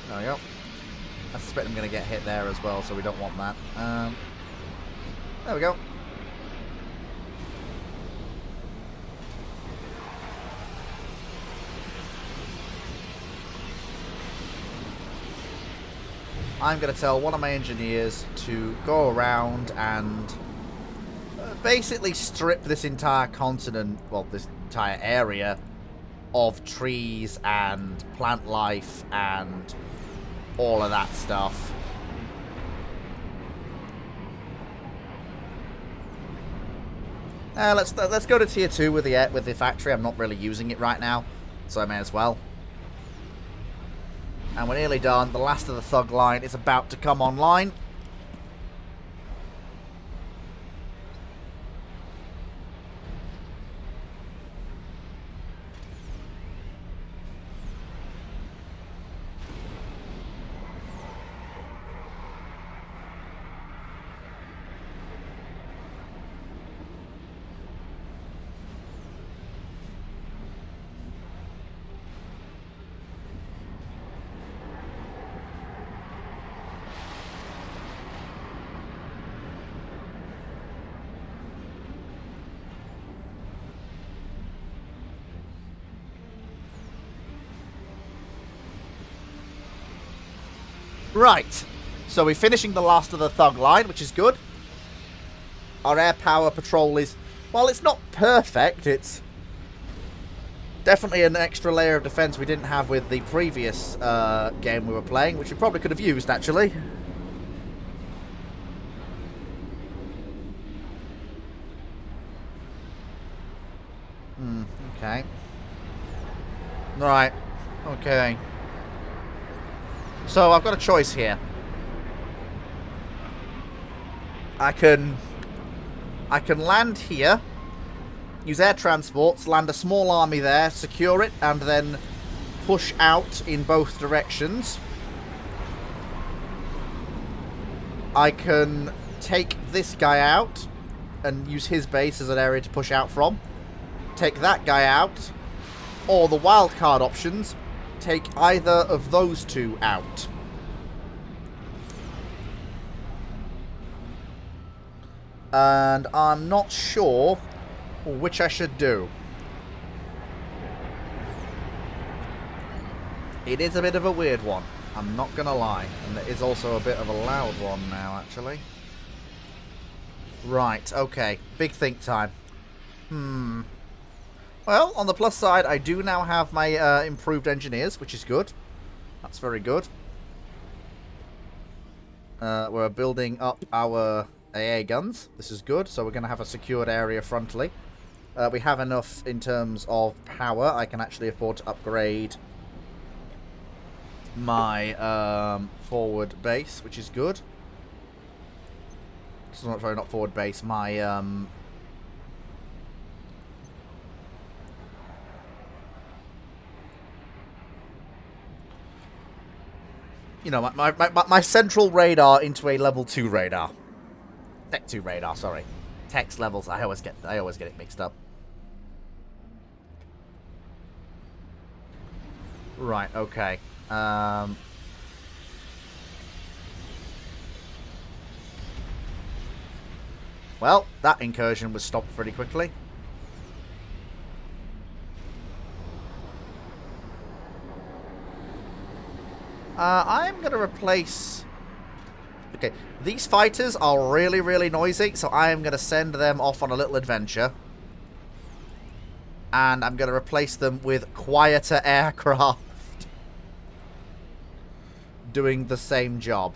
There we go. I suspect I'm going to get hit there as well, so we don't want that. There we go. I'm going to tell one of my engineers to go around and basically strip this entire continent, well, this entire area of trees and plant life and all of that stuff. Let's go to tier 2 with the factory. I'm not really using it right now, so I may as well. And we're nearly done. The last of the thug line is about to come online. Right, so we're finishing the last of the thug line, which is good. Our air power patrol is, well, it's not perfect. It's definitely an extra layer of defense we didn't have with the previous game we were playing, which we probably could have used, actually. Okay. Right, okay. So I've got a choice here. I can land here, use air transports, land a small army there, secure it, and then push out in both directions. I can take this guy out and use his base as an area to push out from. Take that guy out, or the wildcard options. Take either of those two out. And I'm not sure which I should do. It is a bit of a weird one, I'm not gonna lie. And it is also a bit of a loud one now, actually. Right, okay. Big think time. Well, on the plus side, I do now have my improved engineers, which is good. That's very good. We're building up our AA guns. This is good. So we're going to have a secured area frontally. We have enough in terms of power. I can actually afford to upgrade my forward base, which is good. Sorry, not forward base. My you know, my central radar into a level 2 radar. Tech 2 radar, sorry. Text levels, I always get it mixed up. Right, okay. Well, that incursion was stopped pretty quickly. I'm going to replace... Okay, these fighters are really, really noisy, so I am going to send them off on a little adventure. And I'm going to replace them with quieter aircraft. Doing the same job.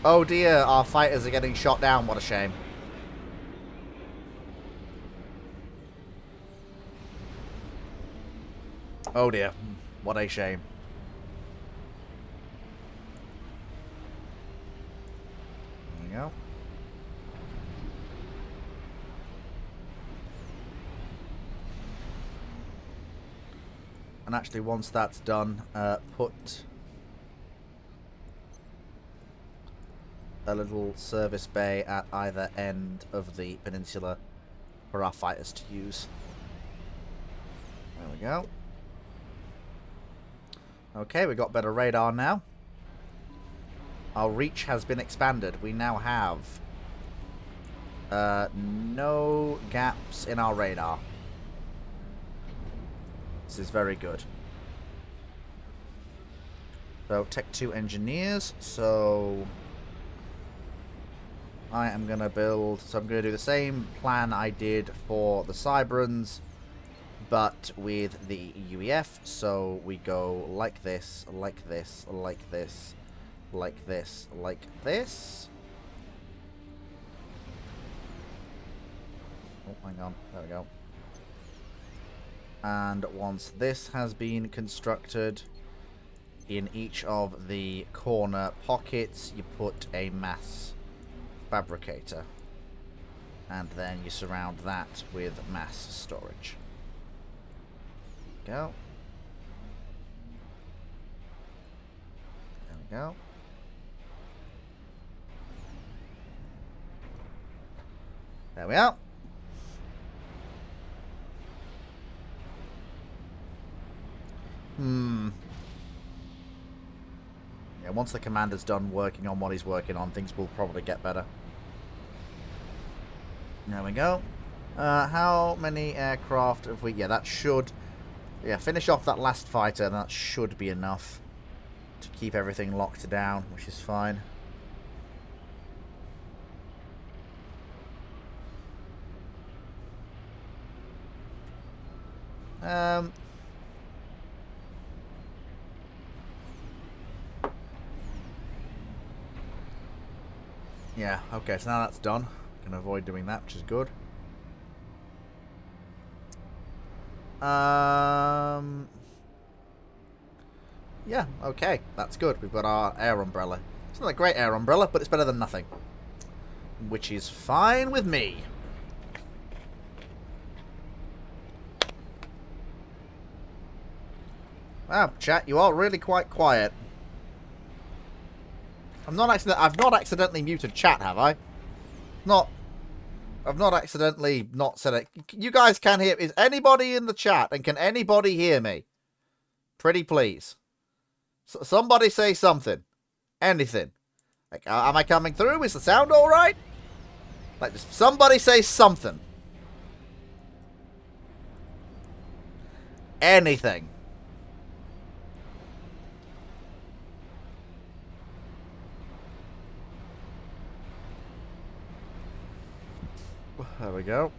Oh dear, our fighters are getting shot down. What a shame. Oh dear. What a shame. There we go. And actually, once that's done, put a little service bay at either end of the peninsula for our fighters to use. There we go. Okay, we got better radar now. Our reach has been expanded. We now have no gaps in our radar. This is very good. So, Tech 2 engineers. So, I am going to build... So, I'm going to do the same plan I did for the Cyberans, but with the UEF. So, we go like this, like this, like this, like this, like this. Oh, hang on. There we go. And once this has been constructed, in each of the corner pockets, you put a mass fabricator. And then you surround that with mass storage. Go. There we go. There we are. Yeah, once the commander's done working on what he's working on, things will probably get better. There we go. How many aircraft have we... Yeah, that should... Yeah, finish off that last fighter, and that should be enough to keep everything locked down, which is fine. Yeah, okay, so now that's done. Can avoid doing that, which is good. Yeah, okay, that's good. We've got our air umbrella. It's not a great air umbrella, but it's better than nothing. Which is fine with me. Wow, chat, you are really quite quiet. I've not accidentally muted chat, have I? I've not accidentally not said it. You guys can hear... Is anybody in the chat, and can anybody hear me? Pretty please. Somebody say something. Anything. Like, am I coming through? Is the sound alright? Like, just somebody say something. Anything. There we go.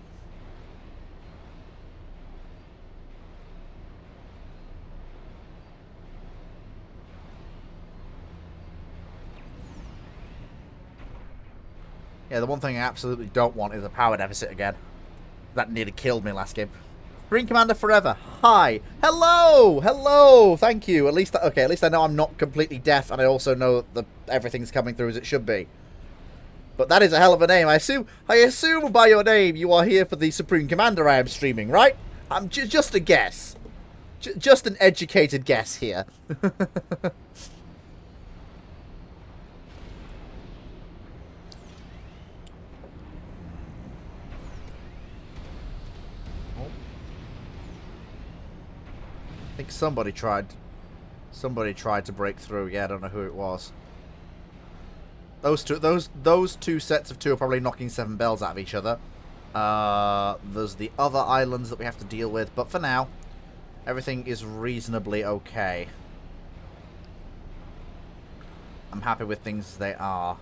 Yeah, the one thing I absolutely don't want is a power deficit again. That nearly killed me last game. Marine Commander Forever. Hi. Hello. Hello. Thank you. At least I know I'm not completely deaf, and I also know that everything's coming through as it should be. But that is a hell of a name. I assume by your name you are here for the Supreme Commander I am streaming, right? I'm just a guess. Just an educated guess here. I think somebody tried to break through. Yeah, I don't know who it was. Those two sets of two are probably knocking 7 bells out of each other. There's the other islands that we have to deal with, but for now, everything is reasonably okay. I'm happy with things as they are.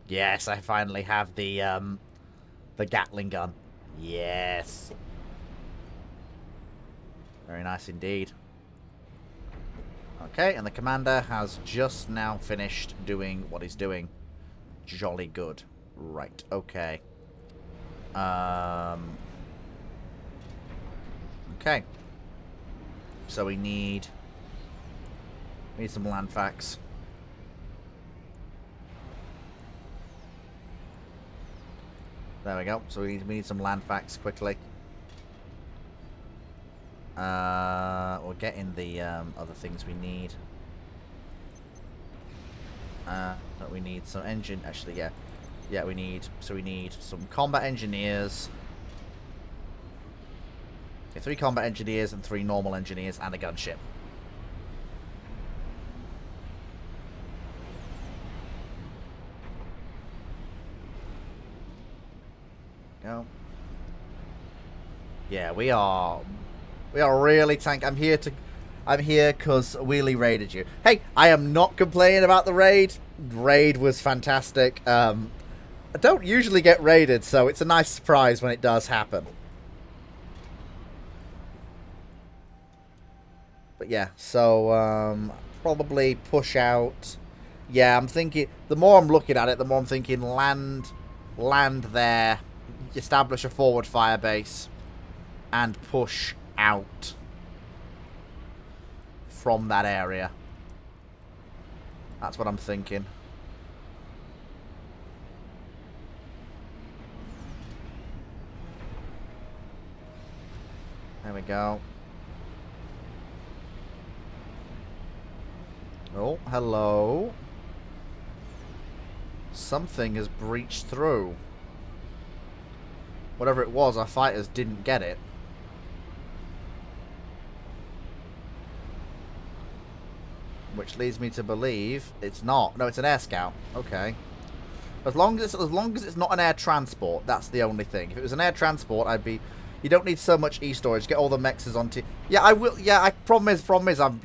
Yes, I finally have the Gatling gun. Yes. Very nice indeed. Okay, and the commander has just now finished doing what he's doing. Jolly good. Right, okay. Okay. So we need some land facts. There we go. So we need some land facts quickly. We'll get in the other things we need. But we need some engine. Actually, yeah. Yeah, we need some combat engineers. Okay, 3 combat engineers and 3 normal engineers and a gunship. Go. Yeah, we are really tank. I'm here because Wheelie raided you. Hey, I am not complaining about the raid. Raid was fantastic. I don't usually get raided, so it's a nice surprise when it does happen. But yeah, so probably push out. Yeah, I'm thinking. The more I'm looking at it, the more I'm thinking land there, establish a forward fire base, and push out from that area. That's what I'm thinking. There we go. Oh, hello. Something has breached through. Whatever it was, our fighters didn't get it. Which leads me to believe it's not. No, it's an air scout. Okay. As long as it's not an air transport, that's the only thing. If it was an air transport, I'd be. You don't need so much e-storage. Get all the mexes onto. Yeah, I will. Yeah, problem is, I'm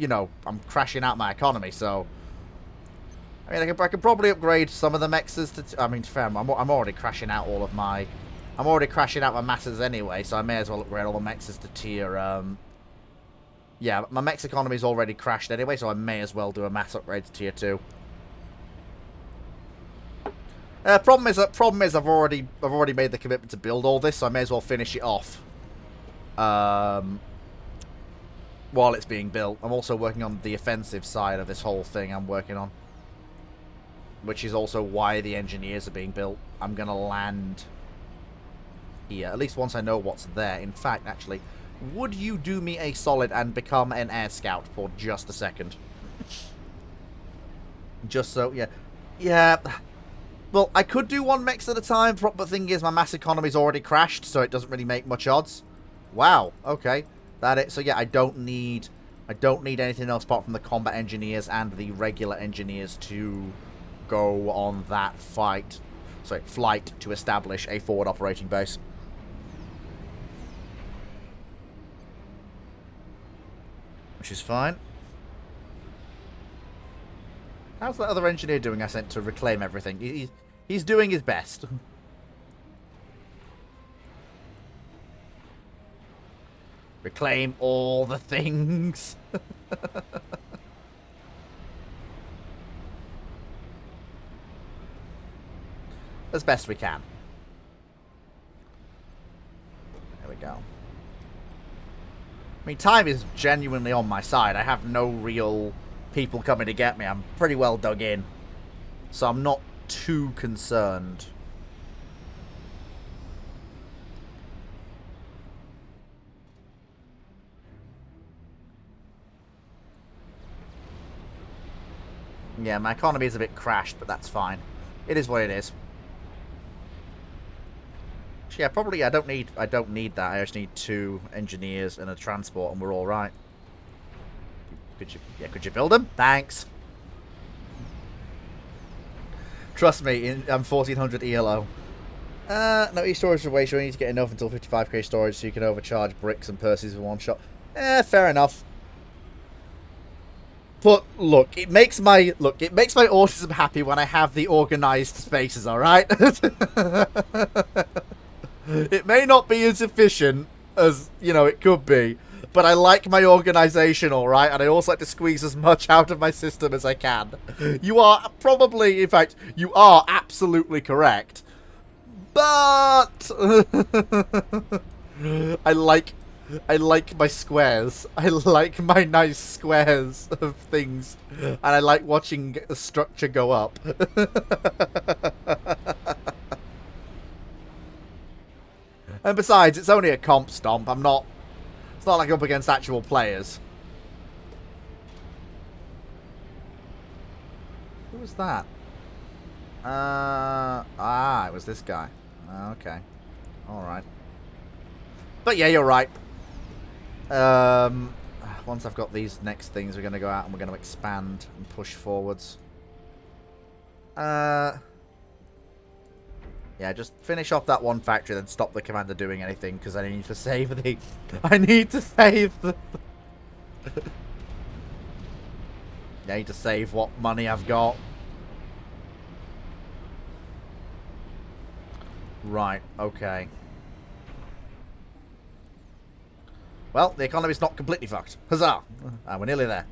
crashing out my economy. So, I mean, I could probably upgrade some of the mexes to. I mean, fair. I'm already crashing out all of my. I'm already crashing out my masses anyway, so I may as well upgrade all the mexes to tier. Yeah, my mex economy's already crashed anyway, so I may as well do a mass upgrade to tier 2. Problem is, I've already made the commitment to build all this, so I may as well finish it off. While it's being built. I'm also working on the offensive side of this whole thing I'm working on. Which is also why the engineers are being built. I'm going to land here, at least once I know what's there. In fact, actually, would you do me a solid and become an air scout for just a second? Just so, yeah. Yeah. Well, I could do 1 mex at a time, but the thing is, my mass economy's already crashed, so it doesn't really make much odds. Wow. Okay. So yeah, I don't need anything else apart from the combat engineers and the regular engineers to go on that flight to establish a forward operating base. Which is fine. How's that other engineer doing I sent to reclaim everything? He's doing his best. Reclaim all the things. As best we can. There we go. I mean, time is genuinely on my side. I have no real people coming to get me. I'm pretty well dug in. So I'm not too concerned. Yeah, my economy is a bit crashed, but that's fine. It is what it is. Yeah, probably I don't need that. I just need 2 engineers and a transport and we're all right. Could you build them? Thanks. Trust me, I'm 1400 ELO. No e-storage ratio. You need to get enough until 55k storage so you can overcharge bricks and purses in one shot. Fair enough. But look, it makes my autism happy when I have the organized spaces, all right? It may not be as efficient as, it could be, But I like my organization, alright? And I also like to squeeze as much out of my system as I can. You are probably, in fact, you are absolutely correct. But I like my squares. I like my nice squares of things. And I like watching a structure go up. And besides, it's only a comp stomp. It's not like I'm up against actual players. Who was that? It was this guy. Okay. Alright. But yeah, you're right. Once I've got these next things, we're going to go out and we're going to expand and push forwards. Yeah, just finish off that one factory, then stop the commander doing anything, because I need to save the... I need to save the... I need to save what money I've got. Right, okay. Well, the economy's not completely fucked. Huzzah! We're nearly there.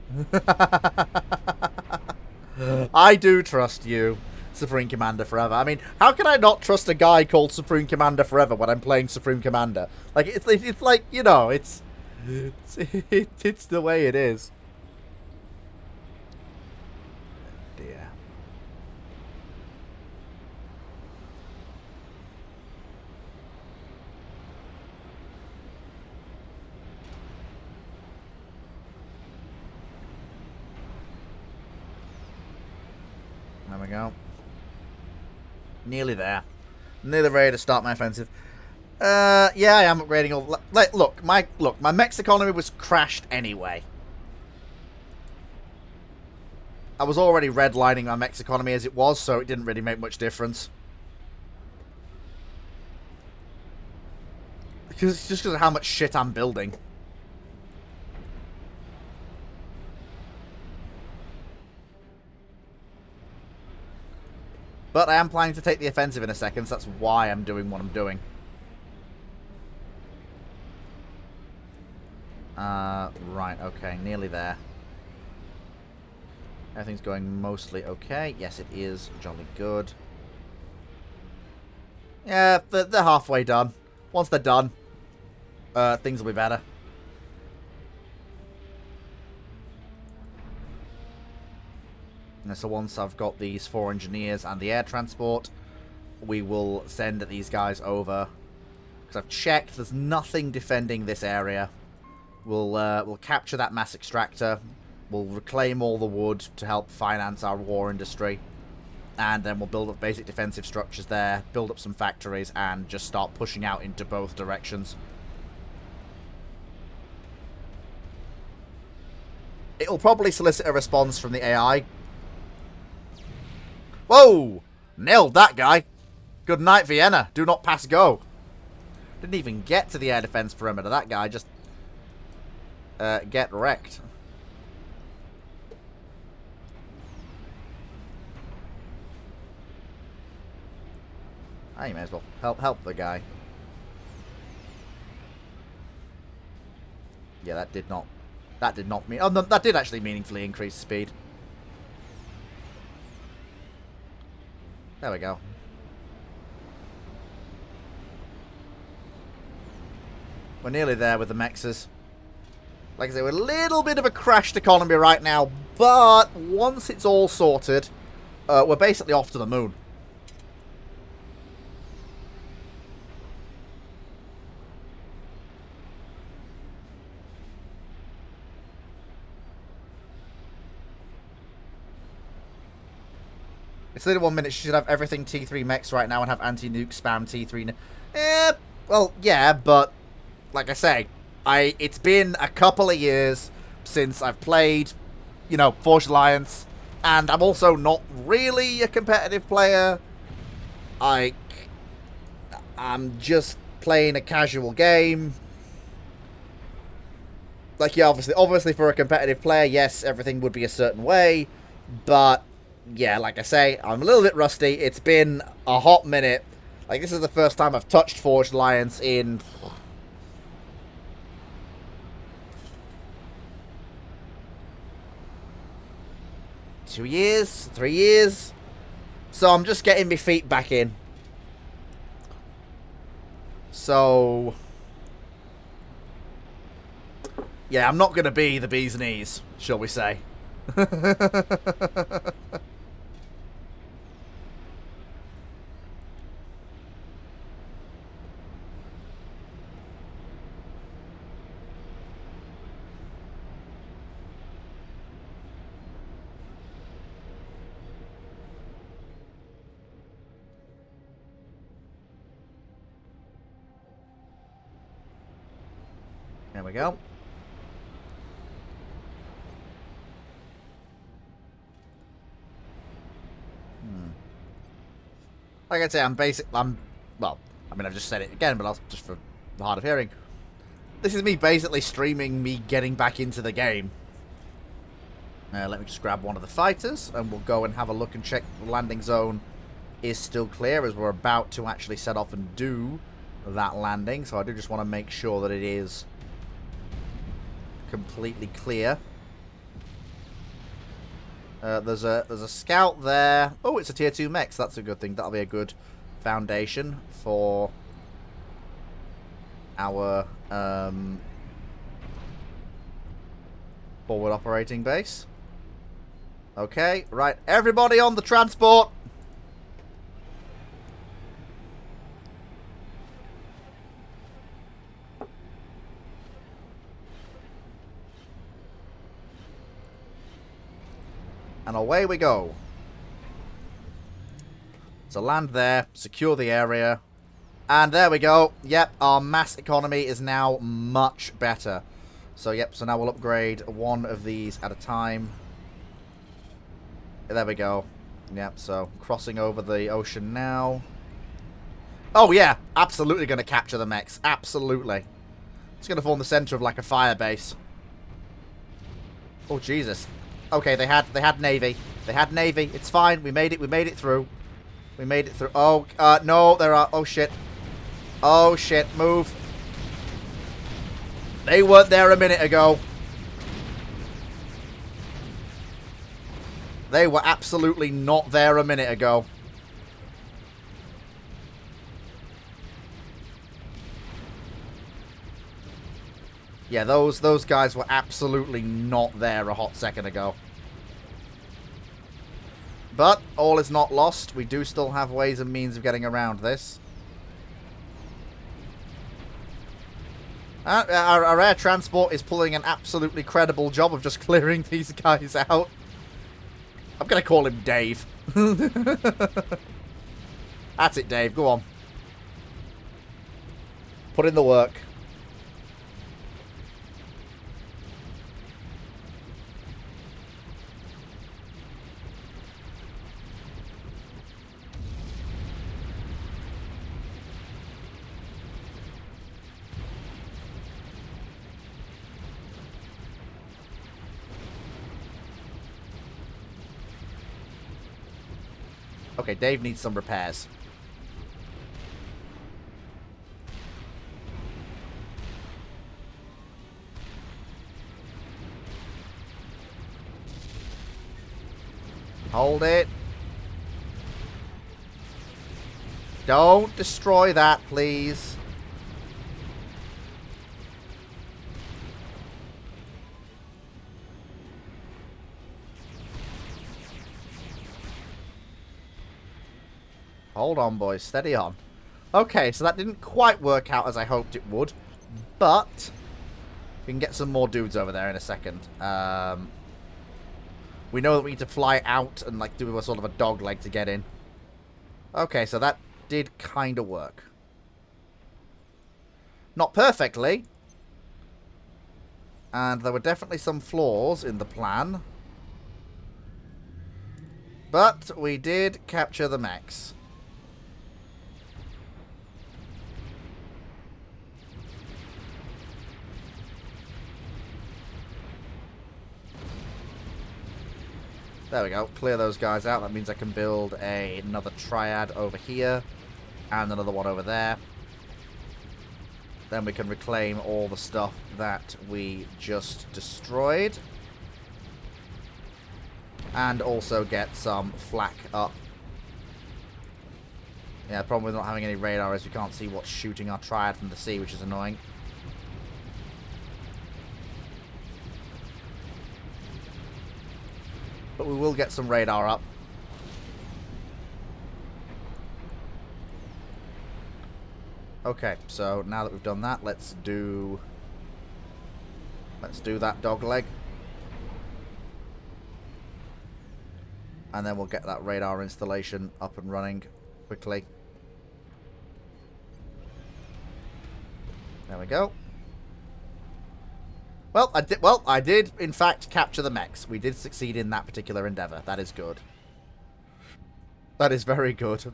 I do trust you, Supreme Commander Forever. I mean, how can I not trust a guy called Supreme Commander Forever when I'm playing Supreme Commander? Like, it's like, you know, it's the way it is. Dear. There we go. Nearly there. Nearly ready to start my offensive. Yeah, I am upgrading all... Like, look, my mech's economy was crashed anyway. I was already redlining my mech's economy as it was, so it didn't really make much difference. Just because of how much shit I'm building. But I am planning to take the offensive in a second, so that's why I'm doing what I'm doing. Right, okay, nearly there. Everything's going mostly okay. Yes, it is. Jolly good. Yeah, they're halfway done. Once they're done, things will be better. So once I've got these 4 engineers and the air transport, we will send these guys over. Because I've checked, there's nothing defending this area. We'll capture that mass extractor. We'll reclaim all the wood to help finance our war industry. And then we'll build up basic defensive structures there, build up some factories, and just start pushing out into both directions. It'll probably solicit a response from the AI. Whoa! Nailed that guy. Good night, Vienna. Do not pass go. Didn't even get to the air defense perimeter. That guy just... get wrecked. You may as well help the guy. Yeah, that did not mean... Oh, no, that did actually meaningfully increase speed. There we go. We're nearly there with the mexes. Like I say, we're a little bit of a crashed economy right now, but once it's all sorted, we're basically off to the moon. It's literally 1 minute. She should have everything T3 mechs right now and have anti-nuke spam T3. Well, yeah, but like I say, it's been a couple of years since I've played, you know, Forged Alliance, and I'm also not really a competitive player. I'm I'm just playing a casual game. Like, yeah, obviously for a competitive player, yes, everything would be a certain way. But, yeah, like I say, I'm a little bit rusty. It's been a hot minute. Like, this is the first time I've touched Forged Alliance in 2 years, 3 years. So I'm just getting my feet back in. So yeah, I'm not going to be the bee's knees, shall we say. There we go. Like I say, well, I mean, I've just said it again, but I'll just for the hard of hearing. This is me basically streaming me getting back into the game. Let me just grab one of the fighters, and we'll go and have a look and check the landing zone is still clear, as we're about to actually set off and do that landing. So I do just want to make sure that it is completely clear. There's a scout there. Oh, it's a tier 2 mech, so that's a good thing. That'll be a good foundation for our forward operating base. Okay, right, everybody on the transport. And away we go. So land there, secure the area. And there we go. Yep, our mass economy is now much better. So yep, so now we'll upgrade one of these at a time. There we go. Yep, so crossing over the ocean now. Oh yeah, absolutely going to capture the mechs. Absolutely. It's going to form the center of like a fire base. Oh Jesus. Okay, they had Navy. They had Navy. It's fine. We made it through. We made it through. Oh, no, there are... Oh, shit. Oh, shit. Move. They weren't there a minute ago. They were absolutely not there a minute ago. Yeah, those guys were absolutely not there a hot second ago. But all is not lost. We do still have ways and means of getting around this. Our air transport is pulling an absolutely credible job of just clearing these guys out. I'm going to call him Dave. That's it, Dave. Go on. Put in the work. Okay, Dave needs some repairs. Hold it. Don't destroy that, please. Hold on, boys. Steady on. Okay, so that didn't quite work out as I hoped it would. But we can get some more dudes over there in a second. We know that we need to fly out and like do a sort of a dog leg to get in. Okay, so that did kind of work. Not perfectly. And there were definitely some flaws in the plan. But we did capture the mechs. There we go. Clear those guys out. That means I can build another triad over here. And another one over there. Then we can reclaim all the stuff that we just destroyed. And also get some flak up. Yeah, the problem with not having any radar is we can't see what's shooting our triad from the sea, which is annoying. But we will get some radar up. Okay, so now that we've done that, let's do that dog leg. And then we'll get that radar installation up and running quickly. There we go. Well, I did in fact capture the mechs. We did succeed in that particular endeavor. That is good. That is very good.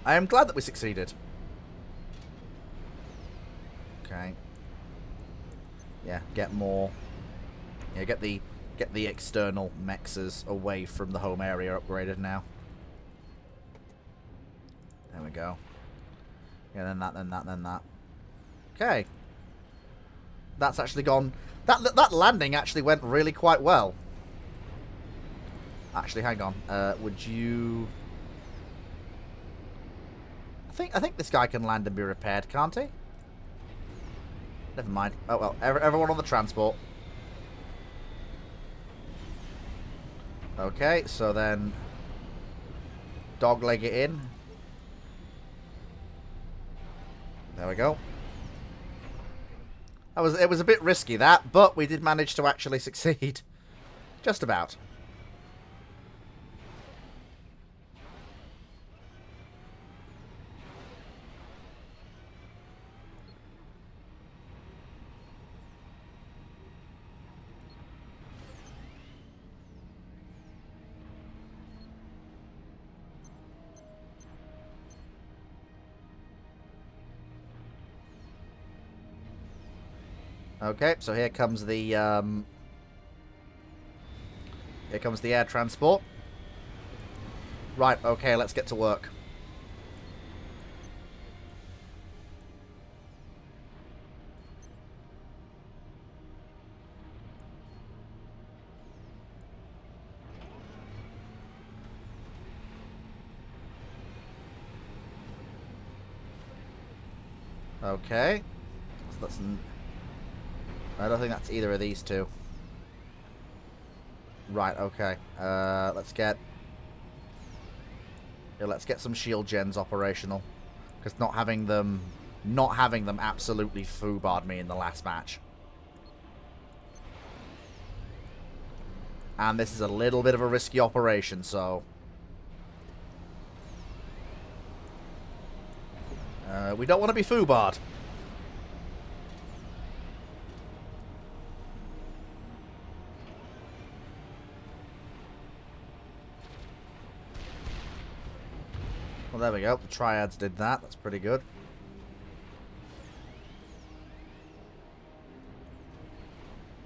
I am glad that we succeeded. Okay. Yeah, get more. Yeah, get the external mexes away from the home area upgraded now. There we go. Yeah, then that. Okay. That's actually gone. That landing actually went really quite well. Actually, hang on. Would you? I think this guy can land and be repaired, can't he? Never mind. Oh well. Everyone on the transport. Okay, so then dogleg it in. There we go. It was a bit risky that, but we did manage to actually succeed. Just about. Okay, so here comes the air transport. Right, okay, let's get to work. Okay. So that's I don't think that's either of these two. Right, okay. Let's get some shield gens operational. Because not having them absolutely foobarred me in the last match. And this is a little bit of a risky operation, so we don't want to be foobarred. Well, there we go. The triads did that. That's pretty good.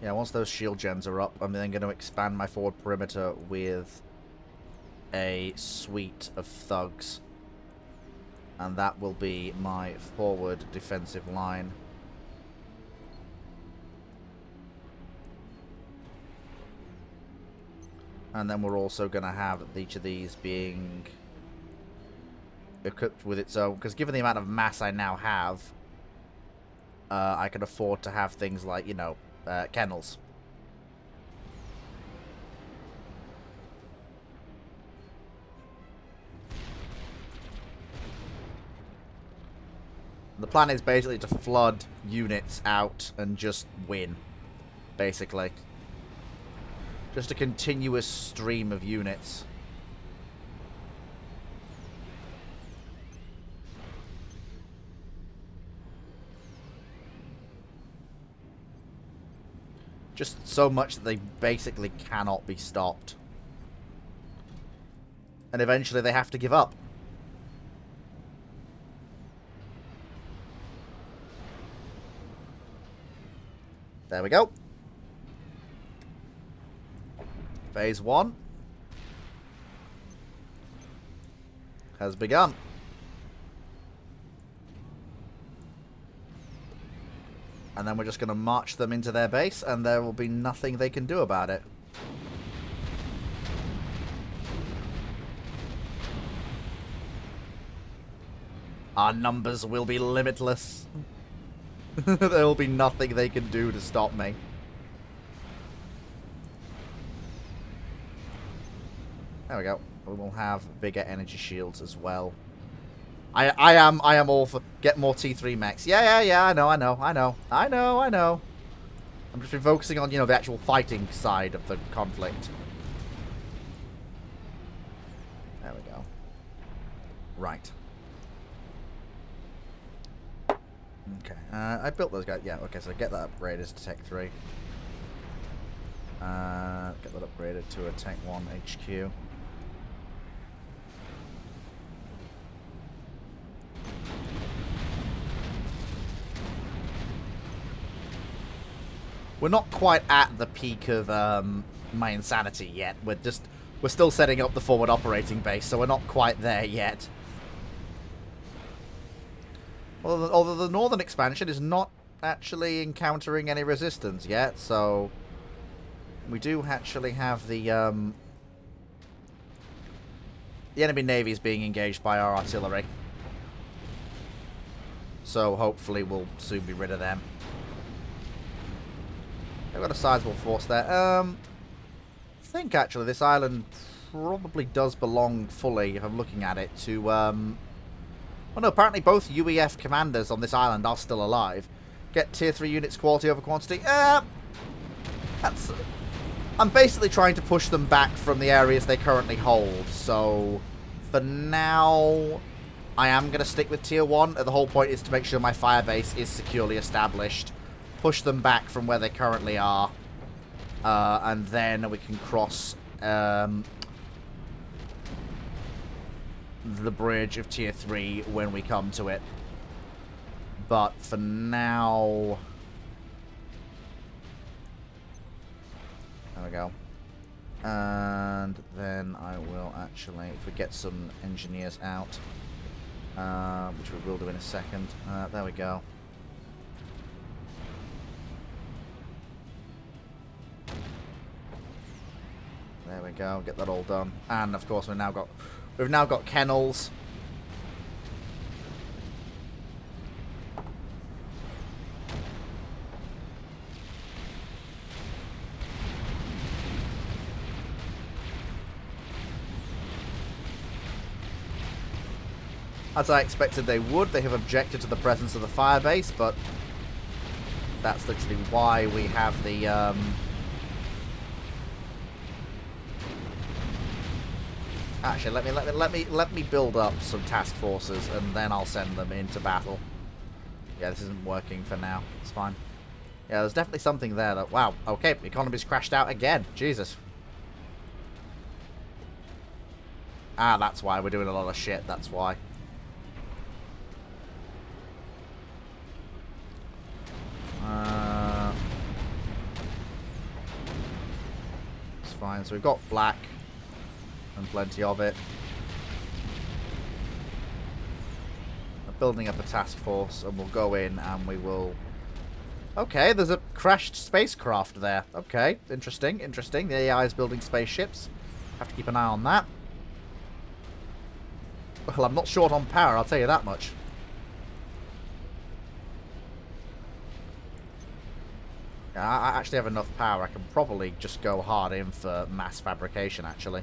Yeah, once those shield gens are up, I'm then going to expand my forward perimeter with a suite of thugs. And that will be my forward defensive line. And then we're also going to have each of these being equipped with its own, because given the amount of mass I now have, I can afford to have things like, you know, kennels. The plan is basically to flood units out and just win, basically. Just a continuous stream of units. Just so much that they basically cannot be stopped. And eventually they have to give up. There we go. Phase 1 has begun. And then we're just going to march them into their base, and there will be nothing they can do about it. Our numbers will be limitless. There will be nothing they can do to stop me. There we go. We will have bigger energy shields as well. I am all for get more T3 mechs. Yeah, I know. I'm just been focusing on, the actual fighting side of the conflict. There we go. Right. Okay. I built those guys. Yeah, okay, so get that upgraded to Tech 3. Get that upgraded to a Tech 1 HQ. We're not quite at the peak of my insanity yet. We're still setting up the forward operating base, so we're not quite there yet. Although the northern expansion is not actually encountering any resistance yet, so we do actually have the enemy navy is being engaged by our artillery. So hopefully we'll soon be rid of them. They've got a sizable force there. I think actually this island probably does belong fully, if I'm looking at it, to well, no, apparently both UEF commanders on this island are still alive. Get tier 3 units quality over quantity. I'm basically trying to push them back from the areas they currently hold. So for now, I am going to stick with tier 1. The whole point is to make sure my fire base is securely established. Push them back from where they currently are. And then we can cross the bridge of tier 3 when we come to it. But for now, there we go. And then I will actually, if we get some engineers out, which we will do in a second. There we go. There we go. Get that all done. And of course we've now got kennels. As I expected they would, they have objected to the presence of the fire base, but that's literally why we have the Actually, let me build up some task forces, and then I'll send them into battle. Yeah, this isn't working for now. It's fine. Yeah, there's definitely something there that... Wow, okay, the economy's crashed out again. Jesus. Ah, that's why. We're doing a lot of shit. That's why. It's fine. So we've got black. And plenty of it. I'm building up a task force, and we'll go in and we will... Okay, there's a crashed spacecraft there. Okay, interesting, interesting. The AI is building spaceships. Have to keep an eye on that. Well, I'm not short on power, I'll tell you that much. Yeah, I actually have enough power. I can probably just go hard in for mass fabrication, actually.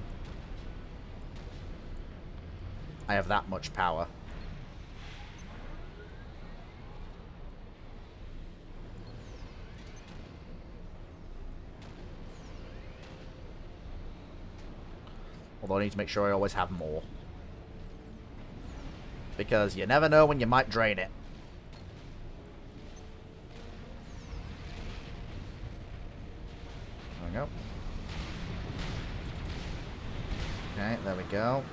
I have that much power. Although I need to make sure I always have more. Because you never know when you might drain it. There we go. Okay, there we go.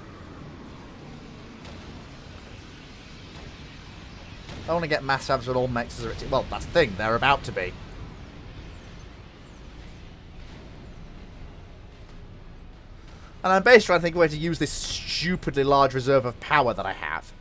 I want to get mass fabs with all mechs as well, that's the thing, they're about to be. And I'm basically trying to think of a way to use this stupidly large reserve of power that I have.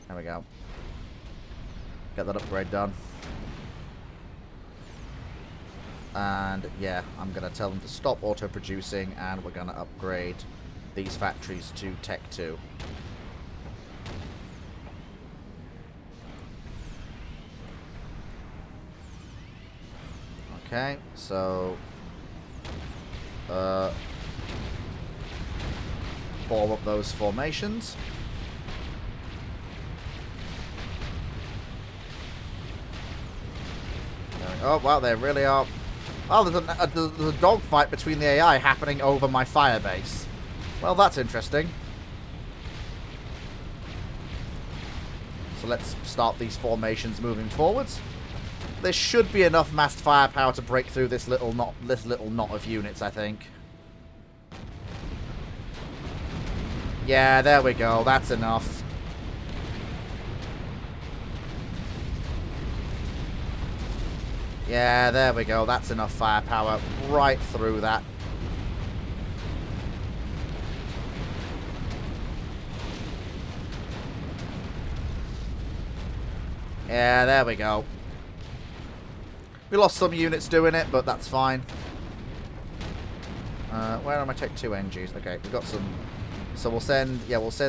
There we go. Get that upgrade done. And yeah, I'm going to tell them to stop auto-producing, and we're going to upgrade these factories to Tech 2. Okay, so form up those formations. Oh, wow, they really are. Oh, there's a dogfight between the AI happening over my fire base. Well, that's interesting. So let's start these formations moving forwards. There should be enough massed firepower to break through this little knot of units, I think. Yeah, there we go. That's enough. Yeah, there we go. That's enough firepower right through that. Yeah, there we go. We lost some units doing it, but that's fine. Where are my Tech 2 NGs? Okay, we've got some. So we'll send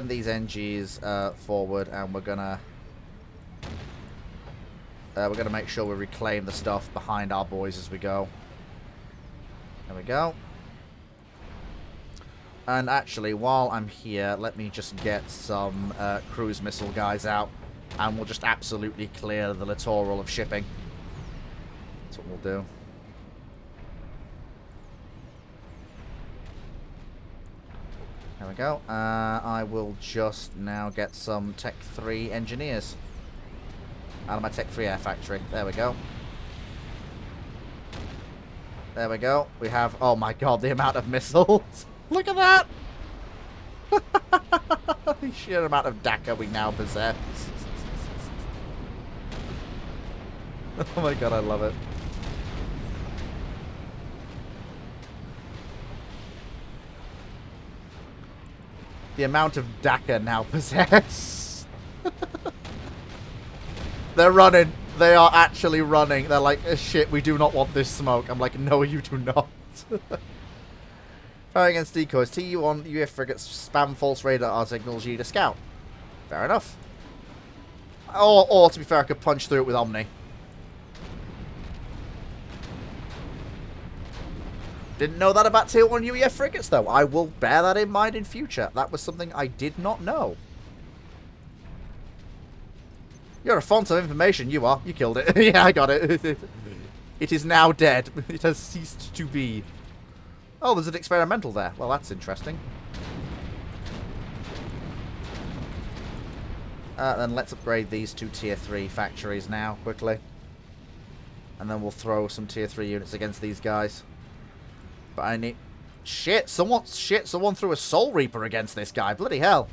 these NGs forward, and we're gonna make sure we reclaim the stuff behind our boys as we go. There we go. And actually, while I'm here, let me just get some cruise missile guys out, and we'll just absolutely clear the littoral of shipping. That's what we'll do. There we go. I will just now get some Tech 3 engineers out of my Tech 3 air factory. There we go. There we go. We have... Oh my god, the amount of missiles. Look at that! The sheer amount of DACA we now possess. Oh my god, I love it. The amount of DACA now possess. They're running. They are actually running. They're like, shit, we do not want this smoke. I'm like, no, you do not. Fire against decoys. TU-1 UF frigates spam false radar signals you to scout. Fair enough. Or, to be fair, I could punch through it with Omni. Didn't know that about Tier 1 UEF frigates, though. I will bear that in mind in future. That was something I did not know. You're a font of information, you are. You killed it. Yeah, I got it. It is now dead. It has ceased to be. Oh, there's an experimental there. Well, that's interesting. Then let's upgrade these two Tier 3 factories now, quickly. And then we'll throw some Tier 3 units against these guys. But I need... Shit, someone threw a Soul Reaper against this guy. Bloody hell.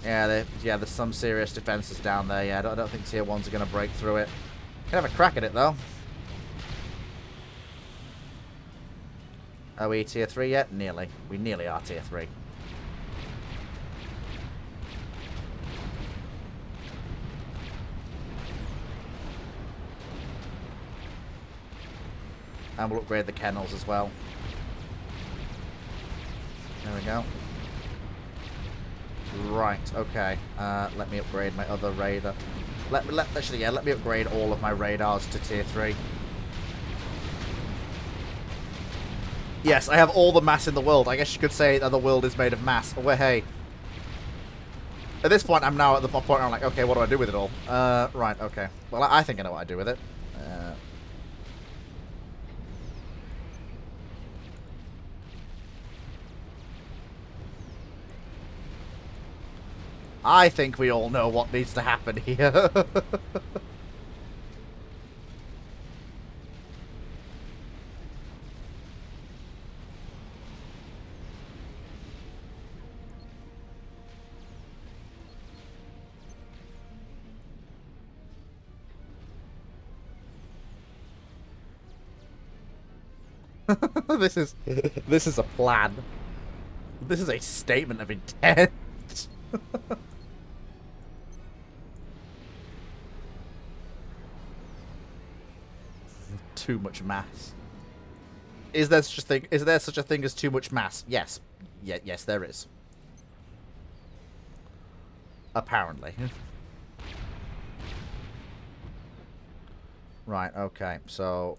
Yeah, there's some serious defenses down there. Yeah, I don't think Tier 1s are going to break through it. Can have a crack at it, though. Are we Tier 3 yet? Nearly. We nearly are Tier 3. And we'll upgrade the kennels as well. There we go. Right, okay. Let me upgrade my other radar. Let me upgrade all of my radars to Tier 3. Yes, I have all the mass in the world. I guess you could say that the world is made of mass. Well, hey. At this point, I'm now at the point where I'm like, okay, what do I do with it all? Right, okay. Well, I think I know what I do with it. I think we all know what needs to happen here. This is a plan. This is a statement of intent. Too much mass. Is there such a thing? Is there such a thing as too much mass? Yes. Yes, there is. Apparently. Right. Okay. So.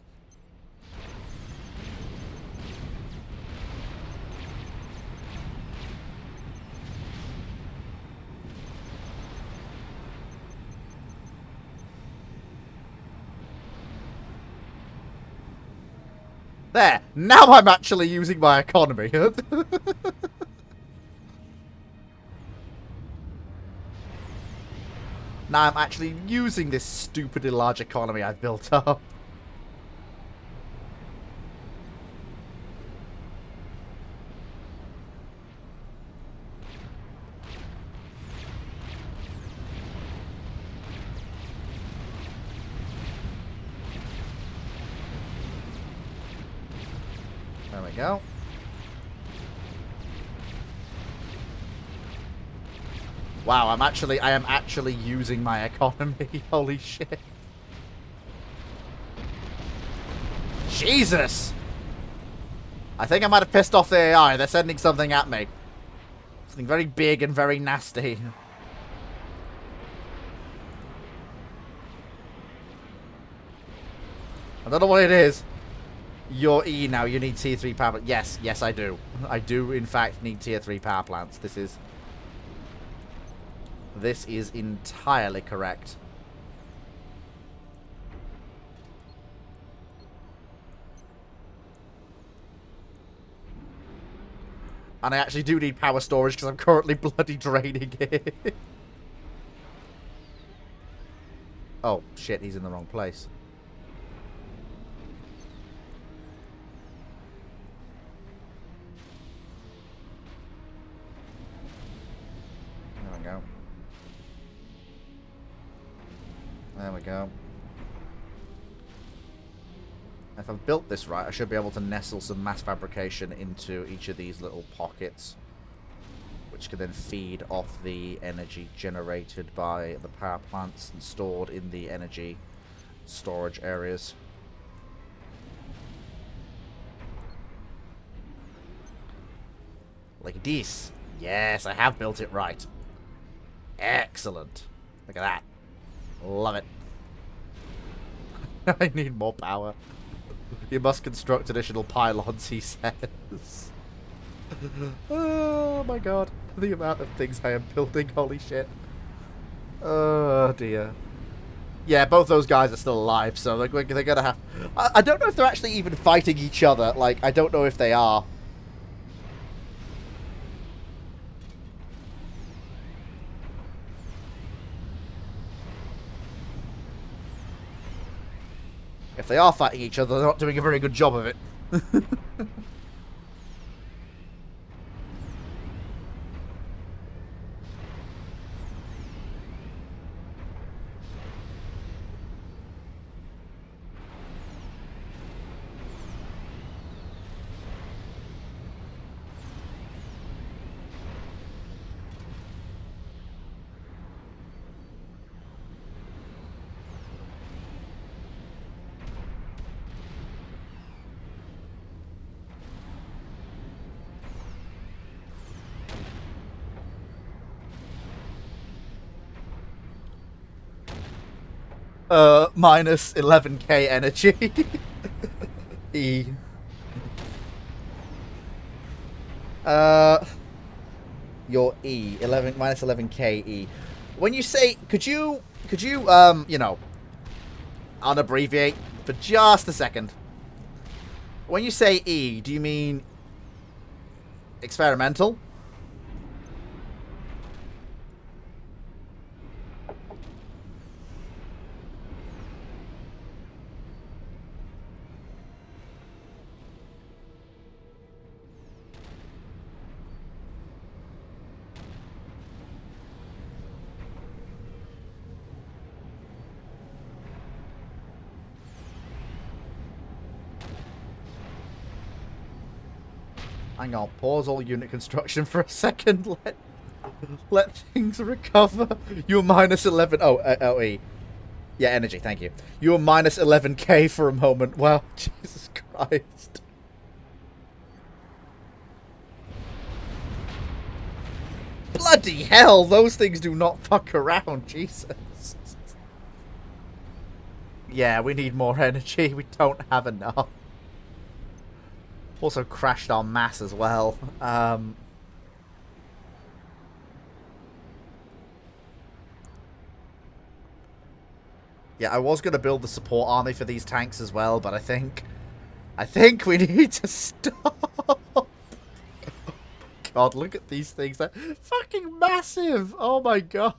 There! Now I'm actually using my economy. Now I'm actually using this stupidly large economy I've built up. There we go. Wow, I am actually using my economy. Holy shit. Jesus! I think I might have pissed off the AI. They're sending something at me. Something very big and very nasty. I don't know what it is. You're E now. You need tier 3 power plants. Yes, I do. I do, in fact, need tier 3 power plants. This is entirely correct. And I actually do need power storage because I'm currently bloody draining it. Oh, shit, he's in the wrong place. There we go. There we go. If I've built this right, I should be able to nestle some mass fabrication into each of these little pockets, which can then feed off the energy generated by the power plants and stored in the energy storage areas. Like this. Yes, I have built it right. Excellent. Look at that. Love it. I need more power. You must construct additional pylons, he says. Oh my god. The amount of things I am building, holy shit. Oh dear. Yeah, both those guys are still alive, so they're gonna have... I don't know if they're actually even fighting each other. Like, I don't know if they are. If they are fighting each other, they're not doing a very good job of it. Minus 11k energy. E. Your E. Minus 11k E. When you say, could you, you know, unabbreviate for just a second? When you say E, do you mean experimental? Hang on, pause all unit construction for a second. Let things recover. You were minus 11. Oh, E. Yeah, energy, thank you. You were minus 11k for a moment. Wow, Jesus Christ. Bloody hell, those things do not fuck around, Jesus. Yeah, we need more energy. We don't have enough. Also crashed our mass as well. Yeah, I was going to build the support army for these tanks as well, but I think we need to stop. God, look at these things. They're fucking massive. Oh my god.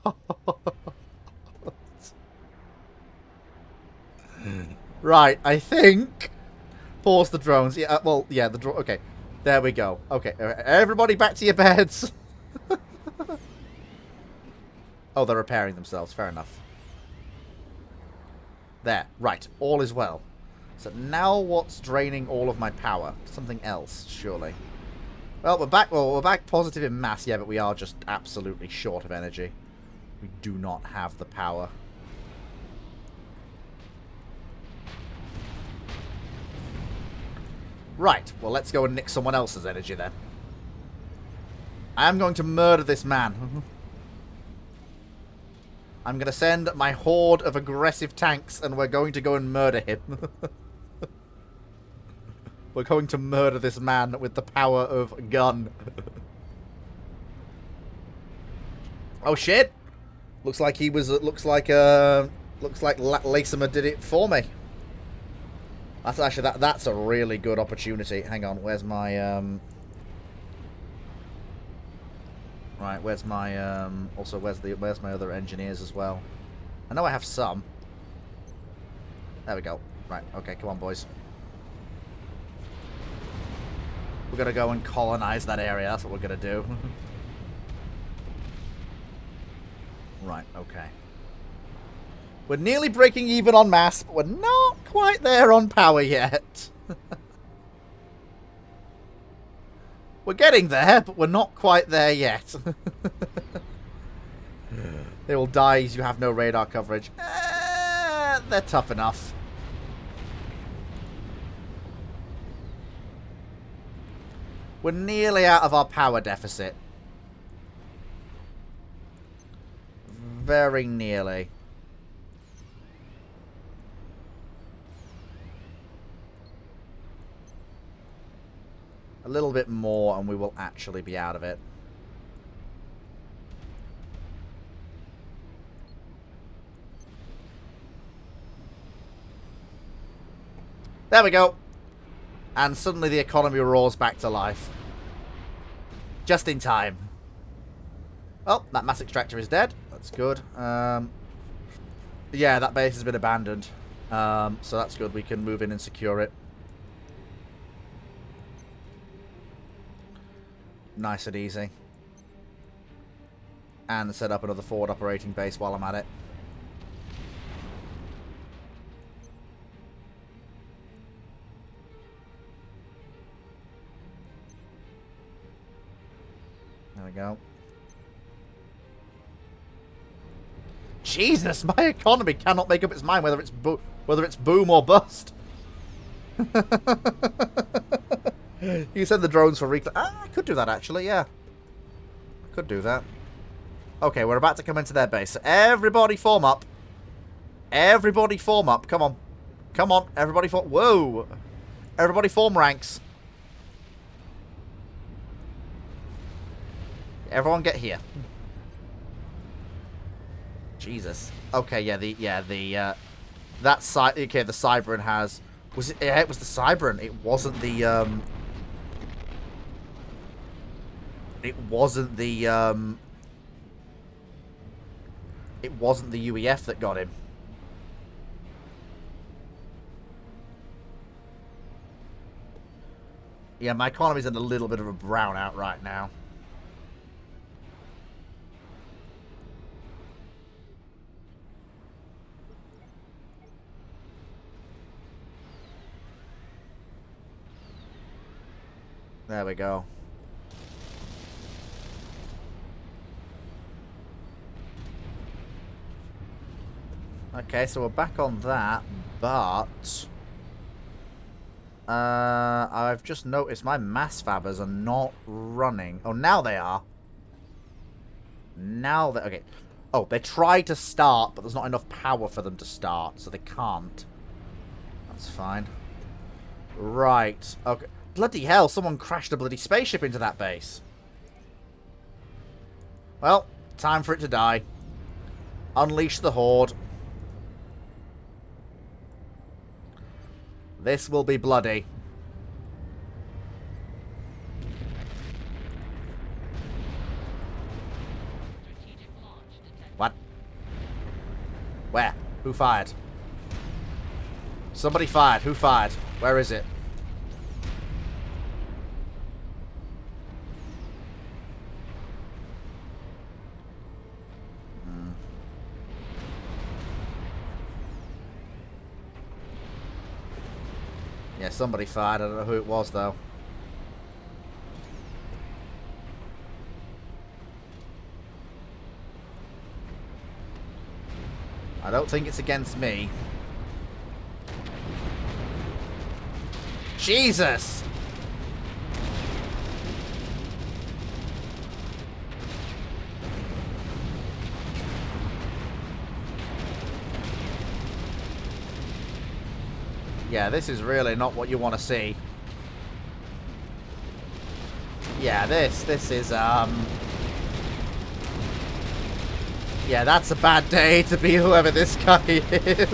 Right, I think. Pause the drones. Yeah, well, yeah, the drone. Okay, there we go. Okay, everybody back to your beds. Oh, they're repairing themselves. Fair enough. There. Right. All is well. So now what's draining all of my power? Something else, surely. Well, we're back. Well, we're back positive in mass, yeah, but we are just absolutely short of energy. We do not have the power. Right. Well, let's go and nick someone else's energy then. I am going to murder this man. I'm going to send my horde of aggressive tanks, and we're going to go and murder him. We're going to murder this man with the power of a gun. Oh shit! Looks like he was. Looks like Lacema did it for me. That's actually that's a really good opportunity. Hang on, where's my Right, where's my also where's my other engineers as well? I know I have some. There we go. Right, okay, come on boys. We're gonna go and colonize that area, that's what we're gonna do. Right, okay. We're nearly breaking even on mass, but we're not quite there on power yet. We're getting there, but we're not quite there yet. They will die as you have no radar coverage. They're tough enough. We're nearly out of our power deficit. Very nearly. A little bit more and we will actually be out of it. There we go. And suddenly the economy roars back to life. Just in time. Oh, that mass extractor is dead. That's good. Yeah, that base has been abandoned. So that's good. We can move in and secure it. Nice and easy. And set up another forward operating base while I'm at it. There we go. Jesus, my economy cannot make up its mind whether it's boom or bust. You send the drones for reclaim. I could do that actually, yeah. I could do that. Okay, we're about to come into their base. So everybody form up. Everybody form up. Come on. Come on. Everybody form. Whoa. Everybody form ranks. Everyone get here. Jesus. Okay, that okay, the Cybran has. Was it? Yeah, it was the Cybran. It wasn't the It wasn't the It wasn't the UEF that got him. Yeah, my economy's in a little bit of a brownout right now. There we go. Okay, so we're back on that, but I've just noticed my mass fabbers are not running. Oh, now they are. Now they okay. Oh, they tried to start, but there's not enough power for them to start, so they can't. That's fine. Right. Okay. Bloody hell, someone crashed a bloody spaceship into that base. Well, time for it to die. Unleash the Horde. This will be bloody. What? Where? Who fired? Somebody fired. Who fired? Where is it? Yeah, somebody fired. I don't know who it was, though. I don't think it's against me. Jesus! Yeah, this is really not what you want to see. Yeah, this is, yeah, that's a bad day to be whoever this guy is.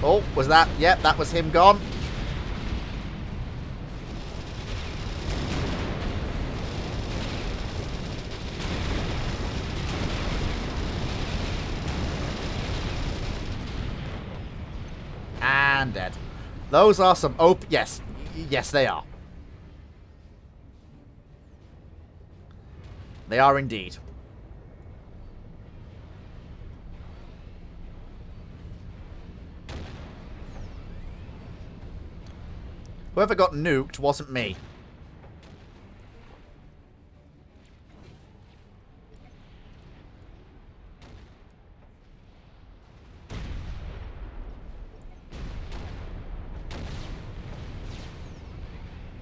Oh, was that? Yep, that was him gone. And dead. Those are some yes. Yes, they are. They are indeed. Whoever got nuked wasn't me.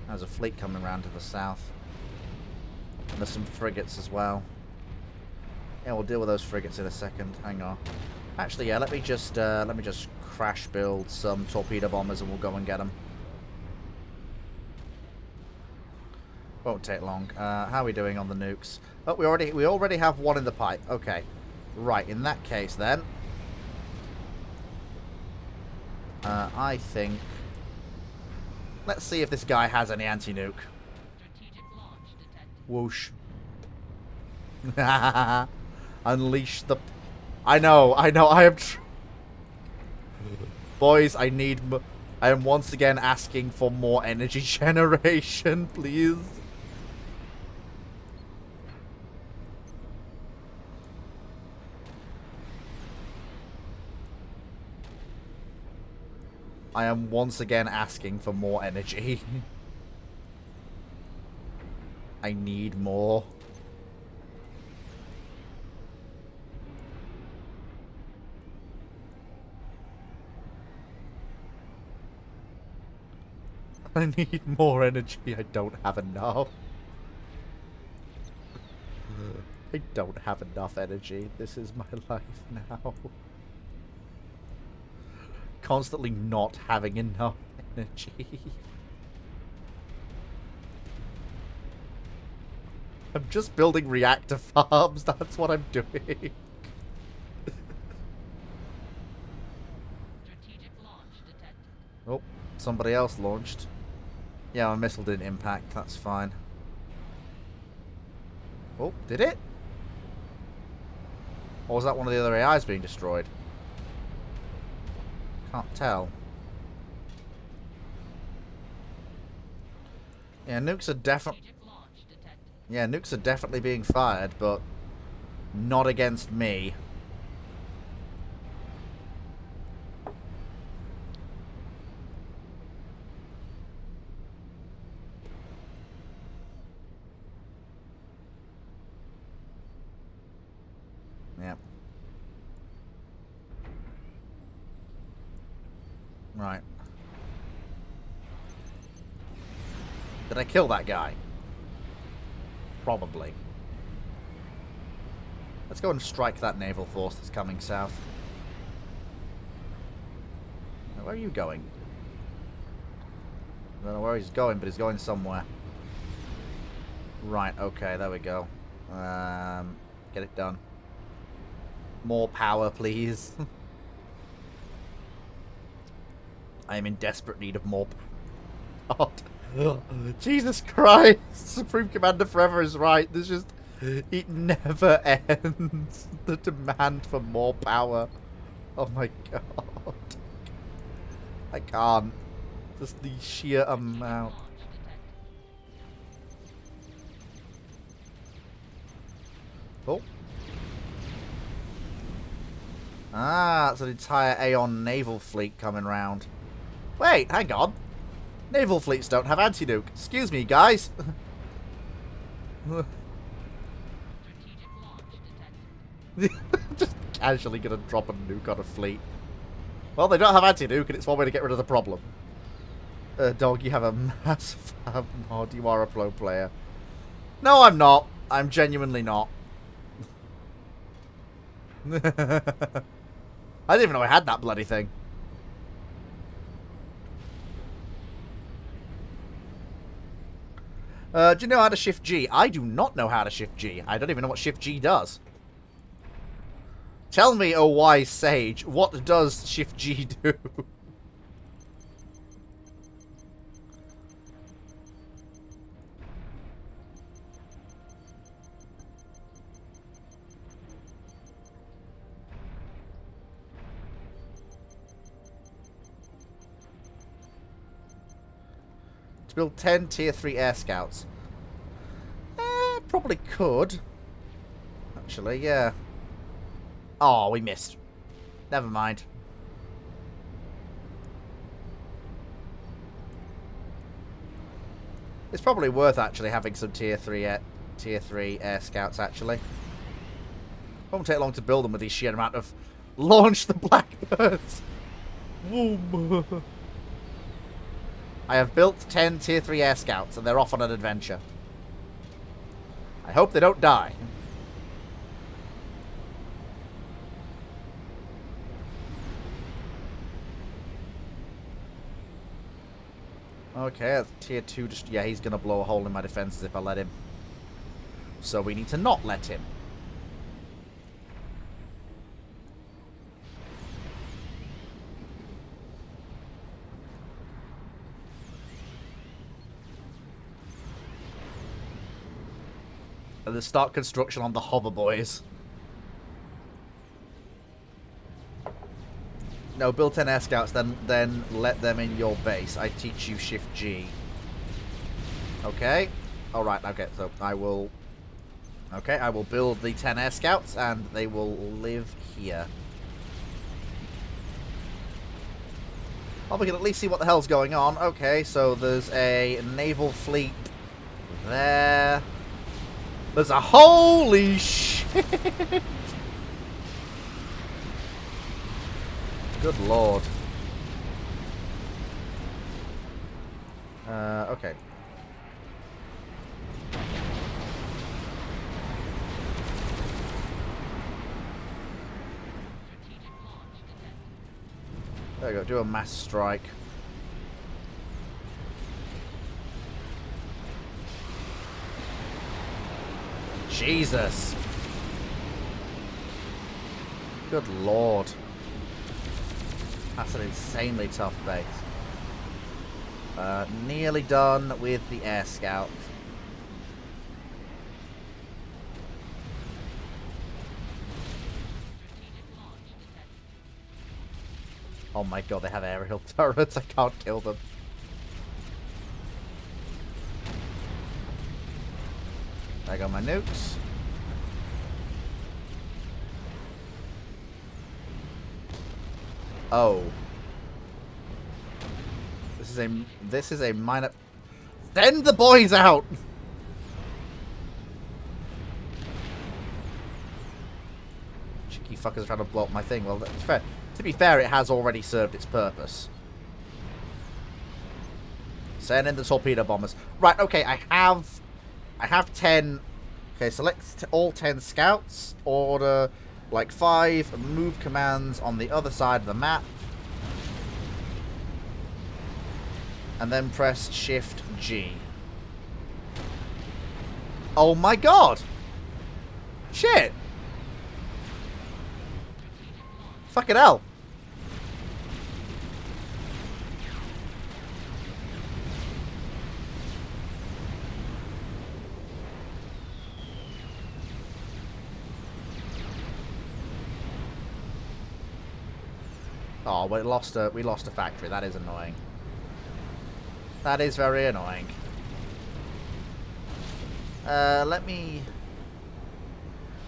There's a fleet coming around to the south. And there's some frigates as well. Yeah, we'll deal with those frigates in a second. Hang on. Actually, yeah, let me just crash build some torpedo bombers and we'll go and get them. Won't take long. How are we doing on the nukes? Oh, we already have one in the pipe. Okay. Right, in that case then. I think let's see if this guy has any anti-nuke. Whoosh. Unleash the... I know, I am... Boys, I am once again asking for more energy generation, please. I am once again asking for more energy. I need more. I need more energy. I don't have enough. I don't have enough energy. This is my life now. Constantly not having enough energy. I'm just building reactor farms. That's what I'm doing. Oh, somebody else launched. Yeah, my missile didn't impact. That's fine. Oh, did it? Or was that one of the other AIs being destroyed? Can't tell. Yeah, nukes are definitely... Yeah, nukes are definitely being fired, but not against me. Right. Did I kill that guy? Probably. Let's go and strike that naval force that's coming south. Now, where are you going? I don't know where he's going, but he's going somewhere. Right, okay, there we go. Get it done. More power, please. I am in desperate need of more power. Oh, Jesus Christ! Supreme Commander Forever is right. There's just... It never ends. The demand for more power. Oh my god. I can't. Just the sheer amount. Oh. Ah, that's an entire Aeon naval fleet coming round. Wait, hang on. Naval fleets don't have anti-nuke. Excuse me, guys. Just casually gonna drop a nuke on a fleet. Well, they don't have anti-nuke, and it's one way to get rid of the problem. Dog, you have a massive mod. You are a pro player. No, I'm not. I'm genuinely not. I didn't even know I had that bloody thing. Do you know how to shift G? I do not know how to shift G. I don't even know what shift G does. Tell me, oh wise sage, what does shift G do? To build 10 tier 3 air scouts. Probably could. Actually, yeah. Oh, we missed. Never mind. It's probably worth actually having some tier 3 air scouts actually. Won't take long to build them with the sheer amount of launch the blackbirds. Boom. I have built 10 tier 3 air scouts and they're off on an adventure. I hope they don't die. Okay, that's tier 2 just... Yeah, he's going to blow a hole in my defenses if I let him. So we need to not let him. And then start construction on the hover boys. No, build 10 air scouts, then let them in your base. I teach you shift G. Okay. Alright, okay, so I will... Okay, I will build the 10 air scouts, and they will live here. Oh, we can at least see what the hell's going on. Okay, so there's a naval fleet there. There's a... Holy shit! Good lord. Okay. There we go, do a mass strike. Jesus. Good lord. That's an insanely tough base. Nearly done with the air scouts. Oh my god, they have aerial turrets. I can't kill them. There go my nukes. Oh. This is a minor... Send the boys out! Cheeky fuckers trying to blow up my thing. Well, that's fair. To be fair, it has already served its purpose. Send in the torpedo bombers. Right, okay, I have 10. Okay, select all 10 scouts. Order, like, 5 move commands on the other side of the map. And then press Shift G. Oh my god! Shit! Fucking hell! Oh, we lost a factory. That is annoying. That is very annoying. Let me...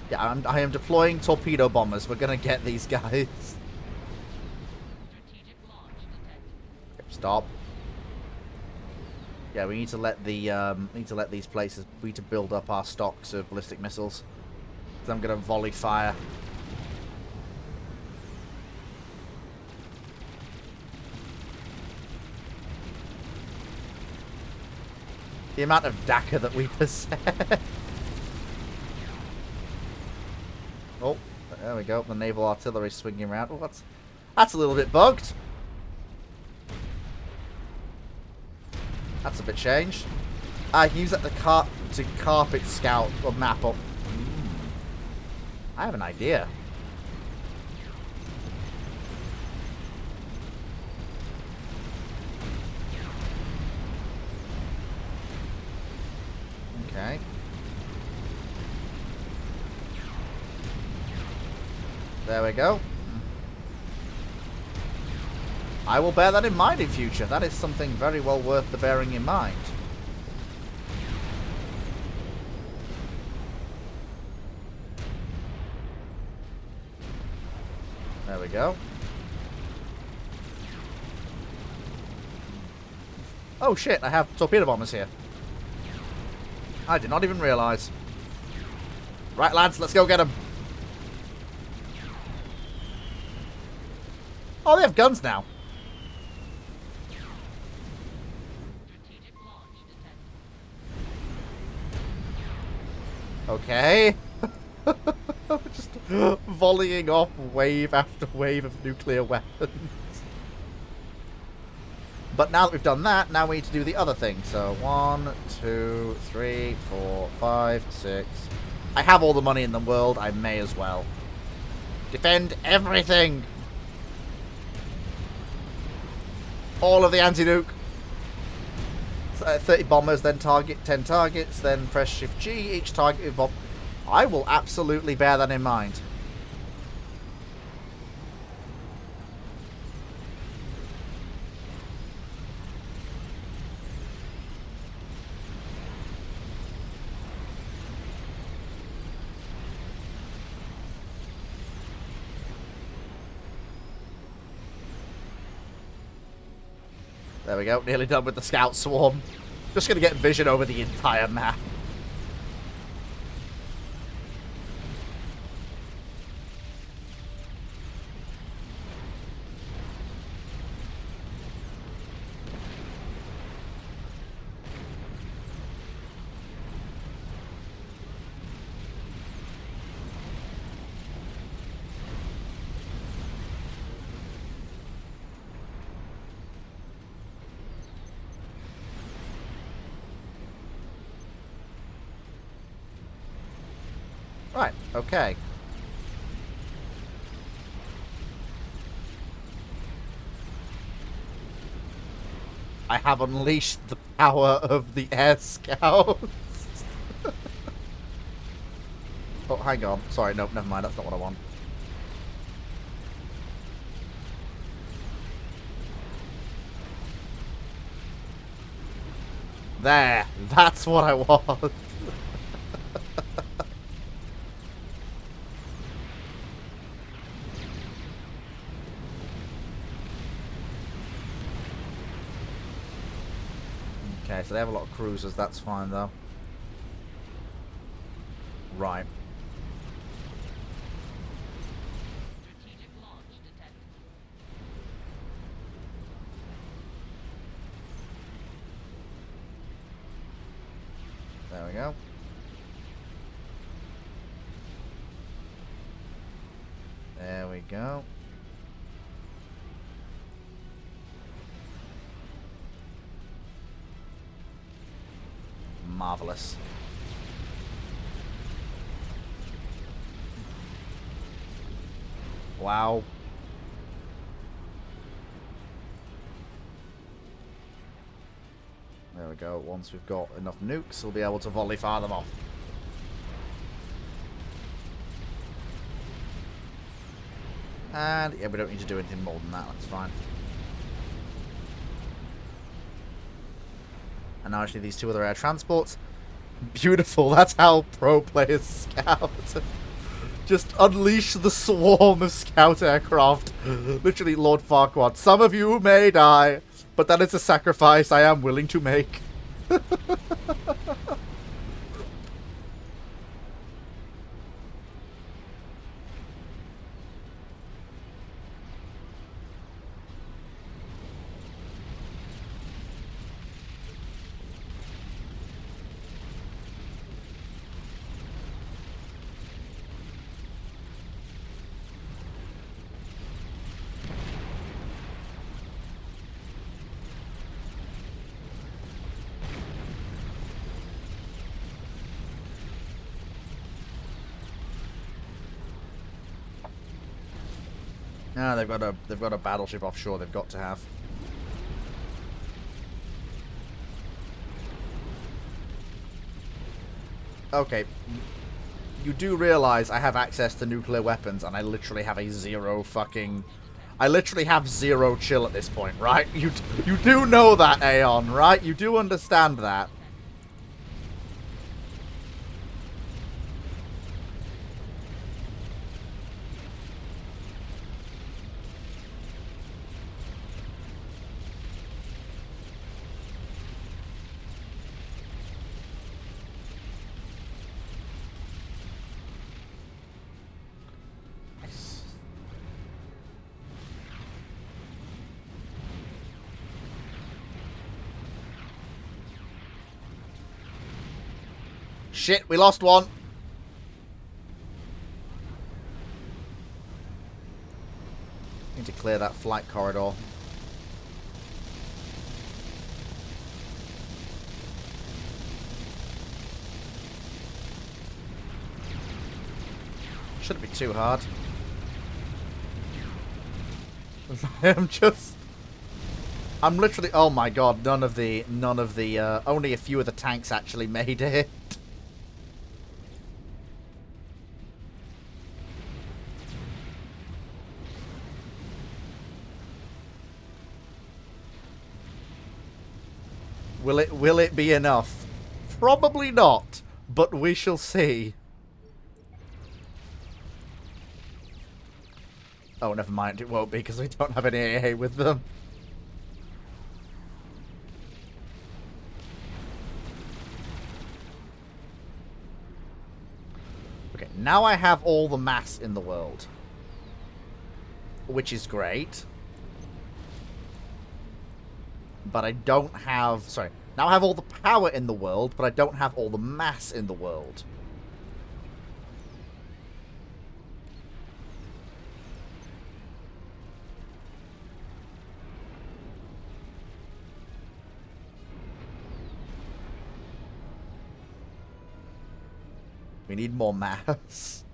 Yeah, I am deploying torpedo bombers. We're gonna get these guys. Stop. Yeah, we need to let these places. We need to build up our stocks of ballistic missiles. Because I'm gonna volley fire. The amount of DACA that we possess. Oh, there we go. The naval artillery swinging around. Oh, that's a little bit bugged. That's a bit changed. I can use that to carpet scout or map up. I have an idea. Okay. There we go. I will bear that in mind in future. That is something very well worth the bearing in mind. There we go. Oh shit, I have torpedo bombers here. I did not even realise. Right, lads, let's go get them. Oh, they have guns now. Okay. Just volleying off wave after wave of nuclear weapons. But now that we've done that, now we need to do the other thing. So 1, 2, 3, 4, 5, 6. I have all the money in the world. I may as well. Defend everything. All of the anti-nuke. 30 bombers, then target 10 targets, then press Shift G. Each target with bomb. I will absolutely bear that in mind. There we go, nearly done with the scout swarm. Just gonna get vision over the entire map. Right, okay. I have unleashed the power of the air scouts. Oh, hang on. Sorry, nope, never mind. That's not what I want. There. That's what I want. Okay, so they have a lot of cruisers. That's fine, though. Right. we go. Marvelous. Wow. There we go. Once we've got enough nukes, we'll be able to volley fire them off. And yeah, we don't need to do anything more than that. That's fine. And now actually these two other air transports. Beautiful. That's how pro players scout. Just unleash the swarm of scout aircraft. Literally, Lord Farquaad. Some of you may die, but that is a sacrifice I am willing to make. No, they've got a battleship offshore. They've got to have. Okay, you do realize I have access to nuclear weapons, and I literally have a zero fucking. I literally have zero chill at this point, right? You do know that, Aeon, right? You do understand that. Shit, we lost one. Need to clear that flight corridor. Shouldn't be too hard. I'm literally, oh my god, only a few of the tanks actually made it. Will it be enough? Probably not, but we shall see. Oh, never mind, it won't be because we don't have any AA with them. Okay, now I have all the mass in the world, which is great. But I don't have... Sorry. Now I have all the power in the world, but I don't have all the mass in the world. We need more mass.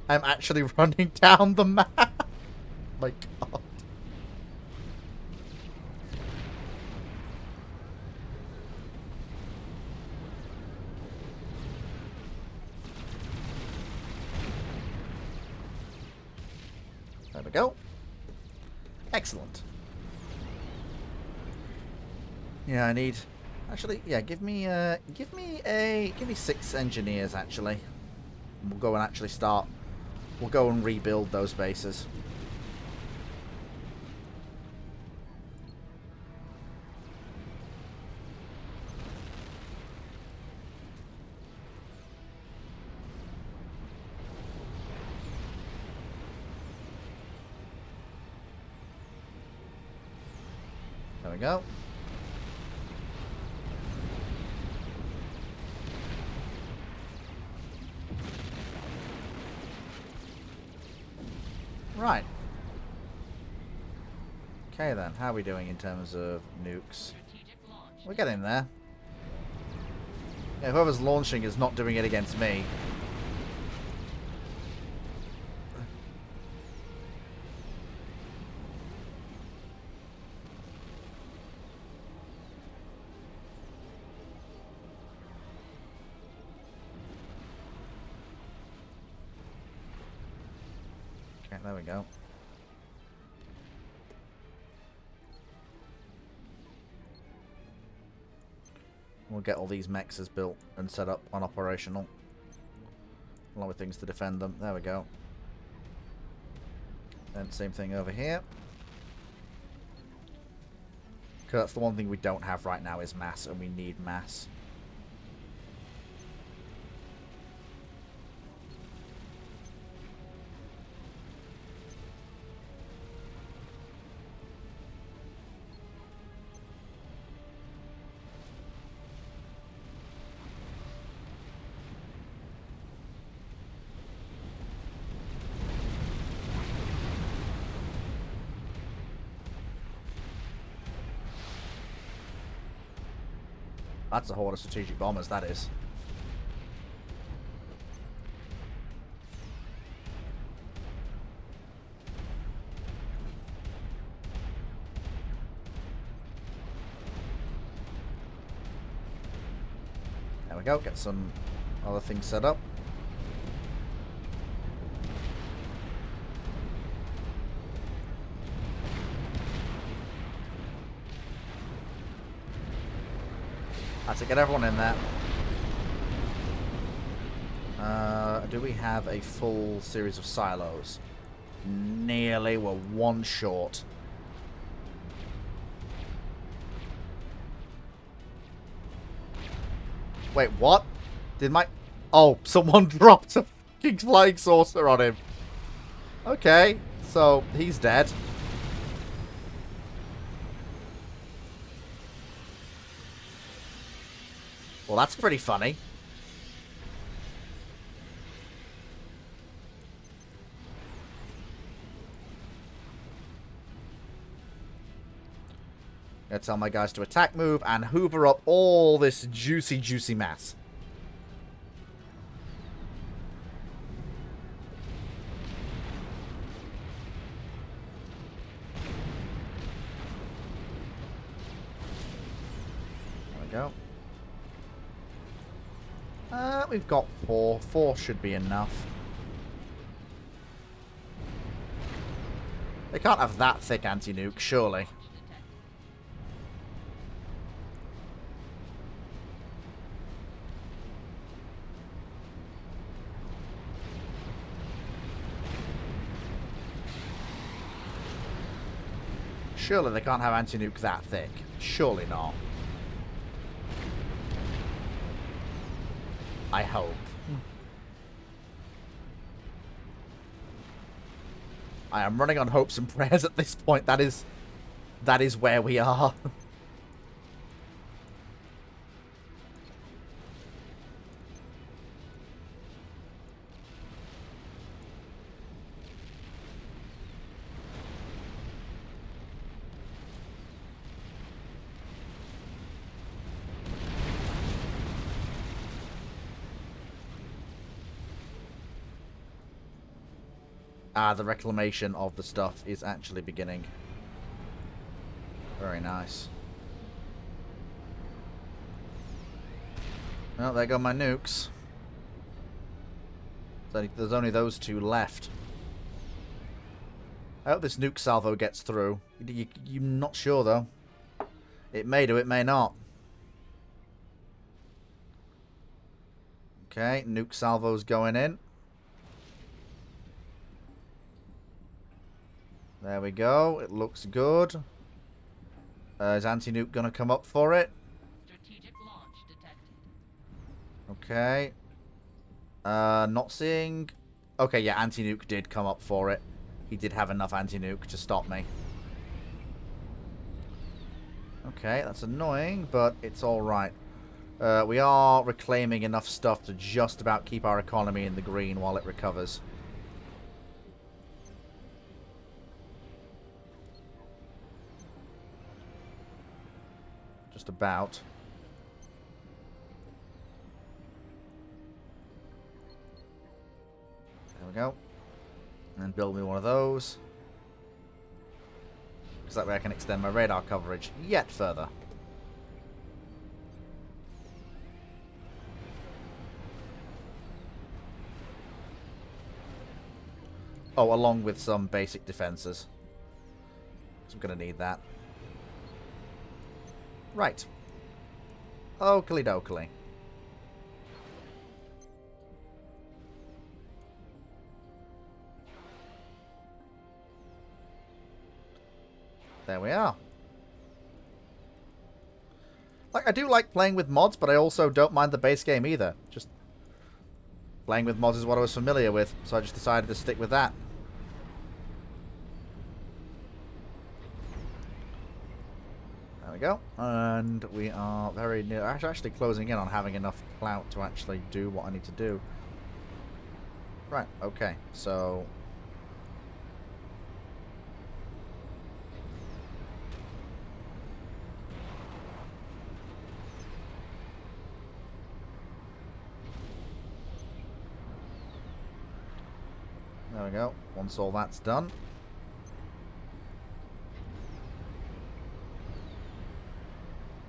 I'm actually running down the map. My god. There we go. Excellent. Yeah, I need... Actually, yeah, give me 6 engineers, actually. We'll go and actually start... We'll go and rebuild those bases. There we go. Right. Okay then, how are we doing in terms of nukes? We're getting there. Yeah, whoever's launching is not doing it against me. Okay, there we go. We'll get all these mechs built and set up and operational. Along with things to defend them. There we go. And same thing over here. Because that's the one thing we don't have right now is mass, and we need mass. That's a horde of strategic bombers, that is. There we go, get some other things set up. That's it, get everyone in there. Do we have a full series of silos? Nearly, we're one short. Wait, what? Did my... Oh, someone dropped a fucking flying saucer on him. Okay, so he's dead. Well, that's pretty funny. Gonna tell my guys to attack move and hoover up all this juicy, juicy mass. There we go. We've got 4. 4 should be enough. They can't have that thick anti-nuke, surely. Surely they can't have anti-nuke that thick. Surely not. I hope. I am running on hopes and prayers at this point. That is where we are. The reclamation of the stuff is actually beginning. Very nice. Well, there go my nukes. There's only those 2 left. I hope this nuke salvo gets through. You're not sure, though. It may do, it may not. Okay, nuke salvo's going in. There we go. It looks good. Is anti-nuke going to come up for it? Strategic launch detected. Okay. Not seeing... Okay, yeah, anti-nuke did come up for it. He did have enough anti-nuke to stop me. Okay, that's annoying, but it's alright. We are reclaiming enough stuff to just about keep our economy in the green while it recovers. just about. There we go. And then build me one of those. Because that way I can extend my radar coverage yet further. Oh, along with some basic defenses. So I'm going to need that. Right. Oakley dokley. There we are. Like, I do like playing with mods, but I also don't mind the base game either. Just playing with mods is what I was familiar with, so I just decided to stick with that. There we go. And we are very near, actually closing in on having enough clout to actually do what I need to do. Right, okay, so there we go. Once all that's done.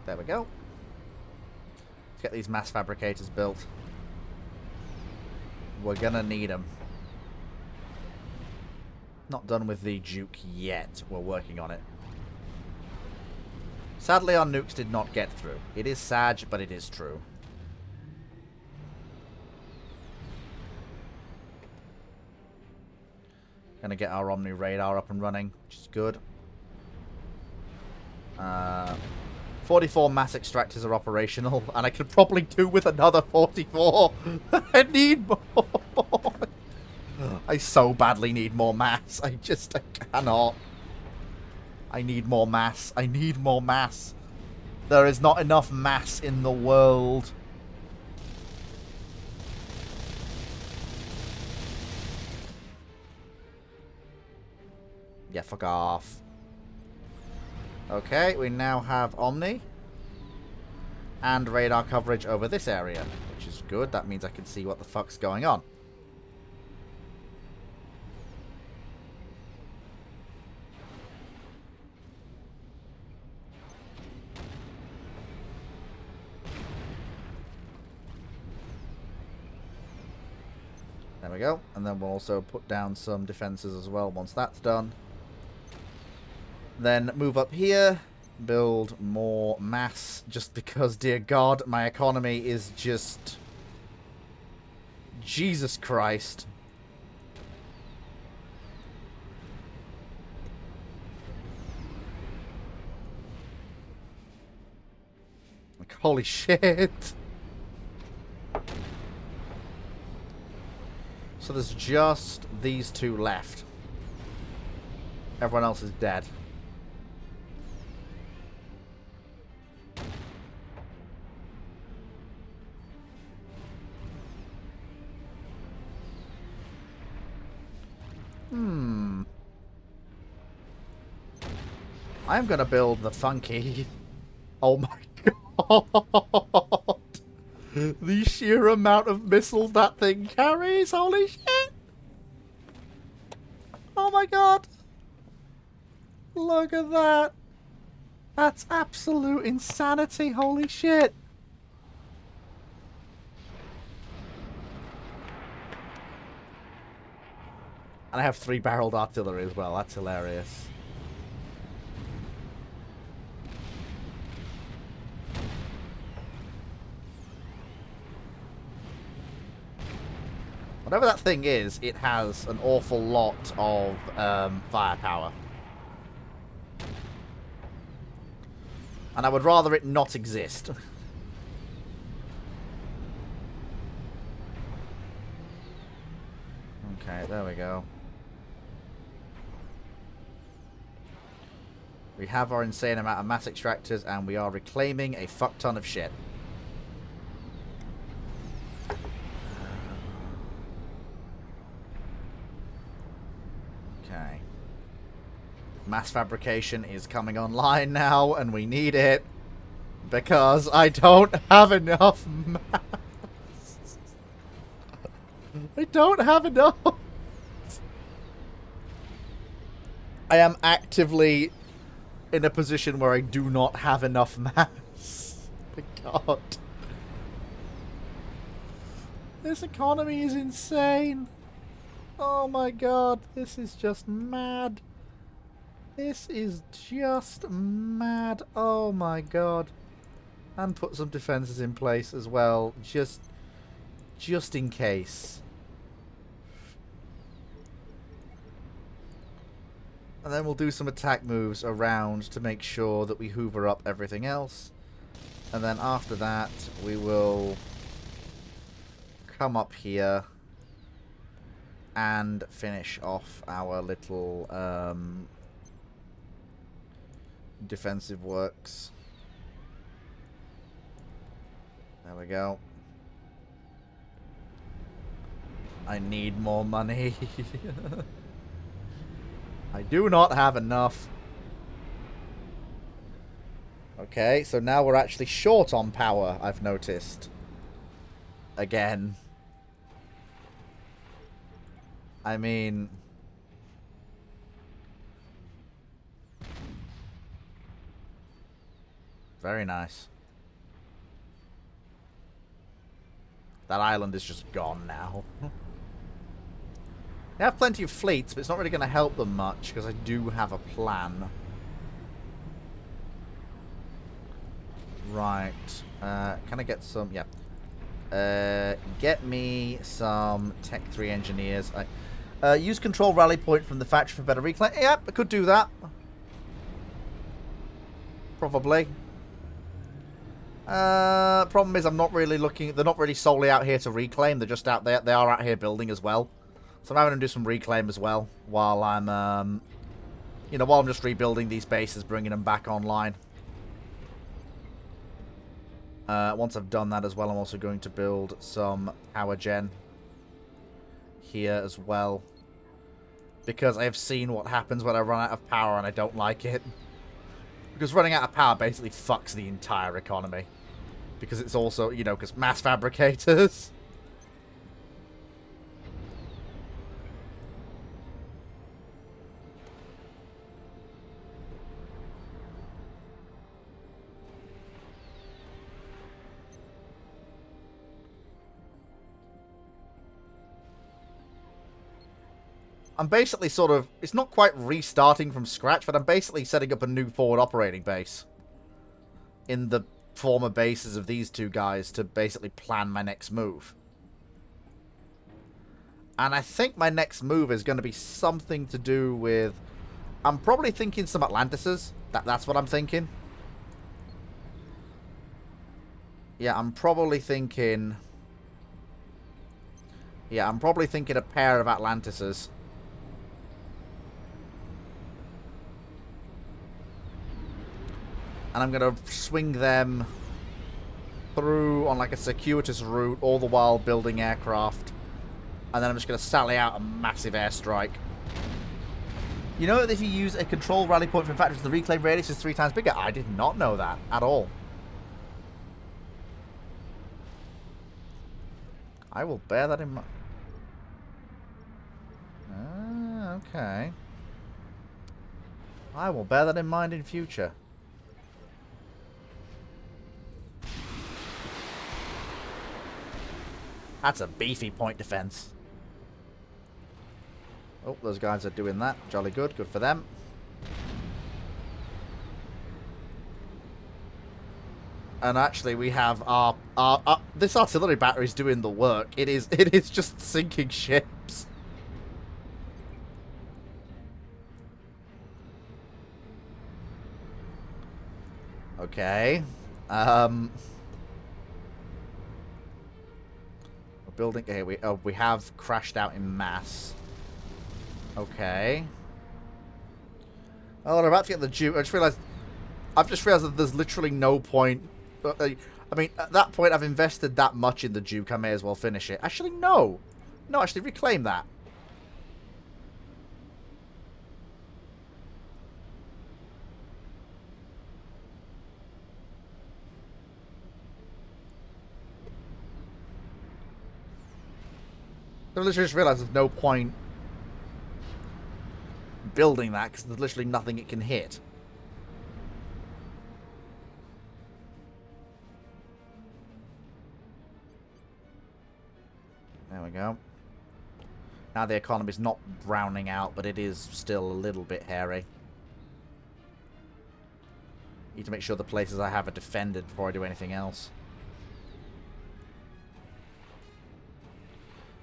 There we go. Let's get these mass fabricators built. We're gonna need them. Not done with the Duke yet. We're working on it. Sadly, our nukes did not get through. It is sad, but it is true. Gonna get our Omni radar up and running, which is good. 44 mass extractors are operational, and I could probably do with another 44. I need more. I so badly need more mass. I cannot. I need more mass. I need more mass. There is not enough mass in the world. Yeah, fuck off. Okay, we now have Omni and radar coverage over this area, which is good. That means I can see what the fuck's going on. There we go. And then we'll also put down some defenses as well once that's done. Then move up here, build more mass, just because, dear God, my economy is just... Jesus Christ. Like, holy shit. So there's just these two left. Everyone else is dead. I'm gonna build the funky. Oh my God. The sheer amount of missiles that thing carries. Holy shit. Oh my God. Look at that. That's absolute insanity. Holy shit. And I have 3-barreled artillery as well. That's hilarious. Whatever that thing is, it has an awful lot of firepower. And I would rather it not exist. Okay, there we go. We have our insane amount of mass extractors, and we are reclaiming a fuck ton of shit. Okay. Mass fabrication is coming online now, and we need it Because I don't have enough mass. I don't have enough. I am actively in a position where I do not have enough mass. God. This economy is insane. Oh my god, this is just mad. This is just mad. Oh my god. And put some defenses in place as well, just in case. And then we'll do some attack moves around to make sure that we hoover up everything else. And then after that, we will come up here and finish off our little defensive works. There we go. I need more money. I do not have enough. Okay, so now we're actually short on power, I've noticed. Again. I mean... Very nice. That island is just gone now. They have plenty of fleets, but it's not really going to help them much, because I do have a plan. Right. Can I get some... Yeah. Get me some Tech 3 engineers. Use control rally point from the factory for better reclaim. Yep, I could do that. Probably. Problem is I'm not really looking... They're not really solely out here to reclaim. They're just out there. They are out here building as well. So I'm having to do some reclaim as well while I'm, you know, while I'm just rebuilding these bases, bringing them back online. Once I've done that as well, I'm also going to build some power gen here as well. Because I have seen what happens when I run out of power and I don't like it. Because running out of power basically fucks the entire economy. Because it's also, you know, because mass fabricators... I'm basically sort of... It's not quite restarting from scratch, but I'm basically setting up a new forward operating base. In the former bases of these two guys to basically plan my next move. And I think my next move is going to be something to do with... I'm probably thinking some Atlantises. That's what I'm thinking. Yeah, I'm probably thinking... Yeah, I'm probably thinking a pair of Atlantises. And I'm going to swing them through on like a circuitous route, all the while building aircraft. And then I'm just going to sally out a massive airstrike. You know that if you use a control rally point from factories, the reclaim radius is 3 times bigger? I did not know that at all. I will bear that in mind. Okay. I will bear that in mind in future. That's a beefy point defense. Oh, those guys are doing that. Jolly good. Good for them. And actually, we have our this artillery battery is doing the work. It is just sinking ships. Okay. We're building. Okay, we have crashed out in mass. Okay. Oh, I'm about to get the Duke. I've just realized that there's literally no point. I mean, at that point, I've invested that much in the Duke, I may as well finish it. Actually, no. No, actually, reclaim that. I literally just realised there's no point building that because there's literally nothing it can hit. There we go. Now the economy's not browning out, but it is still a little bit hairy. Need to make sure the places I have are defended before I do anything else.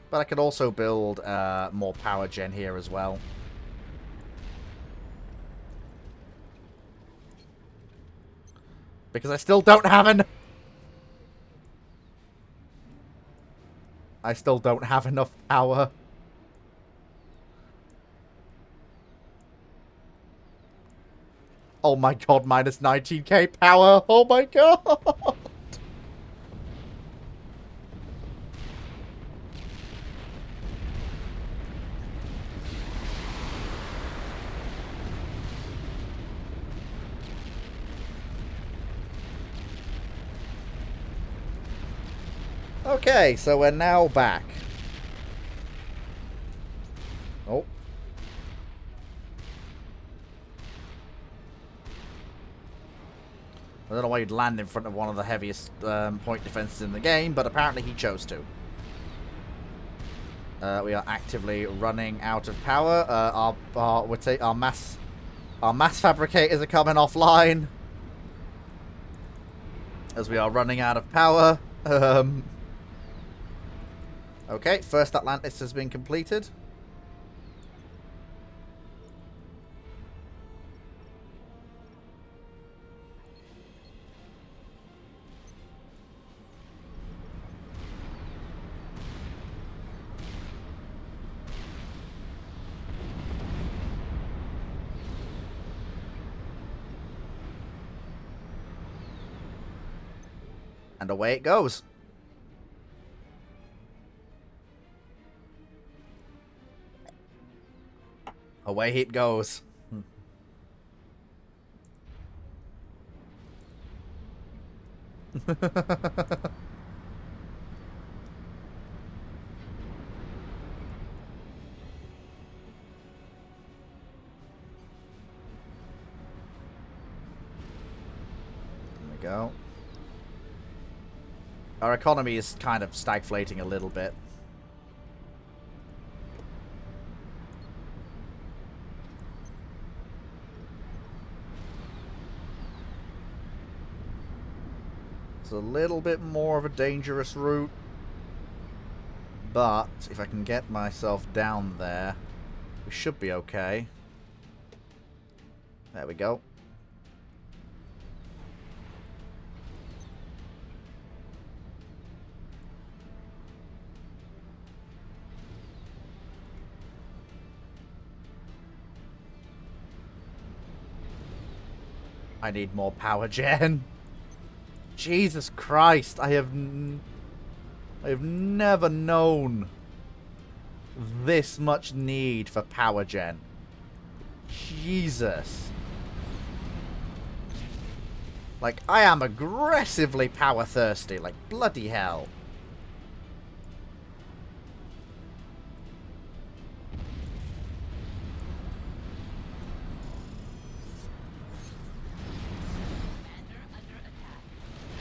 But I could also build more power gen here as well. Because I still don't have enough. I still don't have enough power. Oh my god, minus 19k power. Oh my god. Okay, so we're now back. Oh. I don't know why you'd land in front of one of the heaviest point defenses in the game, but apparently he chose to. We are actively running out of power. Our mass fabricators are coming offline as we are running out of power. Okay, first Atlantis has been completed. And away it goes. Away it goes. There we go. Our economy is kind of stagflating a little bit. It's a little bit more of a dangerous route. But if I can get myself down there, we should be okay. There we go. I need more power gen. Jesus Christ, I have never known this much need for power gen. Jesus. Like, I am aggressively power thirsty, like bloody hell.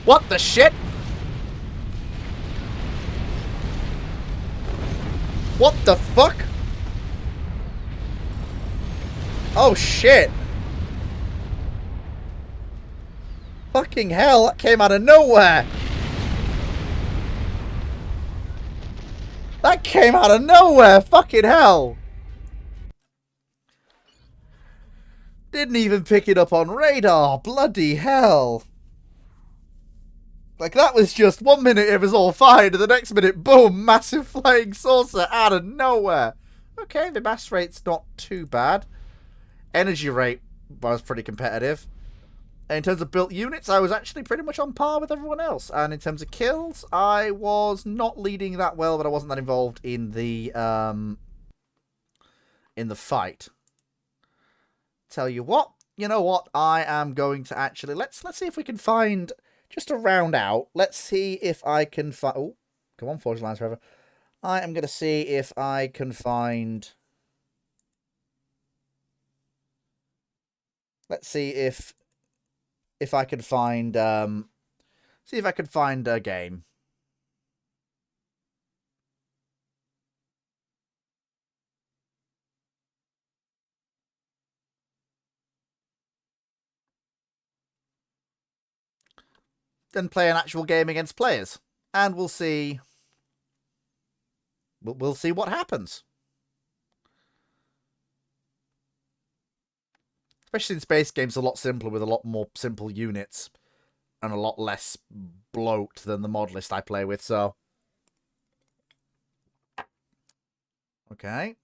What the shit? What the fuck? Oh shit. Fucking hell, that came out of nowhere. That came out of nowhere, fucking hell. Didn't even pick it up on radar, bloody hell. Like, that was just 1 minute it was all fine, and the next minute, boom, massive flying saucer out of nowhere. Okay, the mass rate's not too bad. Energy rate was pretty competitive. In terms of built units, I was actually pretty much on par with everyone else. And in terms of kills, I was not leading that well, but I wasn't that involved in the fight. Tell you what, you know what? I am going to actually let's see if we can find. Just to round out, let's see if I can find... Oh, come on, Forge Lines Forever. I am going to see if I can find... Let's see if I can find... see if I can find a game. Then play an actual game against players. And we'll see... We'll see what happens. Especially in space games, a lot simpler with a lot more simple units. And a lot less bloat than the mod list I play with, so... Okay.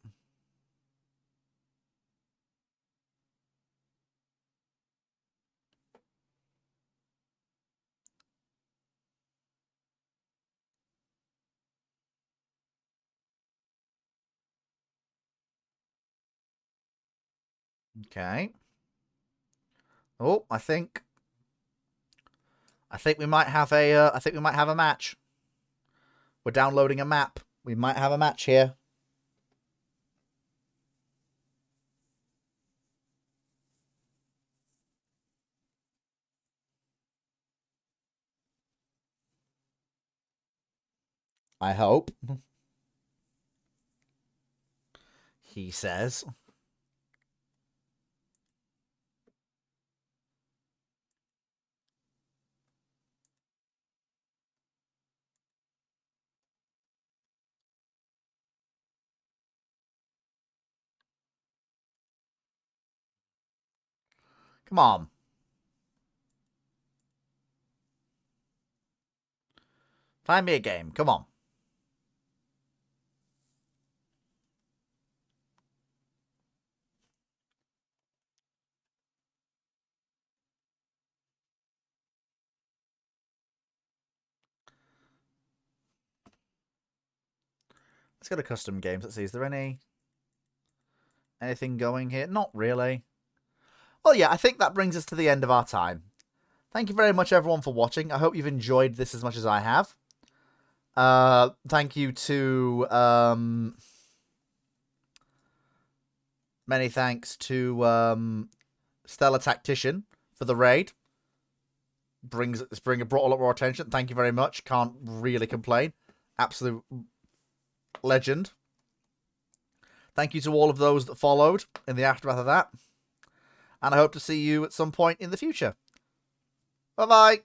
Okay. Oh, I think we might have a I think we might have a match. We're downloading a map. We might have a match here. I hope. He says. Come on. Find me a game. Come on. Let's go to custom games. Let's see. Is there anything going here? Not really. Well, yeah, I think that brings us to the end of our time. Thank you very much, everyone, for watching. I hope you've enjoyed this as much as I have. Thank you to... many thanks to Stellar Tactician for the raid. Brought a lot more attention. Thank you very much. Can't really complain. Absolute legend. Thank you to all of those that followed in the aftermath of that. And I hope to see you at some point in the future. Bye-bye.